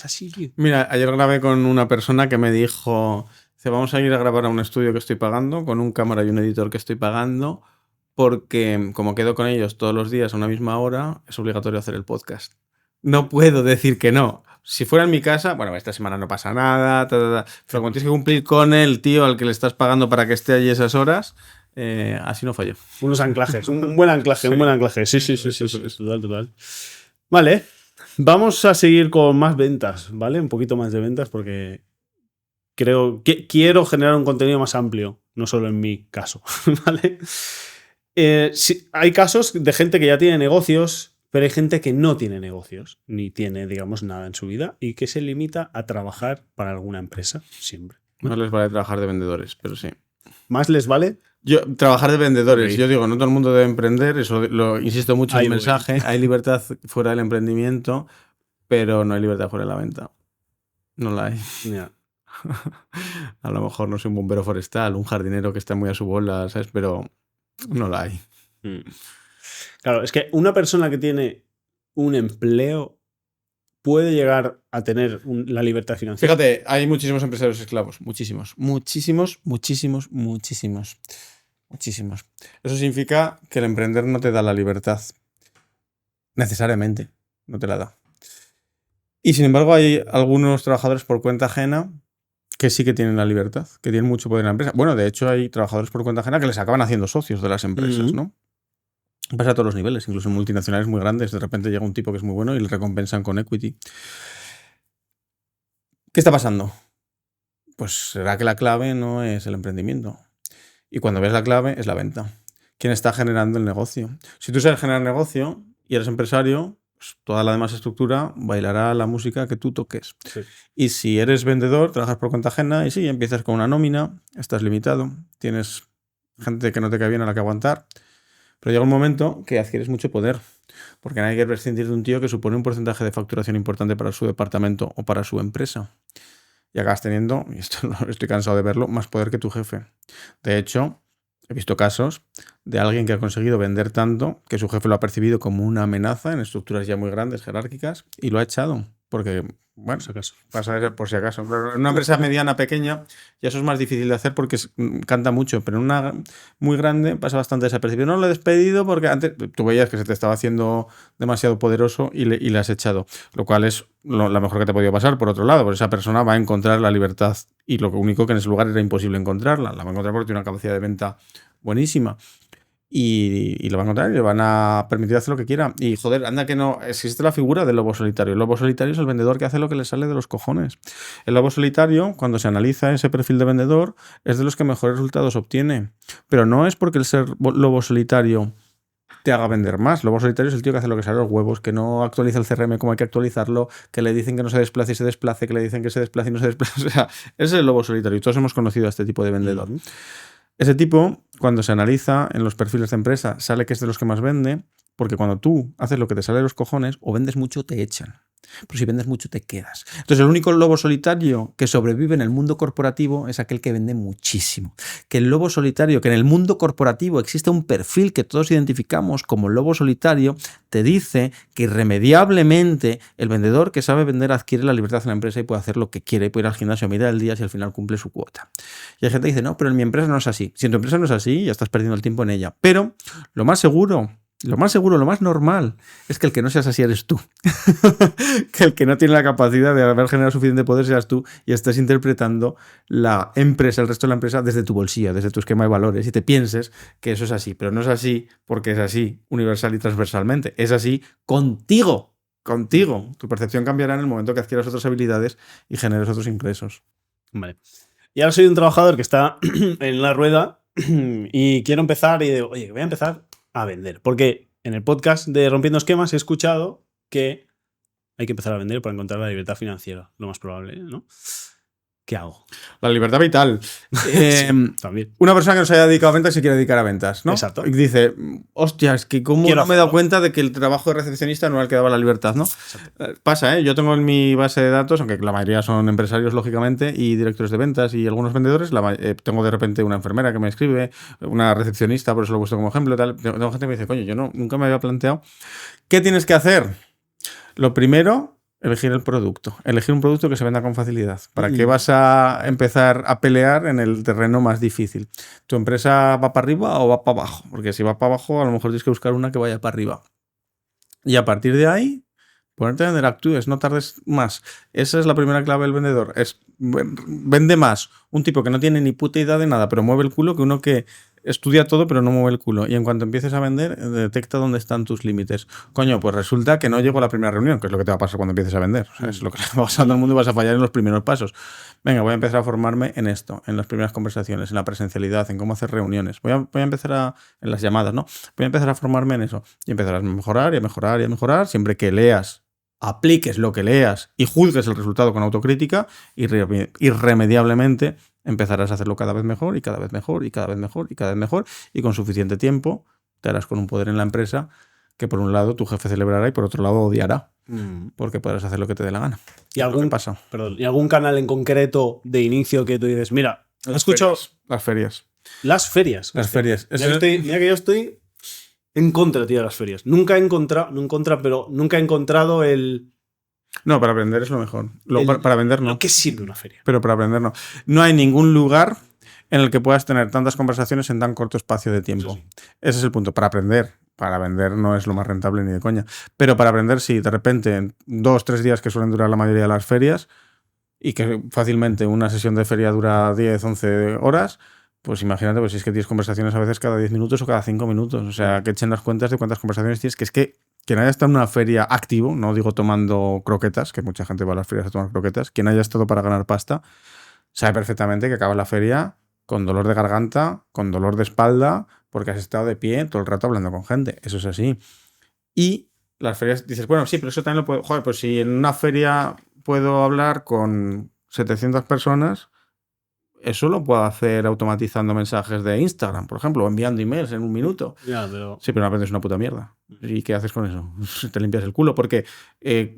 así. Mira, ayer grabé con una persona que me dijo, vamos a ir a grabar a un estudio que estoy pagando, con un cámara y un editor que estoy pagando, porque como quedo con ellos todos los días a una misma hora, es obligatorio hacer el podcast. No puedo decir que no. Si fuera en mi casa, bueno, esta semana no pasa nada, pero cuando tienes que cumplir con el tío al que le estás pagando para que esté allí esas horas, así no fallo. Unos anclajes, un buen anclaje, un buen anclaje. Sí. Total. Vale, vamos a seguir con más ventas, ¿vale? Un poquito más de ventas porque creo que quiero generar un contenido más amplio, no solo en mi caso, ¿vale? Sí, hay casos de gente que ya tiene negocios, pero hay gente que no tiene negocios, ni tiene, digamos, nada en su vida y que se limita a trabajar para alguna empresa, siempre. No les vale trabajar de vendedores, pero sí. ¿Más les vale? Trabajar de vendedores. Okay. Yo digo, no todo el mundo debe emprender, eso lo insisto mucho en el mensaje. Hay libertad fuera del emprendimiento, pero no hay libertad fuera de la venta. No la hay. Yeah. A lo mejor no soy un bombero forestal, un jardinero que está muy a su bola, ¿sabes? Pero no la hay. Claro, es que una persona que tiene un empleo puede llegar a tener la libertad financiera. Fíjate, hay muchísimos empresarios esclavos. Muchísimos. Eso significa que el emprender no te da la libertad. Necesariamente. No te la da. Y sin embargo hay algunos trabajadores por cuenta ajena que sí que tienen la libertad, que tienen mucho poder en la empresa. Bueno, de hecho hay trabajadores por cuenta ajena que les acaban haciendo socios de las empresas, ¿no? Pasa a todos los niveles, incluso en multinacionales muy grandes. De repente llega un tipo que es muy bueno y le recompensan con equity. ¿Qué está pasando? Pues será que la clave no es el emprendimiento. Y cuando ves la clave es la venta. ¿Quién está generando el negocio? Si tú sabes generar negocio y eres empresario, pues toda la demás estructura bailará la música que tú toques. Sí. Y si eres vendedor, trabajas por cuenta ajena y sí, empiezas con una nómina, estás limitado, tienes gente que no te cae bien a la que aguantar. Pero llega un momento que adquieres mucho poder, porque nadie quiere prescindir de un tío que supone un porcentaje de facturación importante para su departamento o para su empresa. Y acabas teniendo, y esto estoy cansado de verlo, más poder que tu jefe. De hecho, he visto casos de alguien que ha conseguido vender tanto que su jefe lo ha percibido como una amenaza en estructuras ya muy grandes, jerárquicas, y lo ha echado. Porque, bueno, Si acaso. pasa a ser por si acaso. Pero en una empresa mediana, pequeña, ya eso es más difícil de hacer porque canta mucho. Pero en una muy grande pasa bastante desapercibido. No lo he despedido porque antes tú veías que se te estaba haciendo demasiado poderoso y le has echado. Lo cual es la mejor que te ha podido pasar. Por otro lado, porque esa persona va a encontrar la libertad. Y lo único que en ese lugar era imposible encontrarla. La va a encontrar porque tiene una capacidad de venta buenísima. Y lo van a encontrar y le van a permitir hacer lo que quiera. Y joder, anda que no. Existe la figura del lobo solitario. El lobo solitario es el vendedor que hace lo que le sale de los cojones. El lobo solitario, cuando se analiza ese perfil de vendedor, es de los que mejores resultados obtiene. Pero no es porque el ser lobo solitario te haga vender más. Lobo solitario es el tío que hace lo que sale de los huevos, que no actualiza el CRM como hay que actualizarlo, que le dicen que no se desplace y se desplace, que le dicen que se desplace y no se desplace. O sea, ese es el lobo solitario. Y todos hemos conocido a este tipo de vendedor. Ese tipo, cuando se analiza en los perfiles de empresa, sale que es de los que más vende, porque cuando tú haces lo que te sale de los cojones, o vendes mucho o te echan. Pero si vendes mucho te quedas. Entonces el único lobo solitario que sobrevive en el mundo corporativo es aquel que vende muchísimo. Que el lobo solitario, que en el mundo corporativo existe un perfil que todos identificamos como lobo solitario, te dice que irremediablemente el vendedor que sabe vender adquiere la libertad en la empresa y puede hacer lo que quiere, puede ir al gimnasio a mitad del día si al final cumple su cuota. Y hay gente que dice, no, pero en mi empresa no es así. Si en tu empresa no es así, ya estás perdiendo el tiempo en ella. Pero lo más seguro, lo más normal es que el que no seas así eres tú. Que el que no tiene la capacidad de haber generado suficiente poder seas tú y estés interpretando la empresa, el resto de la empresa desde tu bolsillo, desde tu esquema de valores y te pienses que eso es así. Pero no es así porque es así universal y transversalmente. Es así contigo. Contigo. Tu percepción cambiará en el momento que adquieras otras habilidades y generes otros ingresos. Vale. Y ahora soy un trabajador que está en la rueda y quiero empezar y digo, oye, voy a empezar a vender. Porque en el podcast de Rompiendo Esquemas he escuchado que hay que empezar a vender para encontrar la libertad financiera, lo más probable, ¿no? ¿Qué hago? La libertad vital. Sí, también. Una persona que no se haya dedicado a ventas se quiere dedicar a ventas, ¿no? Exacto. Y dice, hostia, es que cómo Quiero no me he dado hacerlo. cuenta de que el trabajo de recepcionista no era el que daba la libertad, ¿no? Pasa, ¿eh? Yo tengo en mi base de datos, aunque la mayoría son empresarios, lógicamente, y directores de ventas y algunos vendedores, tengo de repente una enfermera que me escribe, una recepcionista, por eso lo he puesto como ejemplo, tal. Tengo gente que me dice, coño, yo nunca me había planteado. ¿Qué tienes que hacer? Lo primero, elegir el producto. Elegir un producto que se venda con facilidad. ¿Para qué vas a empezar a pelear en el terreno más difícil? ¿Tu empresa va para arriba o va para abajo? Porque si va para abajo, a lo mejor tienes que buscar una que vaya para arriba. Y a partir de ahí, ponerte a vender, actúes, no tardes más. Esa es la primera clave del vendedor. Vende más un tipo que no tiene ni puta idea de nada, pero mueve el culo, que uno que estudia todo pero no mueve el culo. Y en cuanto empieces a vender, detecta dónde están tus límites. Coño, pues resulta que no llego a la primera reunión, que es lo que te va a pasar cuando empieces a vender. O sea, es lo que le va pasando al mundo y vas a fallar en los primeros pasos. Venga, voy a empezar a formarme en esto, en las primeras conversaciones, en la presencialidad, en cómo hacer reuniones. Voy a empezar en las llamadas, ¿no? Voy a empezar a formarme en eso. Y empezarás a mejorar y a mejorar y a mejorar, siempre que leas, apliques lo que leas y juzgues el resultado con autocrítica, irremediablemente empezarás a hacerlo cada vez mejor y cada vez mejor y cada vez mejor y cada vez mejor, y con suficiente tiempo te harás con un poder en la empresa que por un lado tu jefe celebrará y por otro lado odiará, porque podrás hacer lo que te dé la gana. ¿Y algún canal en concreto de inicio que tú dices, mira, escucho las ferias? Las ferias. Las ferias. Mira que yo estoy en contra, tío, de las ferias. Nunca he encontrado el... No, para aprender es lo mejor. Para vender no. ¿Qué sirve una feria? Pero para aprender no. No hay ningún lugar en el que puedas tener tantas conversaciones en tan corto espacio de tiempo. Sí. Ese es el punto. Para aprender. Para vender no es lo más rentable ni de coña. Pero para aprender sí. De repente, en 2-3 días que suelen durar la mayoría de las ferias, y que fácilmente una sesión de feria dura 10-11 horas, pues imagínate, pues si es que tienes conversaciones a veces cada 10 minutos o cada 5 minutos. O sea, que echen las cuentas de cuántas conversaciones tienes. Que es que quien haya estado en una feria activo, no digo tomando croquetas, que mucha gente va a las ferias a tomar croquetas, quien haya estado para ganar pasta, sabe perfectamente que acaba la feria con dolor de garganta, con dolor de espalda, porque has estado de pie todo el rato hablando con gente. Eso es así. Y las ferias, dices, bueno, sí, pero eso también lo puedo... Joder, pues si en una feria puedo hablar con 700 personas, eso lo puedo hacer automatizando mensajes de Instagram, por ejemplo, o enviando emails en un minuto. Ya, pero... Sí, pero no aprendes una puta mierda. ¿Y qué haces con eso? Te limpias el culo, porque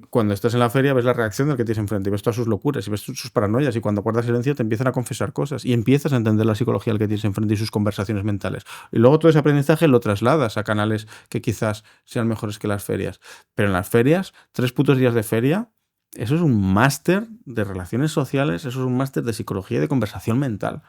cuando estás en la feria ves la reacción del que tienes enfrente, y ves todas sus locuras, y ves sus paranoias, y cuando guardas silencio te empiezan a confesar cosas, y empiezas a entender la psicología del que tienes enfrente y sus conversaciones mentales. Y luego todo ese aprendizaje lo trasladas a canales que quizás sean mejores que las ferias. Pero en las ferias, 3 putos días de feria, eso es un máster de relaciones sociales, eso es un máster de psicología y de conversación mental.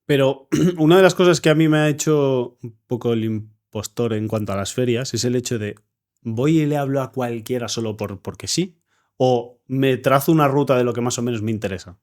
Pero una de las cosas que a mí me ha hecho un poco el impostor en cuanto a las ferias es el hecho de voy y le hablo a cualquiera solo porque sí, o me trazo una ruta de lo que más o menos me interesa.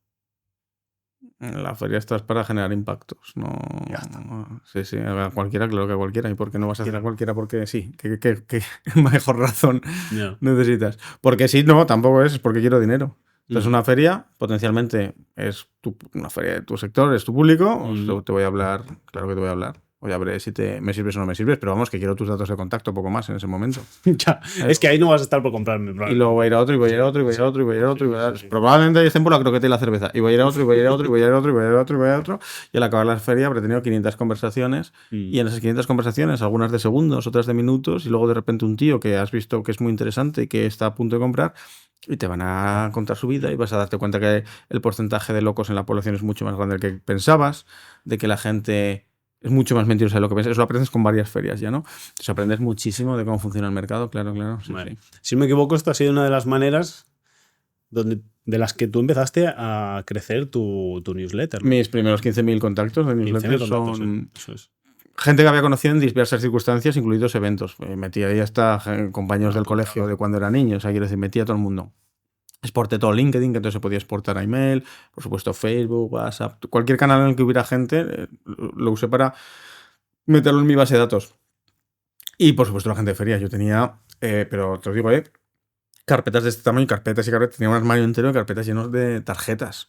En la feria estás para generar impactos, no... Ya está. Sí, sí, a cualquiera, claro que a cualquiera. ¿Y por qué no vas a hacer a cualquiera? Porque sí, ¿qué mejor razón Yeah. necesitas? Porque sí, no, tampoco es porque quiero dinero. Entonces, Mm. una feria, potencialmente, es una feria de tu sector, es tu público. Te voy a hablar, claro que te voy a hablar. O ya veré si me sirves o no me sirves, pero vamos, que quiero tus datos de contacto, poco más en ese momento. Ya, es que ahí no vas a estar por comprarme. Y luego voy a ir a otro, y voy a ir a otro, y voy a ir a otro, y voy a ir a otro. Y voy a... Sí. Probablemente ahí estén por la croqueta y la cerveza. Y voy a ir a otro, y voy a ir a otro, y voy a ir a otro, y voy a ir a otro, y voy a ir a otro. Y al acabar la feria habré tenido 500 conversaciones. Y en esas 500 conversaciones, algunas de segundos, otras de minutos, y luego de repente un tío que has visto que es muy interesante y que está a punto de comprar, y te van a contar su vida y vas a darte cuenta que el porcentaje de locos en la población es mucho más grande del que pensabas, de que la gente es mucho más mentirosa de lo que piensas. Eso lo aprendes con varias ferias ya, ¿no? Entonces aprendes muchísimo de cómo funciona el mercado, claro. Sí, Vale. sí. Si no me equivoco, esta ha sido una de las maneras de las que tú empezaste a crecer tu newsletter, ¿no? Mis primeros 15.000 contactos de 15.000 newsletter contactos, son eso es. gente que había conocido en diversas circunstancias, incluidos eventos. Metí ahí hasta compañeros del colegio de cuando era niño, o sea, quiero decir, metí a todo el mundo. Exporté todo LinkedIn, que entonces se podía exportar a email, por supuesto Facebook, WhatsApp, cualquier canal en el que hubiera gente, lo usé para meterlo en mi base de datos. Y por supuesto la gente de feria, yo tenía, pero te lo digo, carpetas de este tamaño, carpetas y carpetas, tenía un armario entero de carpetas llenos de tarjetas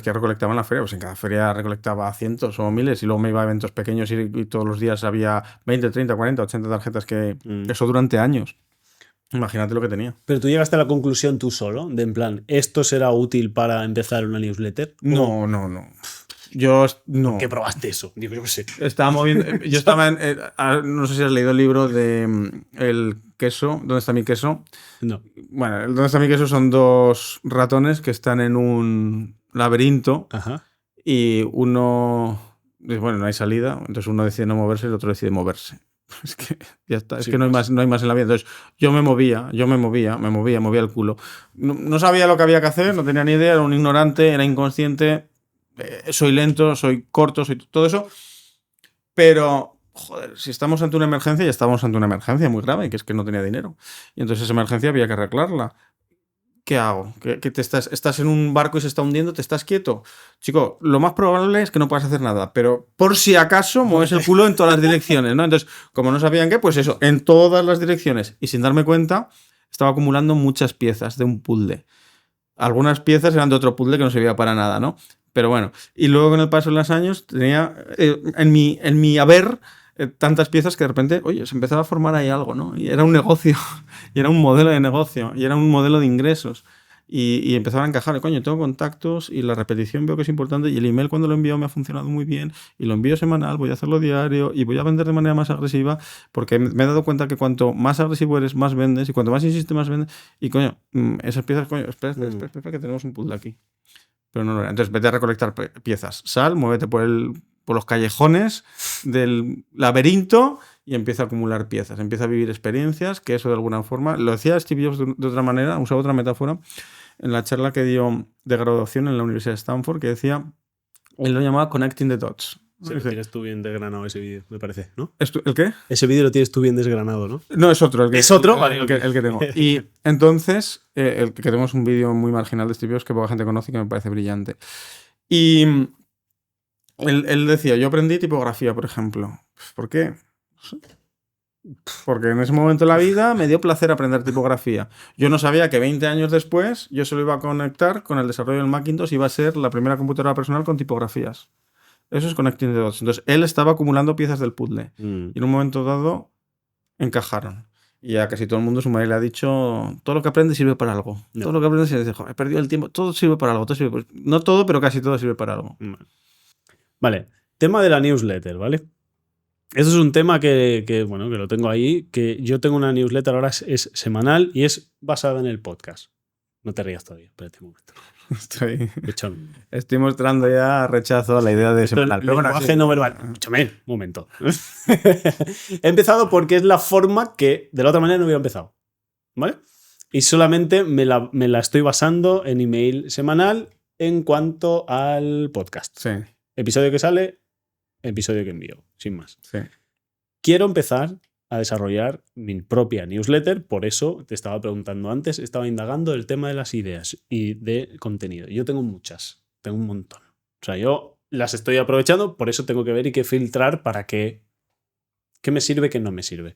que recolectaba en la feria. Pues en cada feria recolectaba cientos o miles, y luego me iba a eventos pequeños y todos los días había 20, 30, 40, 80 tarjetas, eso durante años. Imagínate lo que tenía. Pero tú llegaste a la conclusión tú solo, de en plan, ¿esto será útil para empezar una newsletter? No. Yo no. ¿Qué probaste eso? Digo, yo qué sé. Estaba moviendo. Yo estaba en. No sé si has leído el libro de El queso. ¿Dónde está mi queso? No. Bueno, ¿Dónde está mi queso? Son 2 ratones que están en un laberinto. Ajá. Y uno. Bueno, no hay salida. Entonces uno decide no moverse y el otro decide moverse. Es que ya está. Es Sí, que no hay más en la vida. Entonces yo me movía el culo. No sabía lo que había que hacer, no tenía ni idea, era un ignorante, era inconsciente. Soy lento, soy corto, soy todo eso. Pero, joder, si estamos ante una emergencia, ya estábamos ante una emergencia muy grave, que es que no tenía dinero. Y entonces esa emergencia había que arreglarla. ¿Qué hago? ¿Que te estás en un barco y se está hundiendo? ¿Te estás quieto? Chico, lo más probable es que no puedas hacer nada, pero por si acaso mueves el culo en todas las direcciones, ¿no? Entonces, como no sabían qué, pues eso, en todas las direcciones. Y sin darme cuenta, estaba acumulando muchas piezas de un puzzle. Algunas piezas eran de otro puzzle que no servía para nada, ¿no? Pero bueno, y luego con el paso de los años tenía en mi haber tantas piezas que de repente, oye, se empezaba a formar ahí algo, ¿no? Y era un negocio, y era un modelo de negocio, y era un modelo de ingresos. Y empezaban a encajar, coño, tengo contactos y la repetición veo que es importante, y el email cuando lo envío me ha funcionado muy bien, y lo envío semanal, voy a hacerlo diario, y voy a vender de manera más agresiva, porque me he dado cuenta que cuanto más agresivo eres, más vendes, y cuanto más insistes, más vendes. Y coño, esas piezas, coño, espera, que tenemos un puzzle aquí. Pero no lo era. Entonces vete a recolectar piezas. Sal, muévete por los callejones del laberinto y empieza a acumular piezas. Empieza a vivir experiencias, que eso de alguna forma... Lo decía Steve Jobs de otra manera, usaba otra metáfora, en la charla que dio de graduación en la Universidad de Stanford, que decía... Él lo llamaba Connecting the Dots. Sí, lo tienes tú bien desgranado ese vídeo, me parece, ¿no? ¿El qué? Ese vídeo lo tienes tú bien desgranado, ¿no? No, es otro. ¿Es otro? Vale, el que tengo. Y entonces, el que tenemos un vídeo muy marginal de Steve Jobs que poca gente conoce y que me parece brillante. Y él decía, yo aprendí tipografía, por ejemplo. ¿Por qué? Porque en ese momento de la vida me dio placer aprender tipografía. Yo no sabía que 20 años después yo se lo iba a conectar con el desarrollo del Macintosh y iba a ser la primera computadora personal con tipografías. Eso es Connecting the Dots. Entonces, él estaba acumulando piezas del puzzle. Y en un momento dado, encajaron. Y a casi todo el mundo su madre le ha dicho, todo lo que aprendes sirve para algo. No. Todo lo que aprendes sirve, he perdido el tiempo, todo sirve para algo. No todo, pero casi todo sirve para algo. Vale, tema de la newsletter, ¿vale? Eso es un tema que lo tengo ahí, que yo tengo una newsletter ahora, es semanal y es basada en el podcast. No te rías todavía, espérate un momento. Estoy mostrando ya rechazo a la idea de semanal. Pero bueno, lenguaje no verbal. Escúchame, un momento. He empezado porque es la forma que de la otra manera no hubiera empezado. ¿Vale? Y solamente me la estoy basando en email semanal en cuanto al podcast. Sí. Episodio que sale, episodio que envío, sin más. Sí. Quiero empezar a desarrollar mi propia newsletter, por eso te estaba preguntando antes, estaba indagando el tema de las ideas y de contenido. Yo tengo muchas, tengo un montón. O sea, yo las estoy aprovechando, por eso tengo que ver y que filtrar para qué me sirve, qué no me sirve.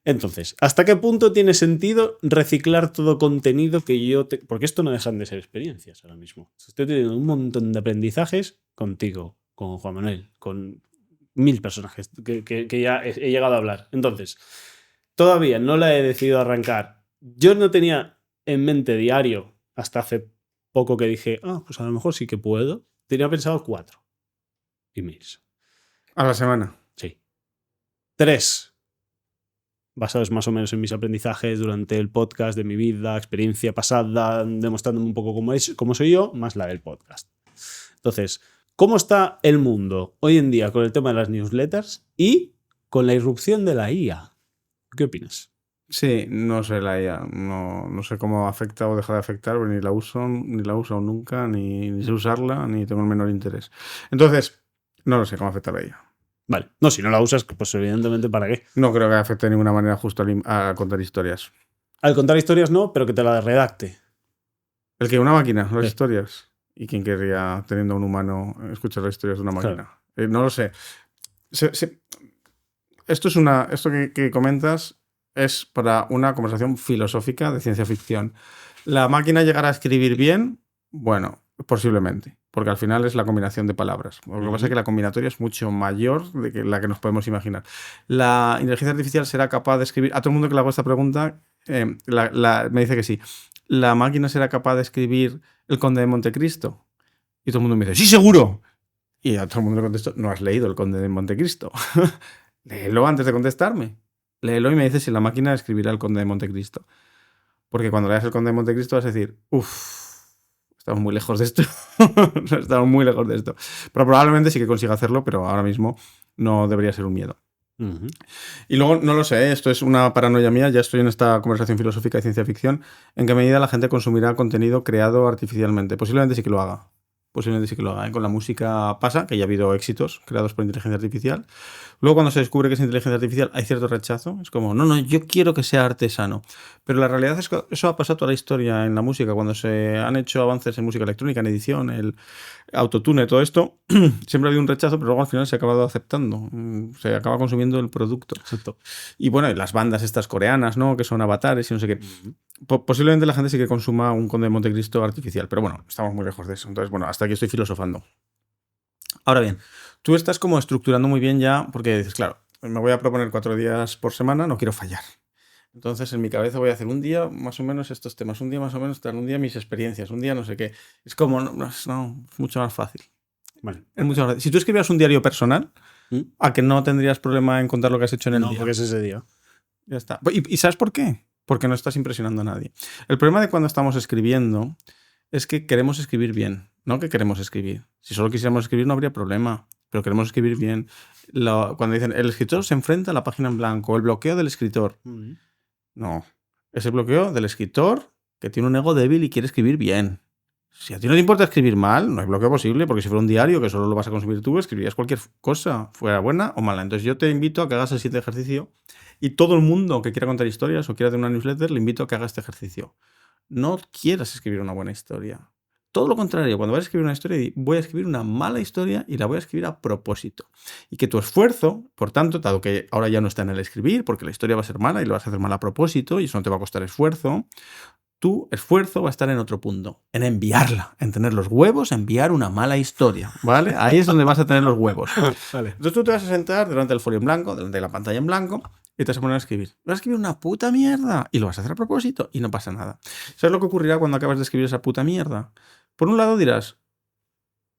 Entonces, ¿hasta qué punto tiene sentido reciclar todo contenido que yo... Porque esto no dejan de ser experiencias ahora mismo. Estoy teniendo un montón de aprendizajes contigo, con Juan Manuel, con 1000 personajes que ya he llegado a hablar. Entonces, todavía no la he decidido arrancar. Yo no tenía en mente diario hasta hace poco que dije, pues a lo mejor sí que puedo. Tenía pensado 4 emails. A la semana. Sí. 3 basados más o menos en mis aprendizajes durante el podcast de mi vida, experiencia pasada, demostrándome un poco cómo soy yo, más la del podcast. Entonces, ¿cómo está el mundo hoy en día con el tema de las newsletters y con la irrupción de la IA? ¿Qué opinas? Sí, no sé la IA. No sé cómo afecta o deja de afectar, pero ni la uso nunca, ni sé usarla, ni tengo el menor interés. Entonces, no lo sé cómo afecta la IA. Vale. No, si no la usas, pues evidentemente, ¿para qué? No creo que afecte de ninguna manera justo a contar historias. Al contar historias no, pero que te la redacte. El que una máquina, las historias. ¿Y quién querría, teniendo a un humano, escuchar las historias de una máquina? Claro. No lo sé. Esto que comentas es para una conversación filosófica de ciencia ficción. ¿La máquina llegará a escribir bien? Bueno, posiblemente. Porque al final es la combinación de palabras. Lo que pasa es que la combinatoria es mucho mayor de que la que nos podemos imaginar. ¿La inteligencia artificial será capaz de escribir? A todo el mundo que le hago esta pregunta me dice que sí. ¿La máquina será capaz de escribir El Conde de Montecristo? Y todo el mundo me dice, ¡sí, seguro! Y a todo el mundo le contesto, no has leído El Conde de Montecristo. Léelo antes de contestarme. Léelo y me dices si la máquina escribirá El Conde de Montecristo. Porque cuando leas El Conde de Montecristo vas a decir, estamos muy lejos de esto. Estamos muy lejos de esto. Pero probablemente sí que consiga hacerlo, pero ahora mismo no debería ser un miedo. Uh-huh. Y luego, no lo sé, esto es una paranoia mía, ya estoy en esta conversación filosófica de ciencia ficción, en qué medida la gente consumirá contenido creado artificialmente. Posiblemente sí que lo haga. Con la música pasa, que ya ha habido éxitos creados por inteligencia artificial. Luego, cuando se descubre que es inteligencia artificial, hay cierto rechazo. Es como, no, yo quiero que sea artesano. Pero la realidad es que eso ha pasado toda la historia en la música. Cuando se han hecho avances en música electrónica, en edición, el autotune, todo esto, siempre ha habido un rechazo, pero luego al final se ha acabado aceptando. Se acaba consumiendo el producto. Exacto. Y bueno, las bandas estas coreanas, ¿no? Que son avatares y no sé qué. Posiblemente la gente sí que consuma un Conde de Montecristo artificial, pero bueno, estamos muy lejos de eso. Entonces, bueno, hasta aquí estoy filosofando. Ahora bien, tú estás como estructurando muy bien ya, porque dices, claro, me voy a proponer 4 días por semana, no quiero fallar. Entonces, en mi cabeza voy a hacer un día más o menos estos temas, un día más o menos un día mis experiencias, un día no sé qué. Es como, no, es mucho más fácil. Vale. Es mucho más fácil. Si tú escribieras un diario personal, ¿a que no tendrías problema en contar lo que has hecho en el día? No, porque es ese día. Ya está. ¿Y sabes por qué? Porque no estás impresionando a nadie. El problema de cuando estamos escribiendo es que queremos escribir bien, no que queremos escribir. Si solo quisiéramos escribir no habría problema, pero queremos escribir bien. Cuando dicen, el escritor se enfrenta a la página en blanco, el bloqueo del escritor. No, es el bloqueo del escritor que tiene un ego débil y quiere escribir bien. Si a ti no te importa escribir mal, no hay bloqueo posible, porque si fuera un diario que solo lo vas a consumir tú, escribirías cualquier cosa, fuera buena o mala. Entonces yo te invito a que hagas el siguiente ejercicio y todo el mundo que quiera contar historias o quiera tener una newsletter, le invito a que haga este ejercicio. No quieras escribir una buena historia. Todo lo contrario, cuando vayas a escribir una historia, voy a escribir una mala historia y la voy a escribir a propósito. Y que tu esfuerzo, por tanto, dado que ahora ya no está en el escribir, porque la historia va a ser mala y lo vas a hacer mal a propósito y eso no te va a costar esfuerzo, tu esfuerzo va a estar en otro punto, en enviarla, en tener los huevos, enviar una mala historia, ¿vale? Ahí es donde vas a tener los huevos. Vale. Entonces tú te vas a sentar delante del folio en blanco, delante de la pantalla en blanco, y te vas a poner a escribir. Vas a escribir una puta mierda y lo vas a hacer a propósito y no pasa nada. ¿Sabes lo que ocurrirá cuando acabas de escribir esa puta mierda? Por un lado dirás,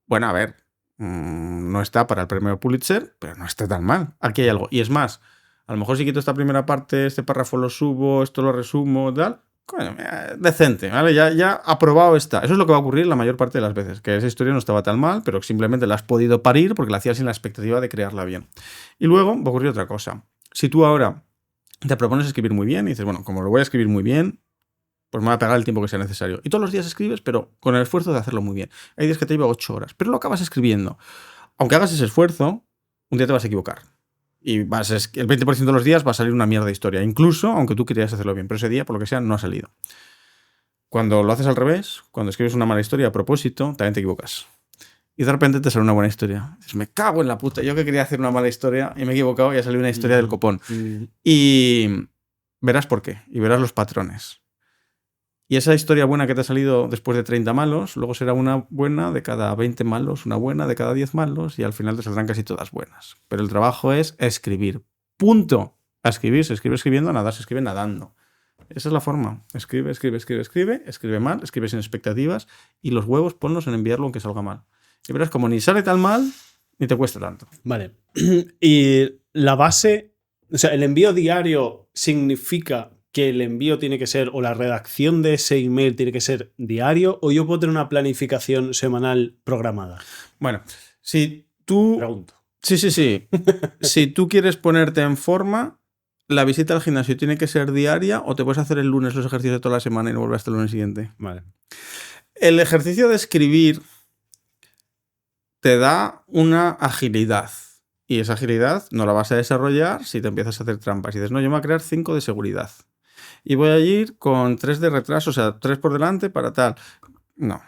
bueno, a ver, no está para el premio Pulitzer, pero no está tan mal. Aquí hay algo. Y es más, a lo mejor si quito esta primera parte, este párrafo lo subo, esto lo resumo, tal. Coño, decente, ¿vale? Ya aprobado está. Eso es lo que va a ocurrir la mayor parte de las veces. Que esa historia no estaba tan mal, pero simplemente la has podido parir porque la hacías sin la expectativa de crearla bien. Y luego va a ocurrir otra cosa. Si tú ahora te propones escribir muy bien y dices, bueno, como lo voy a escribir muy bien, pues me voy a pegar el tiempo que sea necesario. Y todos los días escribes, pero con el esfuerzo de hacerlo muy bien. Hay días que te lleva 8 horas, pero lo acabas escribiendo. Aunque hagas ese esfuerzo, un día te vas a equivocar. Y el 20% de los días va a salir una mierda de historia. Incluso aunque tú querías hacerlo bien. Pero ese día, por lo que sea, no ha salido. Cuando lo haces al revés, cuando escribes una mala historia a propósito, también te equivocas. Y de repente te sale una buena historia. Dices, me cago en la puta. Yo que quería hacer una mala historia y me he equivocado y ha salido una historia del copón. Y verás por qué. Y verás los patrones. Y esa historia buena que te ha salido después de 30 malos, luego será una buena de cada 20 malos, una buena de cada 10 malos, y al final te saldrán casi todas buenas. Pero el trabajo es escribir. Punto. A escribir, se escribe escribiendo, a nadar se escribe nadando. Esa es la forma. Escribe mal, escribe sin expectativas, y los huevos ponlos en enviarlo aunque salga mal. Y verás como ni sale tan mal, ni te cuesta tanto. Vale. Y la base, o sea, el envío diario significa que el envío tiene que ser, o la redacción de ese email tiene que ser diario, o yo puedo tener una planificación semanal programada. Bueno, si tú... Pregunto. Sí. Si tú quieres ponerte en forma, la visita al gimnasio tiene que ser diaria o te puedes hacer el lunes los ejercicios de toda la semana y no volver hasta el lunes siguiente. Vale. El ejercicio de escribir te da una agilidad. Y esa agilidad no la vas a desarrollar si te empiezas a hacer trampas. Y dices, no, yo me voy a crear 5 de seguridad. Y voy a ir con 3 de retraso, o sea, 3 por delante para tal. No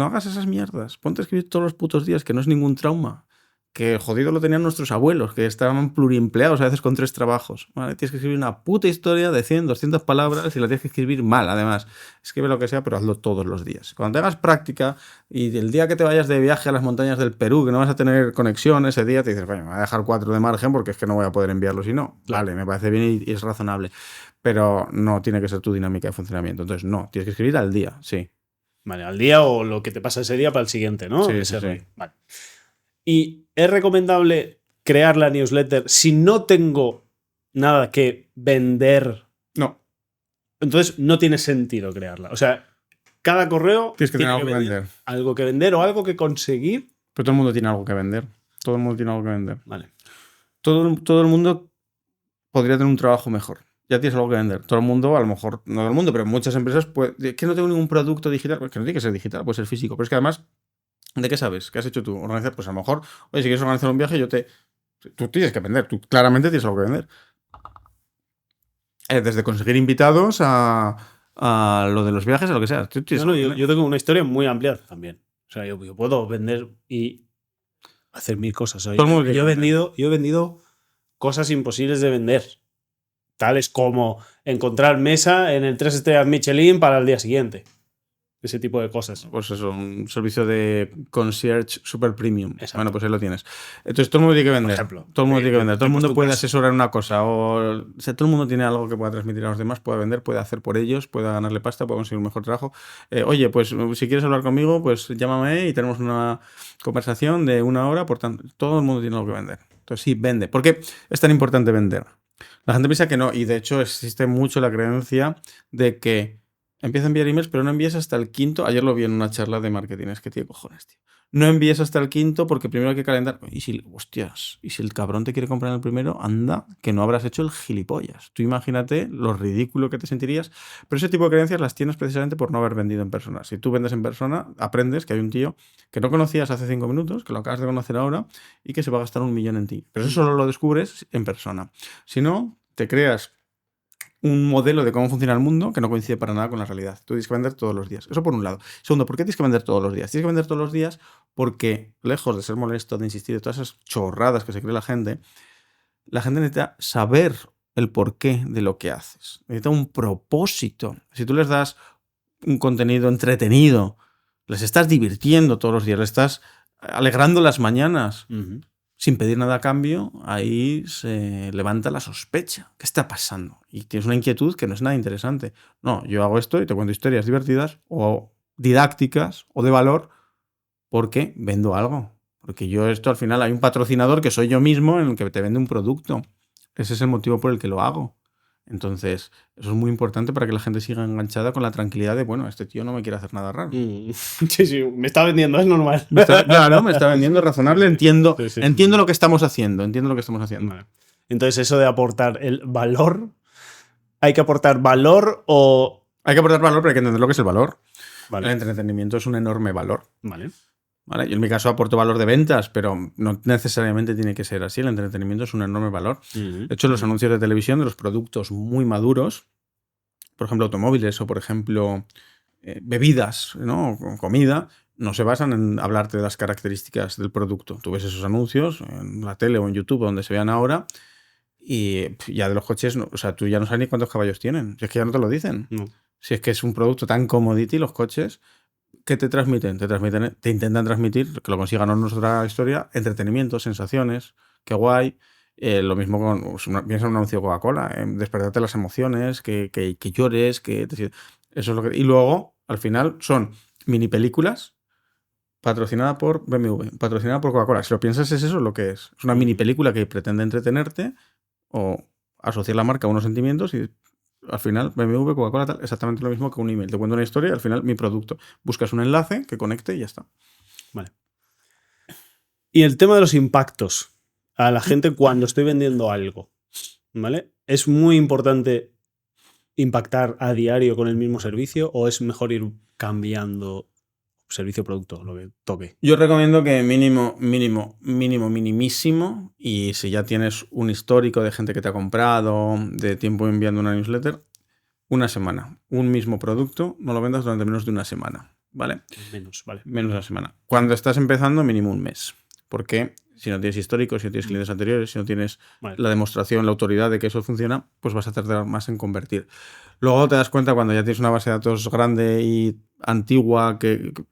hagas esas mierdas. Ponte a escribir todos los putos días, que no es ningún trauma. Que jodido lo tenían nuestros abuelos, que estaban pluriempleados a veces con 3 trabajos. ¿Vale? Tienes que escribir una puta historia de 100, 200 palabras y la tienes que escribir mal, además. Escribe lo que sea, pero hazlo todos los días. Cuando te hagas práctica y el día que te vayas de viaje a las montañas del Perú, que no vas a tener conexión ese día, te dices, bueno, me voy a dejar 4 de margen porque es que no voy a poder enviarlo si no. Vale, me parece bien y es razonable. Pero no tiene que ser tu dinámica de funcionamiento. Entonces, no, tienes que escribir al día, sí. Vale, al día o lo que te pasa ese día para el siguiente, ¿no? Sí. Vale. Y es recomendable crear la newsletter si no tengo nada que vender. No. Entonces no tiene sentido crearla. O sea, cada correo tienes que tener algo que vender. Algo que vender o algo que conseguir. Pero todo el mundo tiene algo que vender. Todo el mundo tiene algo que vender. Vale. Todo el mundo podría tener un trabajo mejor. Ya tienes algo que vender. Todo el mundo, a lo mejor, no todo el mundo, pero muchas empresas, pues, que no tengo ningún producto digital. Pues que no tiene que ser digital, puede ser físico. Pero es que además, ¿de qué sabes? ¿Qué has hecho tú? Organizar, pues a lo mejor, oye, si quieres organizar un viaje, tú tienes que vender. Tú claramente tienes algo que vender. Desde conseguir invitados a lo de los viajes, a lo que sea. Yo tengo una historia muy amplia también. O sea, yo puedo vender y hacer 1000 cosas. O sea, yo he vendido cosas imposibles de vender. Tales como encontrar mesa en el 3 estrellas Michelin para el día siguiente. Ese tipo de cosas. Pues eso, un servicio de concierge super premium. Exacto. Bueno, pues ahí lo tienes. Entonces todo el mundo tiene que vender. Por ejemplo, todo el mundo tiene que vender. Todo el mundo puede casa. asesorar una cosa. O sea, todo el mundo tiene algo que pueda transmitir a los demás, puede vender, puede hacer por ellos, puede ganarle pasta, puede conseguir un mejor trabajo. Oye, pues si quieres hablar conmigo, pues llámame y tenemos una conversación de 1 hora. Por tanto, todo el mundo tiene algo que vender. Entonces sí, vende. ¿Por qué es tan importante vender? La gente piensa que no, y de hecho existe mucho la creencia de que empieza a enviar emails, pero no envíes hasta el 5. Ayer lo vi en una charla de marketing, es que tío, cojones, tío. No envíes hasta el 5 porque primero hay que calendar. Y si el cabrón te quiere comprar en el primero, anda, que no habrás hecho el gilipollas. Tú imagínate lo ridículo que te sentirías. Pero ese tipo de creencias las tienes precisamente por no haber vendido en persona. Si tú vendes en persona, aprendes que hay un tío que no conocías hace 5 minutos, que lo acabas de conocer ahora y que se va a gastar 1 millón en ti. Pero eso solo lo descubres en persona. Si no, te creas un modelo de cómo funciona el mundo que no coincide para nada con la realidad. Tú tienes que vender todos los días. Eso por un lado. Segundo, ¿por qué tienes que vender todos los días? Tienes que vender todos los días porque, lejos de ser molesto, de insistir, de todas esas chorradas que se cree la gente necesita saber el porqué de lo que haces. Necesita un propósito. Si tú les das un contenido entretenido, les estás divirtiendo todos los días, les estás alegrando las mañanas. sin pedir nada a cambio, ahí se levanta la sospecha. ¿Qué está pasando? Y tienes una inquietud que no es nada interesante. No, yo hago esto y te cuento historias divertidas o didácticas o de valor porque vendo algo. Porque yo esto al final hay un patrocinador que soy yo mismo en el que te vende un producto. Ese es el motivo por el que lo hago. Entonces, eso es muy importante para que la gente siga enganchada con la tranquilidad de, bueno, este tío no me quiere hacer nada raro. Sí, me está vendiendo, es normal. Claro, me está vendiendo razonable, entiendo, Sí. entiendo lo que estamos haciendo, Vale. Entonces, eso de aportar el valor, ¿hay que aportar valor o...? Hay que aportar valor, pero hay que entender lo que es el valor. Vale. El entretenimiento es un enorme valor. Vale. ¿Vale? Yo en mi caso aporto valor de ventas, pero no necesariamente tiene que ser así. El entretenimiento es un enorme valor. De hecho, los anuncios de televisión de los productos muy maduros, por ejemplo, automóviles o, por ejemplo, bebidas, ¿no? O comida, no se basan en hablarte de las características del producto. Tú ves esos anuncios en la tele o en YouTube, donde se vean ahora, y ya de los coches, o sea, tú ya no sabes ni cuántos caballos tienen. Si es que ya no te lo dicen. No. Si es que es un producto tan commodity, los coches, ¿qué te transmiten? Te intentan transmitir, que lo consigan o no es otra historia, entretenimiento, sensaciones, qué guay. Lo mismo piensa en un anuncio de Coca-Cola, despertarte las emociones, que llores, eso es lo que. Y luego, al final, son mini películas patrocinada por BMW, patrocinada por Coca-Cola. Si lo piensas, es eso lo que es. Es una mini película que pretende entretenerte o asociar la marca a unos sentimientos y al final BMW, Coca-Cola, tal, exactamente lo mismo que un email. Te cuento una historia y al final mi producto. Buscas un enlace que conecte y ya está. Vale. Y el tema de los impactos a la gente cuando estoy vendiendo algo, ¿vale? ¿Es muy importante impactar a diario con el mismo servicio o es mejor ir cambiando servicio o producto, lo que toque? Yo recomiendo que minimísimo, y si ya tienes un histórico de gente que te ha comprado, de tiempo enviando una newsletter, una semana. Un mismo producto no lo vendas durante menos de una semana, ¿vale? Menos, vale. Menos de una semana. Cuando estás empezando, mínimo un mes. Porque si no tienes histórico, si no tienes clientes anteriores, si no tienes la demostración, la autoridad de que eso funciona, pues vas a tardar más en convertir. Luego te das cuenta cuando ya tienes una base de datos grande y antigua,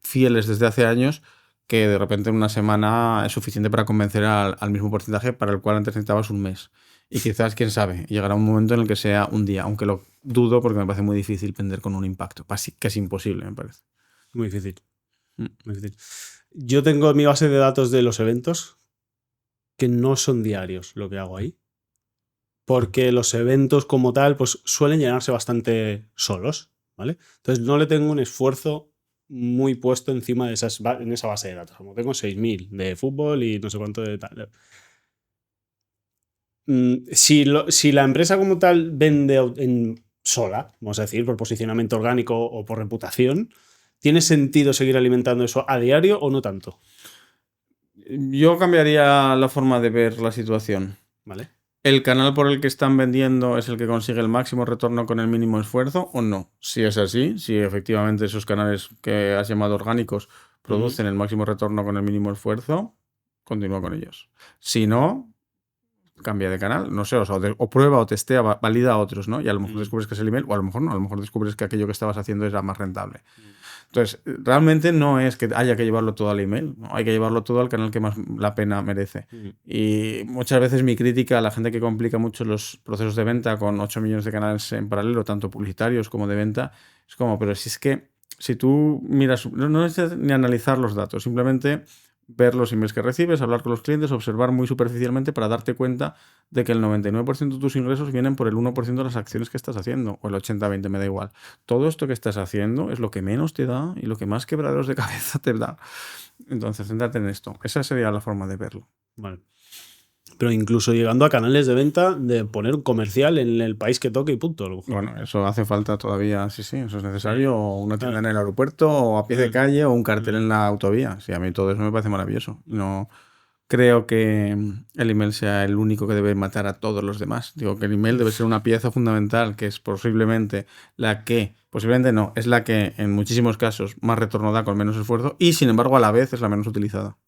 fieles desde hace años, que de repente en una semana es suficiente para convencer al mismo porcentaje para el cual antes necesitabas un mes. Y quizás, quién sabe, llegará un momento en el que sea un día, aunque lo dudo porque me parece muy difícil vender con un impacto. Que es imposible, me parece. Muy difícil. Muy difícil. Yo tengo mi base de datos de los eventos que no son diarios lo que hago ahí. Porque los eventos como tal pues suelen llenarse bastante solos, ¿vale? Entonces no le tengo un esfuerzo muy puesto encima de en esa base de datos. Como tengo 6.000 de fútbol y no sé cuánto de tal. Si la empresa como tal vende sola, vamos a decir, por posicionamiento orgánico o por reputación, ¿tiene sentido seguir alimentando eso a diario o no tanto? Yo cambiaría la forma de ver la situación. ¿Vale? ¿El canal por el que están vendiendo es el que consigue el máximo retorno con el mínimo esfuerzo o no? Si es así, si efectivamente esos canales que has llamado orgánicos producen el máximo retorno con el mínimo esfuerzo, continúa con ellos. Si no, cambia de canal, no sé, o prueba o testea, valida a otros, ¿no? Y a lo mejor descubres que es el email, o a lo mejor no, a lo mejor descubres que aquello que estabas haciendo era más rentable. Entonces, realmente no es que haya que llevarlo todo al email, ¿no? Hay que llevarlo todo al canal que más la pena merece. Y muchas veces mi crítica a la gente que complica mucho los procesos de venta con 8 millones de canales en paralelo, tanto publicitarios como de venta, es como, pero si es que si tú miras, no es ni analizar los datos, simplemente ver los emails que recibes, hablar con los clientes, observar muy superficialmente para darte cuenta de que el 99% de tus ingresos vienen por el 1% de las acciones que estás haciendo, o el 80-20, me da igual. Todo esto que estás haciendo es lo que menos te da y lo que más quebraderos de cabeza te da. Entonces, céntrate en esto. Esa sería la forma de verlo. Vale. Pero incluso llegando a canales de venta, de poner un comercial en el país que toque y punto. Bueno, eso hace falta todavía, sí, eso es necesario. O una tienda en el aeropuerto, o a pie de calle, o un cartel en la autovía. Sí, a mí todo eso me parece maravilloso. No creo que el email sea el único que debe matar a todos los demás. Digo que el email debe ser una pieza fundamental, que es posiblemente es la que en muchísimos casos más retorno da con menos esfuerzo y sin embargo a la vez es la menos utilizada.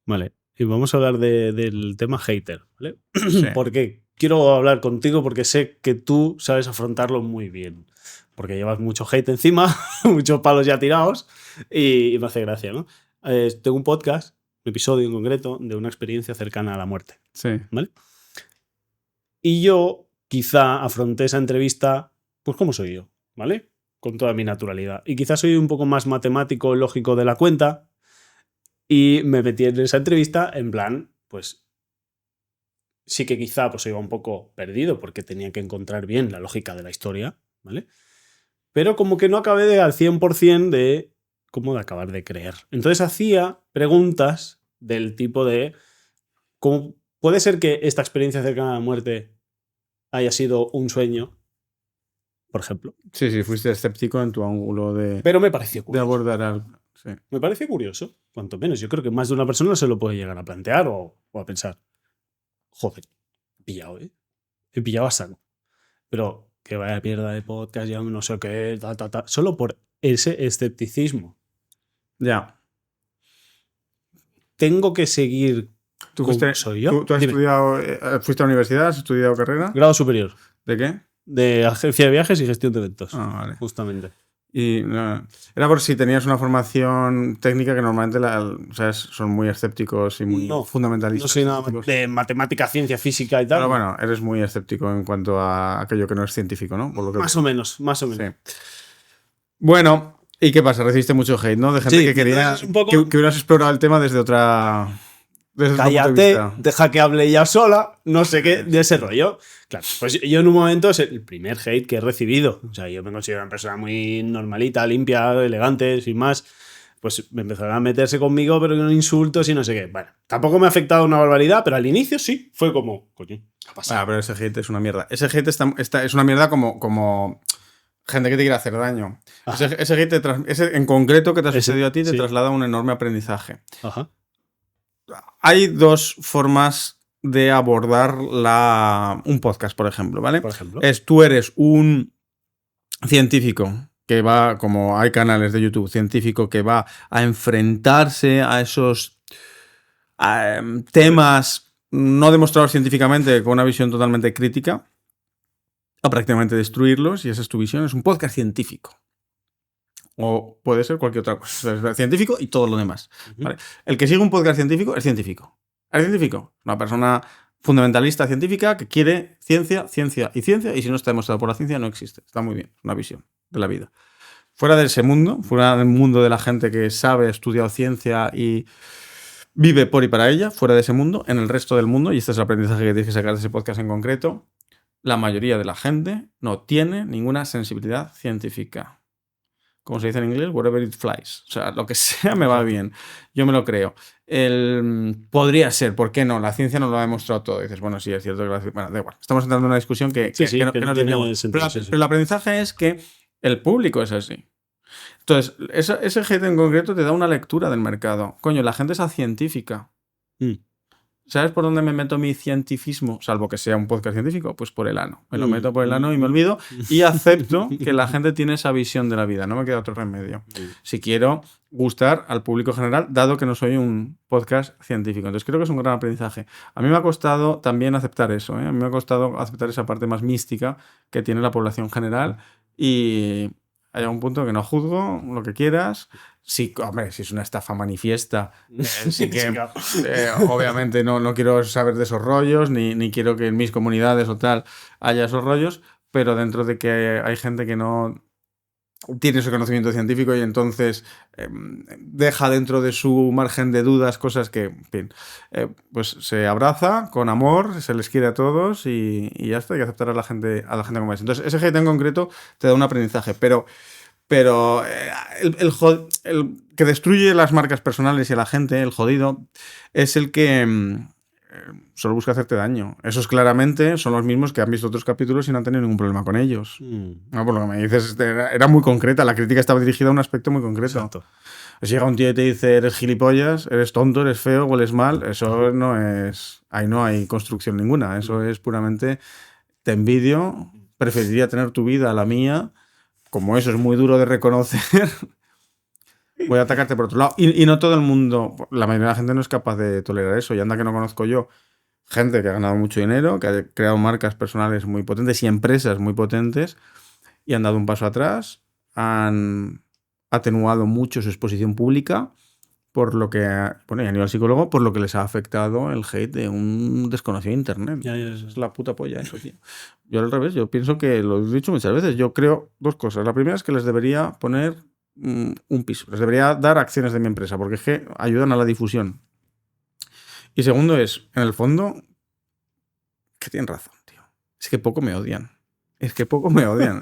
Vale. Y vamos a hablar del tema hater, ¿vale? Sí. Porque quiero hablar contigo porque sé que tú sabes afrontarlo muy bien. Porque llevas mucho hate encima, muchos palos ya tirados y me hace gracia, ¿no? Tengo un podcast episodio en concreto de una experiencia cercana a la muerte. Sí. ¿Vale? Y yo quizá afronté esa entrevista, pues como soy yo, ¿vale? Con toda mi naturalidad. Y quizás soy un poco más matemático, lógico de la cuenta. Y me metí en esa entrevista en plan, pues sí que quizá pues iba un poco perdido porque tenía que encontrar bien la lógica de la historia, ¿vale? Pero como que no acabé de al 100% de cómo de acabar de creer. Entonces hacía preguntas del tipo de ¿cómo puede ser que esta experiencia cercana a la muerte haya sido un sueño, por ejemplo? Sí, fuiste escéptico en tu ángulo Pero me pareció de curioso. abordar algo. Sí. Me parece curioso, cuanto menos. Yo creo que más de una persona se lo puede llegar a plantear o a pensar. Joder, he pillado, ¿eh? He pillado a saco. Pero que vaya mierda de podcast, ya no sé qué, solo por ese escepticismo. Ya. Tengo que seguir ¿Tú como fuiste, soy yo. tú has Dime. estudiado, fuiste a la universidad, has estudiado carrera? Grado superior. ¿De qué? De agencia de viajes y gestión de eventos. Ah, vale. Justamente. Y no, era por si tenías una formación técnica que normalmente son muy escépticos y muy fundamentalistas. No soy nada de matemática, ciencia, física y tal. Pero bueno, eres muy escéptico en cuanto a aquello que no es científico, ¿no? Por lo que más o menos. Sí. Bueno, ¿y qué pasa? Recibiste mucho hate, ¿no? De gente que quería que hubieras explorado el tema desde otra... Cállate, deja que hable ella sola, no sé qué, de ese rollo. Claro, pues yo en un momento es el primer hate que he recibido. O sea, yo me considero una persona muy normalita, limpia, elegante, sin más. Pues me empezaron a meterse conmigo, pero con insultos y no sé qué. Bueno, tampoco me ha afectado una barbaridad, pero al inicio sí, fue como, coño, ¿qué ha pasado? Pero ese hate es una mierda. Ese hate es una mierda como gente que te quiere hacer daño. Ese hate en concreto que te ha sucedido a ti te traslada un enorme aprendizaje. Ajá. Hay dos formas de abordar un podcast, por ejemplo, ¿vale? Por ejemplo. Tú eres un científico que va, como hay canales de YouTube, científico que va a enfrentarse a esos temas no demostrados científicamente con una visión totalmente crítica, a prácticamente destruirlos, y esa es tu visión. Es un podcast científico. O puede ser cualquier otra cosa. Es científico y todo lo demás. ¿Vale? El que sigue un podcast científico es científico. Es científico. Una persona fundamentalista científica que quiere ciencia, ciencia y ciencia, y si no está demostrado por la ciencia no existe. Está muy bien. Es una visión de la vida. Fuera de ese mundo, fuera del mundo de la gente que sabe, ha estudiado ciencia y vive por y para ella, fuera de ese mundo, en el resto del mundo, y este es el aprendizaje que tienes que sacar de ese podcast en concreto, la mayoría de la gente no tiene ninguna sensibilidad científica. Como se dice en inglés, wherever it flies. O sea, lo que sea me va bien. Yo me lo creo. Podría ser, ¿por qué no? La ciencia nos lo ha demostrado todo. Y dices, bueno, sí, es cierto que la ciencia... Bueno, da igual. Estamos entrando en una discusión que no tiene sentido. Pero el aprendizaje es que el público es así. Entonces, ese hate en concreto te da una lectura del mercado. Coño, la gente es científica. ¿Sabes por dónde me meto mi cientifismo? Salvo que sea un podcast científico, pues por el ano. Me lo meto por el ano y me olvido y acepto que la gente tiene esa visión de la vida. No me queda otro remedio. Si quiero gustar al público general, dado que no soy un podcast científico. Entonces creo que es un gran aprendizaje. A mí me ha costado también aceptar eso. A mí me ha costado aceptar esa parte más mística que tiene la población general y... Hay un punto que no juzgo, lo que quieras. Sí, hombre, si es una estafa manifiesta, sí que obviamente no quiero saber de esos rollos, ni quiero que en mis comunidades o tal haya esos rollos, pero dentro de que hay gente que no tiene ese conocimiento científico y entonces deja dentro de su margen de dudas cosas que, en fin, pues se abraza con amor, se les quiere a todos y ya está, hay que aceptar a la gente como es. Entonces, ese hate en concreto te da un aprendizaje, pero el que destruye las marcas personales y a la gente, el jodido, es el que solo busca hacerte daño. Esos claramente son los mismos que han visto otros capítulos y no han tenido ningún problema con ellos. No, por lo que me dices, era muy concreta, la crítica estaba dirigida a un aspecto muy concreto. Exacto. Si llega un tío y te dice eres gilipollas, eres tonto, eres feo, hueles mal, eso no es... Ahí no hay construcción ninguna, eso es puramente te envidio, preferiría tener tu vida a la mía, como eso es muy duro de reconocer... Voy a atacarte por otro lado. Y no todo el mundo, la mayoría de la gente no es capaz de tolerar eso. Y anda que no conozco yo gente que ha ganado mucho dinero, que ha creado marcas personales muy potentes y empresas muy potentes y han dado un paso atrás, han atenuado mucho su exposición pública por lo que, bueno, y a nivel psicólogo, por lo que les ha afectado el hate de un desconocido de internet. Ya. Es la puta polla eso, tío. Yo al revés, yo pienso que, lo he dicho muchas veces, yo creo dos cosas. La primera es que les debería poner un piso, les debería dar acciones de mi empresa, porque es que ayudan a la difusión. Y segundo es, en el fondo, que tienen razón, tío. Es que poco me odian. Es que poco me odian.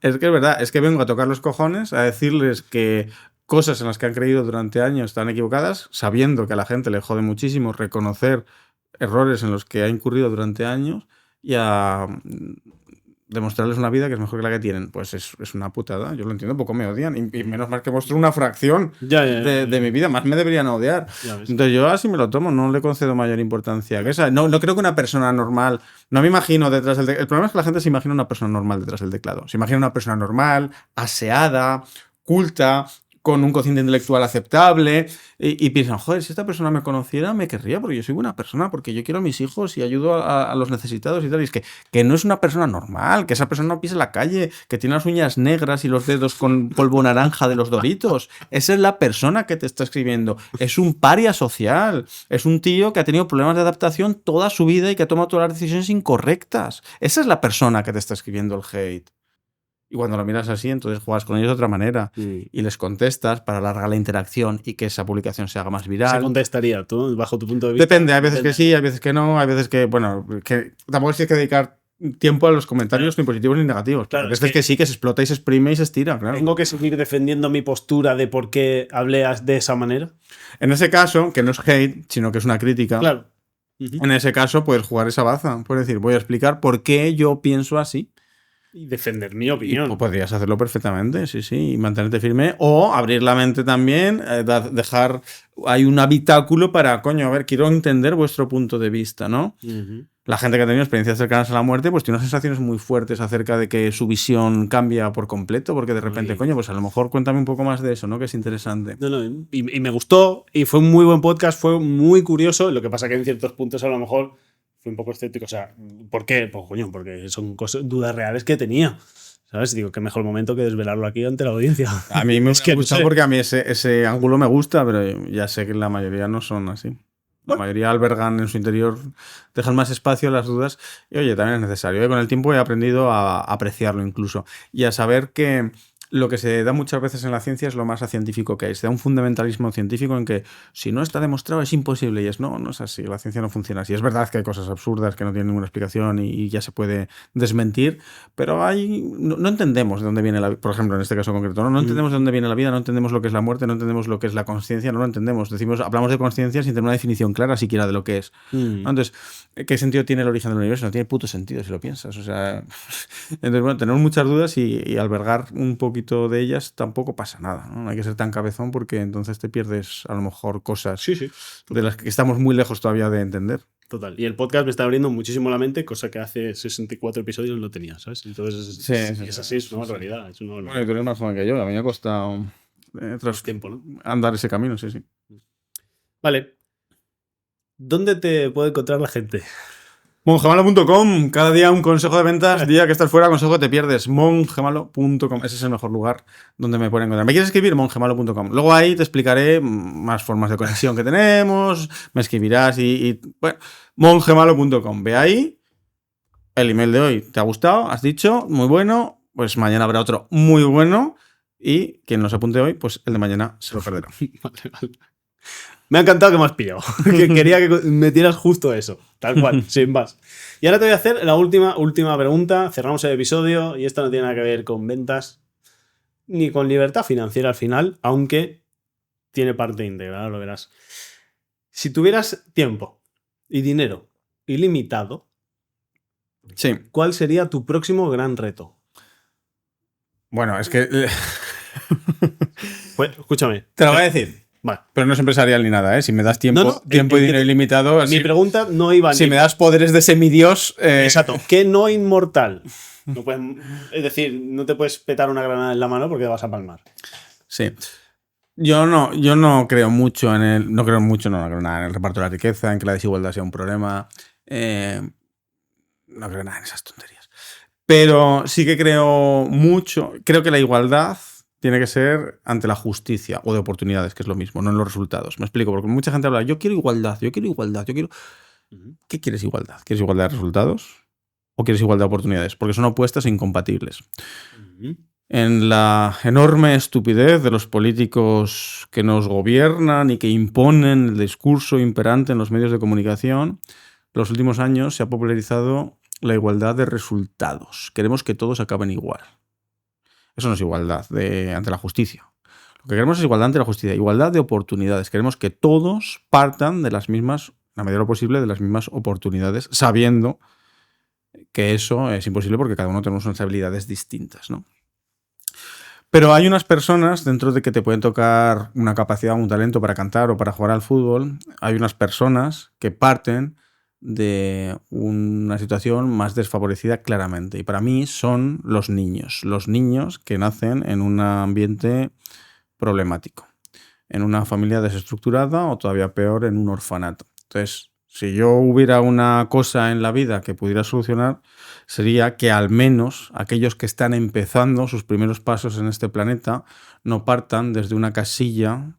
Es que es verdad, es que vengo a tocar los cojones, a decirles que cosas en las que han creído durante años están equivocadas, sabiendo que a la gente le jode muchísimo reconocer errores en los que ha incurrido durante años y a demostrarles una vida que es mejor que la que tienen. Pues es una putada, yo lo entiendo, poco me odian. Y menos mal que muestro una fracción de mi vida, más me deberían odiar. Entonces yo así me lo tomo, no le concedo mayor importancia que esa. No creo que una persona normal, no me imagino detrás del teclado. El problema es que la gente se imagina una persona normal detrás del teclado. Se imagina una persona normal, aseada, culta, con un cociente intelectual aceptable y piensan, joder, si esta persona me conociera me querría porque yo soy buena persona, porque yo quiero a mis hijos y ayudo a los necesitados y tal. Y es que no es una persona normal, que esa persona no pisa la calle, que tiene las uñas negras y los dedos con polvo naranja de los Doritos. Esa es la persona que te está escribiendo. Es un paria social. Es un tío que ha tenido problemas de adaptación toda su vida y que ha tomado todas las decisiones incorrectas. Esa es la persona que te está escribiendo el hate. Y cuando lo miras así, entonces juegas con ellos de otra manera y les contestas para alargar la interacción y que esa publicación se haga más viral. ¿Se contestaría tú, bajo tu punto de vista? Depende, hay veces que sí, hay veces que no, hay veces que, bueno, que tampoco tienes que dedicar tiempo a los comentarios ni positivos ni negativos. Claro, hay veces que sí, que se explota y se exprime y se estira, claro. ¿Tengo que seguir defendiendo mi postura de por qué hablé de esa manera? En ese caso, que no es hate, sino que es una crítica. Claro. En ese caso, puedes jugar esa baza. Puedes decir, voy a explicar por qué yo pienso así. Y defender mi opinión. Y podrías hacerlo perfectamente, sí, y mantenerte firme. O abrir la mente también, dejar. Hay un habitáculo para, coño, a ver, quiero entender vuestro punto de vista, ¿no? La gente que ha tenido experiencias cercanas a la muerte, pues tiene unas sensaciones muy fuertes acerca de que su visión cambia por completo, porque de repente, coño, pues a lo mejor cuéntame un poco más de eso, ¿no? Que es interesante. Y me gustó, y fue un muy buen podcast, fue muy curioso. Lo que pasa que en ciertos puntos a lo mejor fui un poco escéptico. O sea, ¿por qué? Pues coño, porque son dudas reales que tenía. ¿Sabes? Digo, qué mejor momento que desvelarlo aquí ante la audiencia. A mí me gusta porque a mí ese ángulo me gusta, pero ya sé que la mayoría no son así. La mayoría albergan en su interior, dejan más espacio a las dudas. Y oye, también es necesario. Con el tiempo he aprendido a apreciarlo incluso. Y a saber que lo que se da muchas veces en la ciencia es lo más científico que hay. Se da un fundamentalismo científico en que si no está demostrado es imposible. Y no es así. La ciencia no funciona así. Es verdad que hay cosas absurdas que no tienen ninguna explicación y ya se puede desmentir, pero no entendemos de dónde viene la vida. Por ejemplo, en este caso concreto, no entendemos de dónde viene la vida, no entendemos lo que es la muerte, no entendemos lo que es la consciencia, no lo entendemos. Hablamos de consciencia sin tener una definición clara siquiera de lo que es. Entonces, ¿qué sentido tiene el origen del universo? No tiene puto sentido si lo piensas. O sea, entonces, bueno, tenemos muchas dudas y albergar un poquito de ellas tampoco pasa nada, ¿no? No hay que ser tan cabezón porque entonces te pierdes a lo mejor cosas de las que estamos muy lejos todavía de entender. Total. Y el podcast me está abriendo muchísimo la mente, cosa que hace 64 episodios no tenía, ¿sabes? Entonces es así, es una realidad. Bueno, y tú eres más joven que yo, a mí me ha costado tras tiempo, ¿no? Andar ese camino, sí. Vale. ¿Dónde te puede encontrar la gente? Mongemalo.com, cada día un consejo de ventas, día que estás fuera, consejo que te pierdes. Mongemalo.com, ese es el mejor lugar donde me pueden encontrar. ¿Me quieres escribir? Mongemalo.com. Luego ahí te explicaré más formas de conexión que tenemos, me escribirás bueno, mongemalo.com. Ve ahí, el email de hoy te ha gustado, has dicho, muy bueno, pues mañana habrá otro muy bueno y quien nos apunte hoy, pues el de mañana se lo perderá. Vale. Me ha encantado que me has pillado. Que quería que metieras justo eso. Tal cual, sin más. Y ahora te voy a hacer la última pregunta. Cerramos el episodio y esta no tiene nada que ver con ventas ni con libertad financiera al final, aunque tiene parte íntegra, lo verás. Si tuvieras tiempo y dinero ilimitado, sí, ¿cuál sería tu próximo gran reto? Bueno, es que... Pues, escúchame. Te lo voy a decir. Vale. Pero no es empresarial ni nada, ¿eh? Si me das tiempo y dinero ilimitado... Mi pregunta no iba... Si me das poderes de semidios... Exacto. ¿Qué no inmortal? No puedes, es decir, no te puedes petar una granada en la mano porque vas a palmar. Sí. Yo no creo mucho en el... No creo mucho, no creo nada en el reparto de la riqueza, en que la desigualdad sea un problema. No creo nada en esas tonterías. Pero sí que creo mucho... Creo que la igualdad tiene que ser ante la justicia o de oportunidades, que es lo mismo, no en los resultados. Me explico, porque mucha gente habla, yo quiero igualdad, yo quiero igualdad, yo quiero... ¿Qué quieres igualdad? ¿Quieres igualdad de resultados o quieres igualdad de oportunidades? Porque son opuestas e incompatibles. En la enorme estupidez de los políticos que nos gobiernan y que imponen el discurso imperante en los medios de comunicación, los últimos años se ha popularizado la igualdad de resultados. Queremos que todos acaben igual. Eso no es igualdad ante la justicia. Lo que queremos es igualdad ante la justicia, igualdad de oportunidades. Queremos que todos partan de las mismas, la medida de lo posible, de las mismas oportunidades, sabiendo que eso es imposible porque cada uno tenemos unas habilidades distintas, ¿no? Pero hay unas personas, dentro de que te pueden tocar una capacidad, un talento para cantar o para jugar al fútbol, hay unas personas que parten de una situación más desfavorecida claramente. Y para mí son los niños que nacen en un ambiente problemático, en una familia desestructurada o todavía peor, en un orfanato. Entonces, si yo hubiera una cosa en la vida que pudiera solucionar, sería que al menos aquellos que están empezando sus primeros pasos en este planeta no partan desde una casilla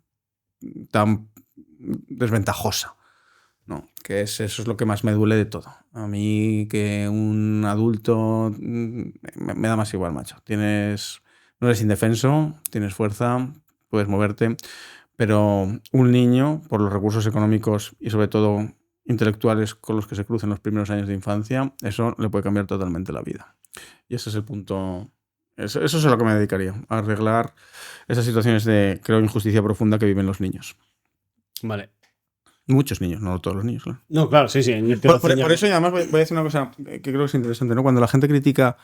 tan desventajosa, ¿no? Que eso es lo que más me duele de todo. A mí que un adulto me da más igual, macho. No eres indefenso, tienes fuerza, puedes moverte, pero un niño, por los recursos económicos y sobre todo intelectuales con los que se crucen los primeros años de infancia, eso le puede cambiar totalmente la vida. Y ese es el punto. Eso es a lo que me dedicaría, a arreglar esas situaciones de, creo, injusticia profunda que viven los niños. Vale. Muchos niños, no todos los niños, claro. No, claro, sí. Por eso, y además, voy a decir una cosa que creo que es interesante, ¿no? Cuando la gente critica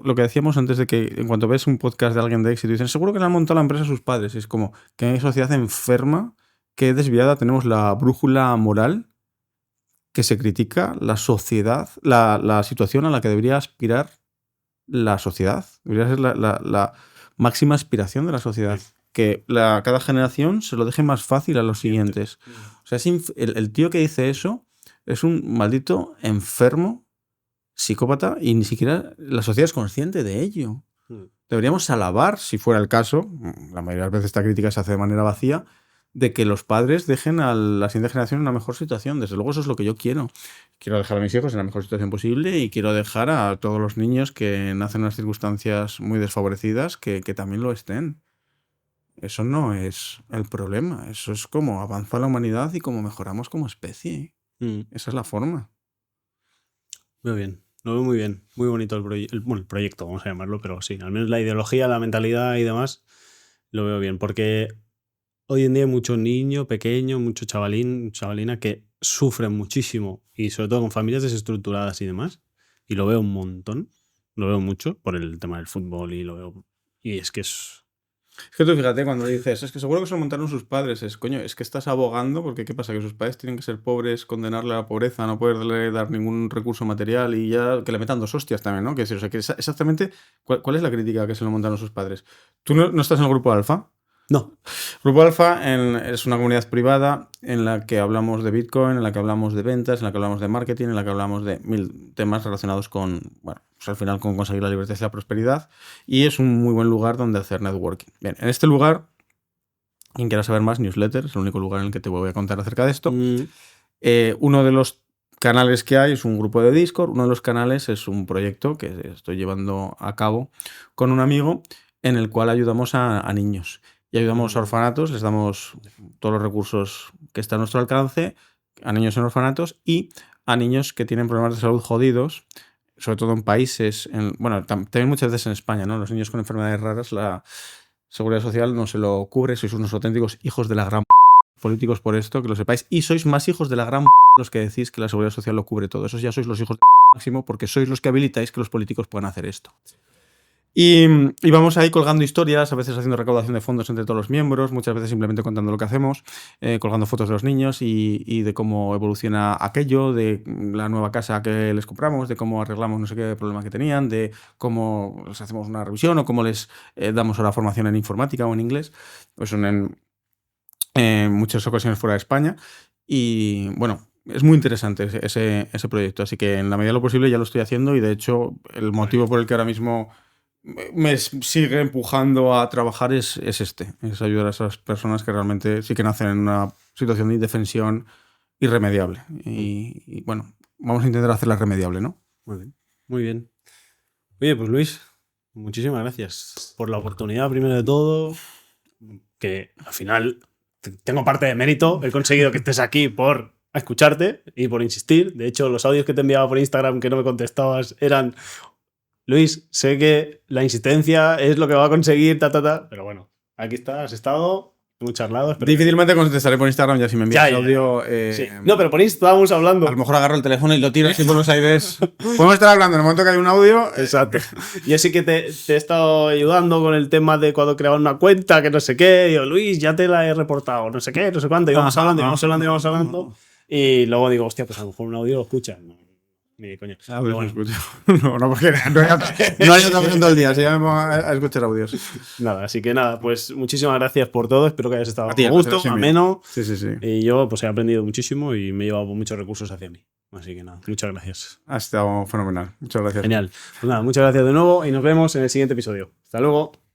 lo que decíamos antes de que en cuanto ves un podcast de alguien de éxito, dicen, seguro que le han montado la empresa a sus padres. Y es como que hay sociedad enferma, que desviada, tenemos la brújula moral, que se critica la sociedad, la situación a la que debería aspirar la sociedad. Debería ser la máxima aspiración de la sociedad. Que cada generación se lo deje más fácil a los siguientes. O sea, el tío que dice eso es un maldito enfermo, psicópata, y ni siquiera la sociedad es consciente de ello. Deberíamos alabar, si fuera el caso, la mayoría de las veces esta crítica se hace de manera vacía, de que los padres dejen a la siguiente generación en una mejor situación. Desde luego eso es lo que yo quiero. Quiero dejar a mis hijos en la mejor situación posible y quiero dejar a todos los niños que nacen en unas circunstancias muy desfavorecidas que también lo estén. Eso no es el problema. Eso es cómo avanza la humanidad y cómo mejoramos como especie. Esa es la forma. Muy bien. Lo veo muy bien. Muy bonito el proyecto, vamos a llamarlo, pero sí, al menos la ideología, la mentalidad y demás, lo veo bien. Porque hoy en día hay mucho niño pequeño, mucho chavalina que sufren muchísimo y sobre todo con familias desestructuradas y demás. Y lo veo un montón. Lo veo mucho por el tema del fútbol y lo veo... Y es que es... Es que tú fíjate, cuando le dices, es que seguro que se lo montaron sus padres, coño, es que estás abogando porque ¿qué pasa? Que sus padres tienen que ser pobres, condenarle a la pobreza, no poderle dar ningún recurso material y ya que le metan 2 hostias también, ¿no? Que decir, o sea, que exactamente, ¿cuál es la crítica que se lo montaron sus padres? ¿Tú no estás en el grupo Alfa? No. Grupo Alfa es una comunidad privada en la que hablamos de Bitcoin, en la que hablamos de ventas, en la que hablamos de marketing, en la que hablamos de 1000 temas relacionados con, bueno, pues al final con conseguir la libertad y la prosperidad. Y es un muy buen lugar donde hacer networking. Bien, en este lugar, quien quiera saber más, newsletter, es el único lugar en el que te voy a contar acerca de esto. Uno de los canales que hay es un grupo de Discord, uno de los canales es un proyecto que estoy llevando a cabo con un amigo en el cual ayudamos a niños. Y ayudamos a orfanatos, les damos todos los recursos que están a nuestro alcance, a niños en orfanatos y a niños que tienen problemas de salud jodidos, sobre todo en países, bueno, también muchas veces en España, ¿no? Los niños con enfermedades raras, la Seguridad Social no se lo cubre, sois unos auténticos hijos de la gran políticos por esto, que lo sepáis, y sois más hijos de la gran los que decís que la Seguridad Social lo cubre todo. Esos ya sois los hijos de máximo porque sois los que habilitáis que los políticos puedan hacer esto. Y vamos ahí colgando historias, a veces haciendo recaudación de fondos entre todos los miembros, muchas veces simplemente contando lo que hacemos, colgando fotos de los niños y de cómo evoluciona aquello, de la nueva casa que les compramos, de cómo arreglamos no sé qué problema que tenían, de cómo les hacemos una revisión o cómo les damos ahora formación en informática o en inglés, pues en muchas ocasiones fuera de España. Y bueno, es muy interesante ese proyecto, así que en la medida de lo posible ya lo estoy haciendo y de hecho el motivo por el que ahora mismo me sigue empujando a trabajar es ayudar a esas personas que realmente sí que nacen en una situación de indefensión irremediable. Y bueno, vamos a intentar hacerla remediable, ¿no? Muy bien. Muy bien. Oye, pues Luis, muchísimas gracias por la oportunidad, primero de todo, que al final tengo parte de mérito. He conseguido que estés aquí por escucharte y por insistir. De hecho, los audios que te enviaba por Instagram que no me contestabas eran: Luis, sé que la insistencia es lo que va a conseguir, pero bueno, aquí está, has estado, hemos charlado. Difícilmente contestaré por Instagram ya si me envías Ya. audio. Sí. No, pero por Insta estábamos hablando. A lo mejor agarro el teléfono y lo tiro así por los aires. Podemos estar hablando en el momento que hay un audio. Exacto. Yo sí que te he estado ayudando con el tema de cuando creaban una cuenta, que no sé qué. Digo, Luis, ya te la he reportado, no sé qué, no sé cuánto. Y vamos hablando. Y luego digo, hostia, pues a lo mejor un audio lo escuchan. Ni de coña. Bueno. No, porque no hay otra opción todo el día, así ya me pongo a escuchar audios. Nada, así que nada, pues muchísimas gracias por todo. Espero que hayas estado a gusto, ameno. Sí. Y yo pues he aprendido muchísimo y me he llevado muchos recursos hacia mí. Así que nada, muchas gracias. Ha estado fenomenal. Muchas gracias. Genial. Pues nada, muchas gracias de nuevo y nos vemos en el siguiente episodio. Hasta luego.